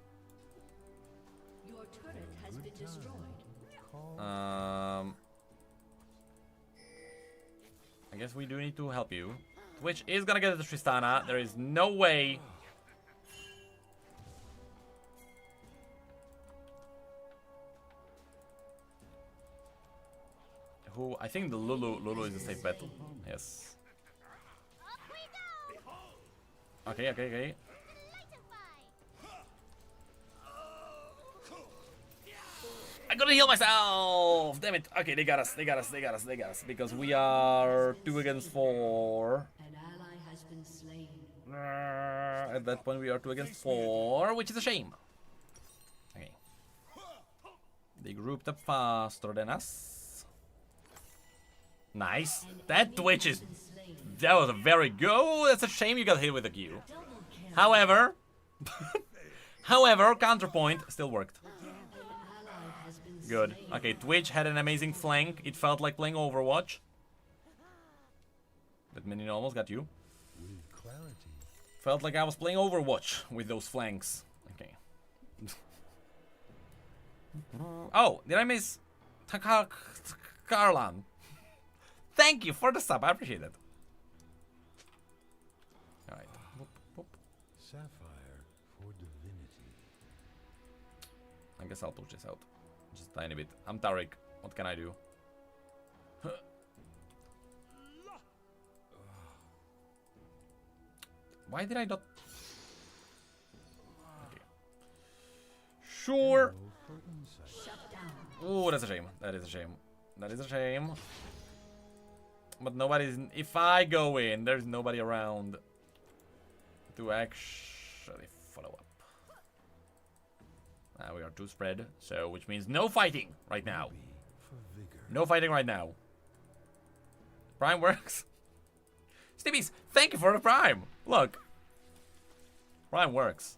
Your turret has been destroyed. I guess we do need to help you. Twitch is gonna get the Tristana. There is no way. Who? I think the Lulu is a safe bet. Yes. Up we go! Okay. Electrify! I gotta heal myself! Damn it. Okay, they got us. Because we are 2 against 4. An ally has been slain. At that point, we are 2 against 4, which is a shame. Okay. They grouped up faster than us. Nice. That Twitch is... That was a very good... Oh, that's a shame you got hit with a Q. However... counterpoint still worked. Good. Okay, Twitch had an amazing flank. It felt like playing Overwatch. That minion almost got you. With clarity. Felt like I was playing Overwatch with those flanks. Okay. Oh, did I miss Karlan? Thank you for the sub. I appreciate it. Alright. Sapphire for divinity. I guess I'll push this out. Just a tiny bit. I'm Tariq. What can I do? Why did I not... Okay. Sure. Roll for insight. Shut down. Oh, that's a shame. That is a shame. That is a shame. But nobody's... If I go in, there's nobody around to actually follow up. We are 2 spread, so which means no fighting right now. B for vigor. No fighting right now. Prime works. Stevie's, thank you for the Prime. Look. Prime works.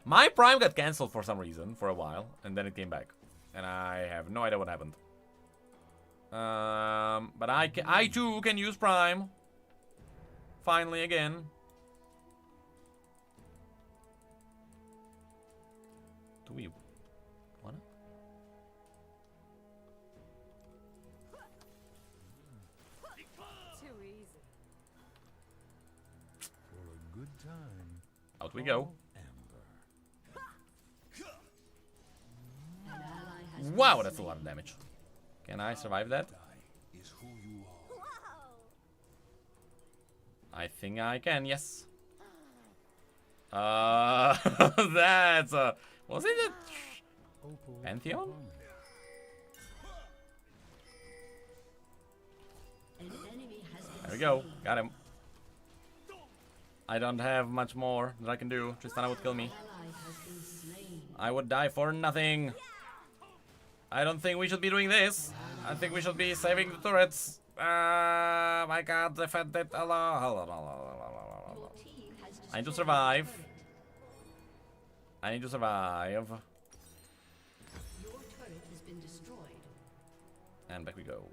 My Prime got cancelled for some reason for a while, and then it came back. And I have no idea what happened. But I too can use Prime. Finally again. Do we wanna? Too easy. For a good time. Out we go. Amber. An ally has been Wow, that's a slain. lot of damage. Can I survive that? Is who you are. Whoa! I think I can, yes. That's a... Was it a... Opal Pantheon? for harmony. An enemy has been There we go. slain. Got him. I don't have much more that I can do. Tristana would kill me. Ally has been slain. I would die for nothing. I don't think we should be doing this. I think we should be saving the turrets. I can't defend it alone. Your team has I need to destroyed survive. the turret. I need to survive. Your turret has been destroyed. And back we go.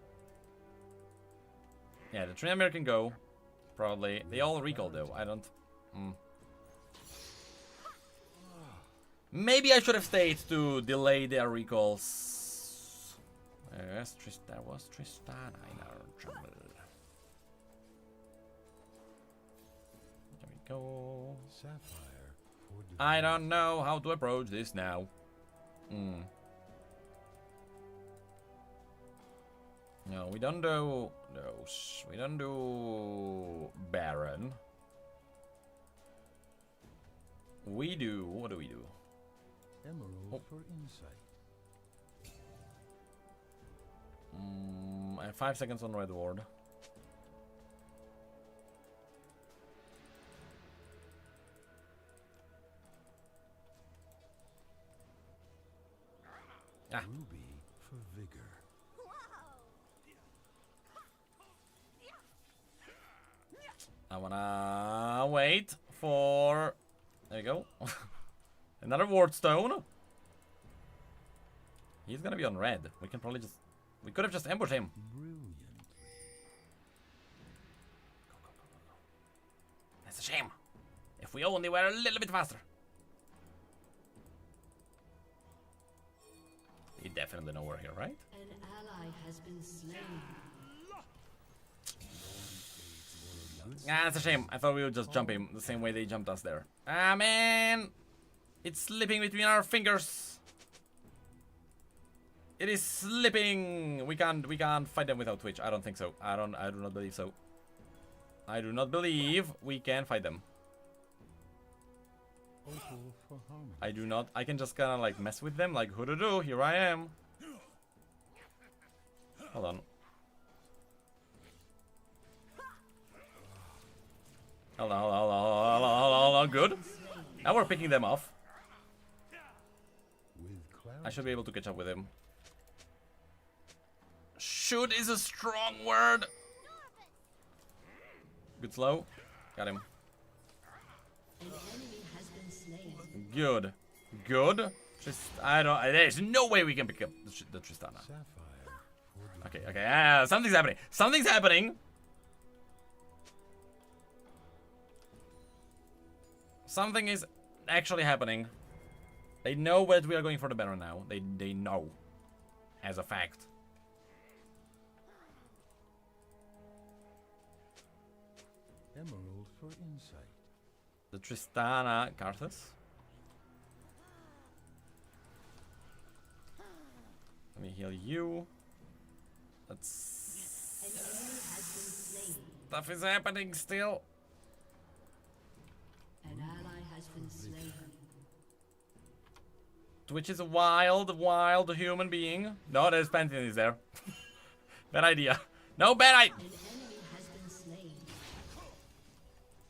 Yeah, the Trinamir can go. Probably. They all recall though. I don't... Maybe I should have stayed to delay their recalls. Yes, there was Tristana in our trouble. There we go. Sapphire for divinity. I don't know how to approach this now. No, we don't do those. We don't do Baron. We do... What do we do? Emerald for insight. I have 5 seconds on Red Ward. I wanna wait for... There you go. Another ward stone. He's gonna be on red. We can probably just... We could have just ambushed him. Brilliantly. That's a shame. If we only were a little bit faster. You definitely know we're here, right? An ally has been slain. Ah, that's a shame. I thought we would just jump him the same way they jumped us there. Ah, man. It's slipping between our fingers. It is slipping. We can't fight them without Twitch. I don't think so. I do not believe so. I do not believe we can fight them. Opal for harmony. I do not. I can just kind of like mess with them. Like, who to do? Here I am. Hold on. Hold on. Good. Now we're picking them off. With clarity. I should be able to catch up with him. Should is a strong word. Good slow. Got him. An enemy has been slain. Good. Good. Just, I don't... There's no way we can pick up the Tristana. Sapphire for the Okay. Something's happening. Something's happening. Something is actually happening. They know that we are going for the Baron now. They know. As a fact. emerald for insight. The Tristana Karthus. Let me heal you. That's... An enemy has been slain. Stuff is happening still. An ally has been slain. Twitch is a wild human being. No, there's Pantheon is there. Bad idea. No, bad idea. An enemy has been slain.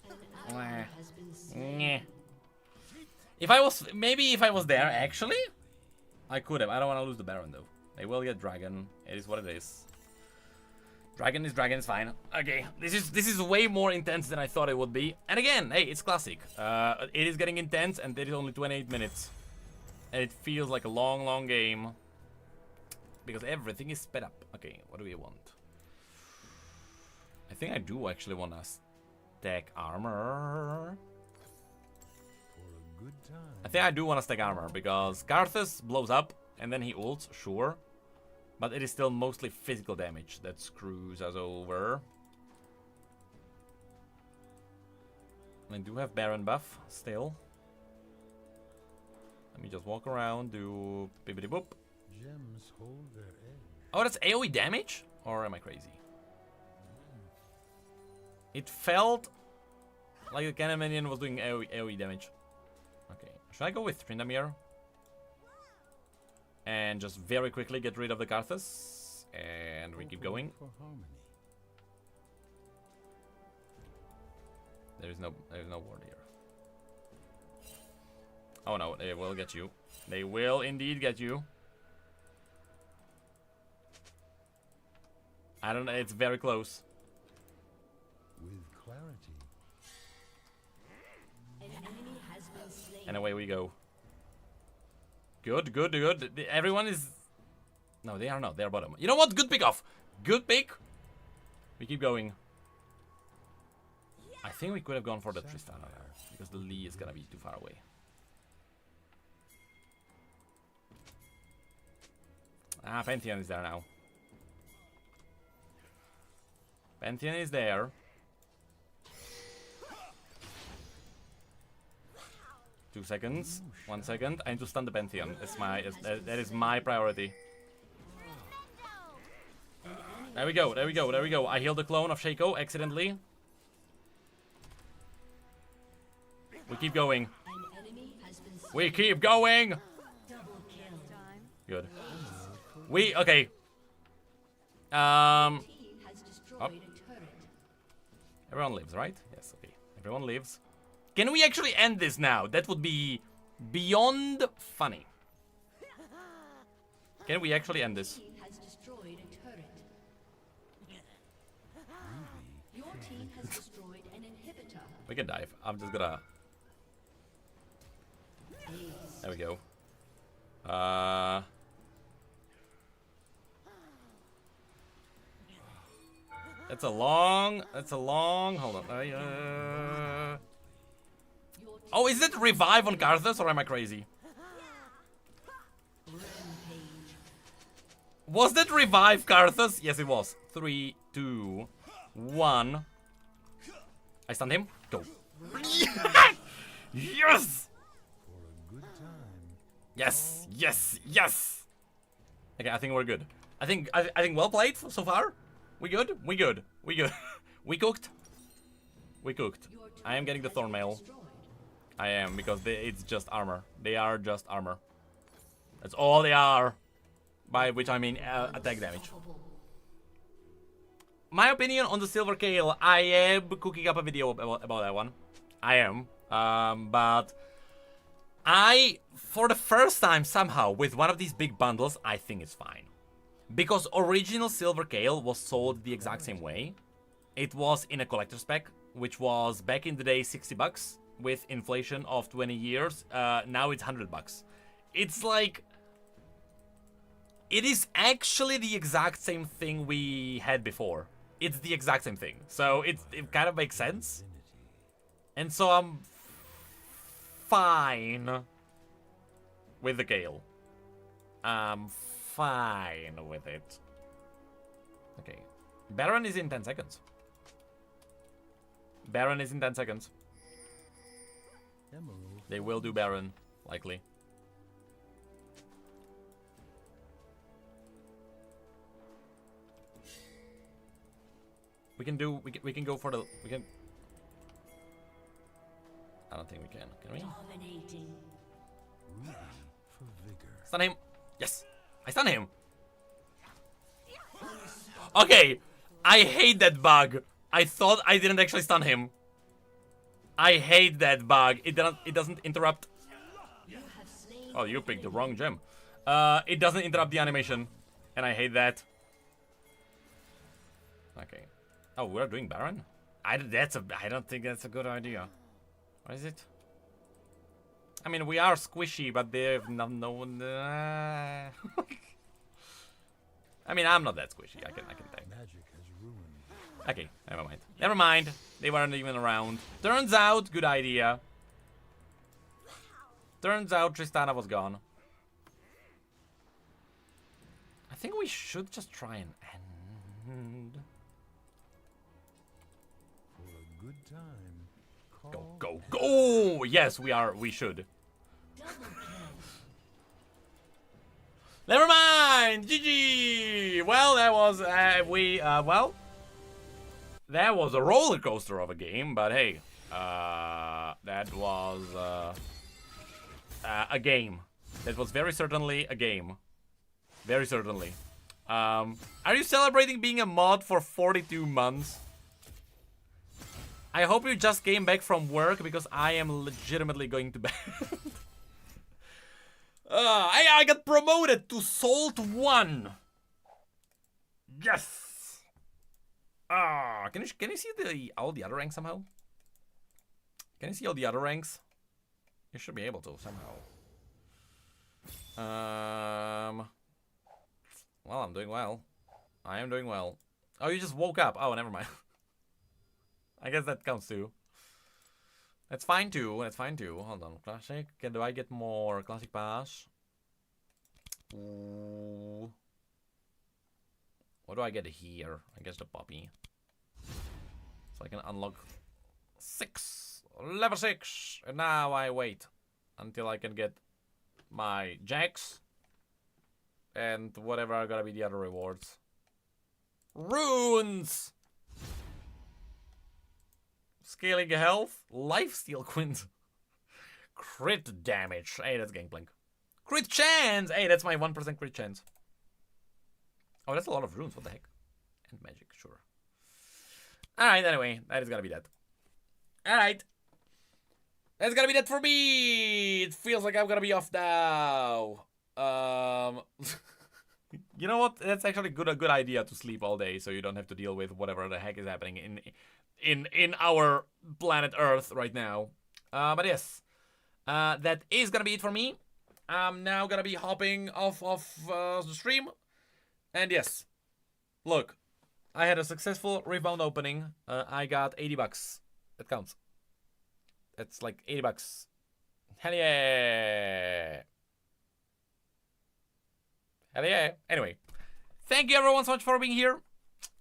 An ally has been slain. If I was there, actually, I could have. I don't want to lose the Baron though. They will get Dragon. It is what it is. Dragon is fine. Okay, this is way more intense than I thought it would be. And again, hey, it's classic. It is getting intense, and it is only 28 minutes, and it feels like a long game because everything is sped up. Okay, what do we want? I think I do actually want to stack armor. For a good time. I think I do want to stack armor because Karthus blows up and then he ults, sure. But it is still mostly physical damage that screws us over. I do have Baron buff still. Let me just walk around, do bibbidi boop. Gems hold their edge. Oh, that's AoE damage? Or am I crazy? It felt like the cannon minion was doing AoE damage. Okay, should I go with Tryndamere? And just very quickly get rid of the Karthus. And we keep Opal going. For harmony. There is no ward here. Oh no, they will get you. They will indeed get you. I don't know, it's very close. With clarity. An enemy has been slain. And away we go. Good. Everyone is... No, they are not. They are bottom. You know what? Good pick off. Good pick. We keep going. I think we could have gone for the Tristana there, because the Lee is gonna be too far away. Ah, Pantheon is there now. Pantheon is there. Two seconds. 1 second. I need to stun the Pantheon. That is my priority. There we go. I healed the clone of Shaco accidentally. We keep going. An enemy has been slain. We keep going. Double kill. Good. Okay. Team has destroyed a turret. Everyone lives, right? Yes, okay. Everyone lives. Can we actually end this now? That would be beyond funny. Can we actually end this? Team has destroyed a turret. Your team has destroyed an inhibitor. We can dive. I'm just gonna... There we go. That's a long... Hold on. Oh, is it revive on Karthus, or am I crazy? Was that revive Karthus? Yes, it was. 3, 2, 1. I stunned him. Go. Yes! For a good time. Yes, yes, yes. Okay, I think we're good. I think well played so far. We good? We good. We good. We cooked. We cooked. I am getting the thorn mail. I am, because it's just armor. They are just armor. That's all they are. By which I mean attack damage. My opinion on the Silver Kale, I am cooking up a video about that one. I am. But I, for the first time somehow, with one of these big bundles, I think it's fine. Because original Silver Kale was sold the exact same way. It was in a collector spec, which was back in the day 60 bucks. With inflation of 20 years, now it's 100 bucks. It's like... It is actually the exact same thing we had before. It's the exact same thing. So it kind of makes sense. And so I'm fine with the Gale. I'm fine with it. Okay. Baron is in 10 seconds. Baron is in 10 seconds. Emerald. They will do Baron, likely. We can do. We can go for the. We can. I don't think we can. Can we? Dominating. Ruby for vigor. Stun him. Yes, I stun him. Okay, I hate that bug. I thought I didn't actually stun him. I hate that bug. It doesn't interrupt. Oh, you picked the wrong gem. It doesn't interrupt the animation, and I hate that. Okay. Oh, we're doing Baron? I don't think that's a good idea. What is it? I mean, we are squishy, but they've no one. I mean, I'm not that squishy. I can tank. Magic has ruined. Okay, never mind. Never mind. They weren't even around. Turns out, good idea. Turns out Tristana was gone. I think we should just try and end. For a good time. Go, Call go, go! Yes, we should. Never mind! GG! Well, that was, well... That was a roller coaster of a game, but hey. That was, a game. That was very certainly a game. Very certainly. Are you celebrating being a mod for 42 months? I hope you just came back from work, because I am legitimately going to bed. I got promoted to Salt 1. Yes. Can you see all the other ranks somehow? Can you see all the other ranks? You should be able to somehow. Well, I'm doing well. I am doing well. Oh, you just woke up. Oh, never mind. I guess that counts too. That's fine too. That's fine too. Hold on. Classic. Do I get more classic pass? Ooh. What do I get here? I guess the puppy. So I can unlock 6. Level 6. And now I wait until I can get my jacks. And whatever are gonna be the other rewards. Runes! Scaling health, lifesteal quint. Crit damage. Hey, that's Gangplank. Crit chance! Hey, that's my 1% crit chance. Oh, that's a lot of runes. What the heck? And magic, sure. Alright, anyway, that is gonna be that. Alright. That's gonna be that for me! It feels like I'm gonna be off now. You know what? That's actually a good idea to sleep all day, so you don't have to deal with whatever the heck is happening in our planet Earth right now. But yes, that is gonna be it for me. I'm now gonna be hopping off the stream, and yes, look, I had a successful Riftbound opening. I got $80. That counts. That's like $80. Hell yeah! Hell yeah. Anyway, thank you everyone so much for being here.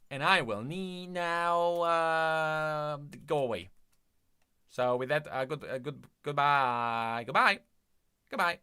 And I will need now go away. So with that, goodbye. Goodbye.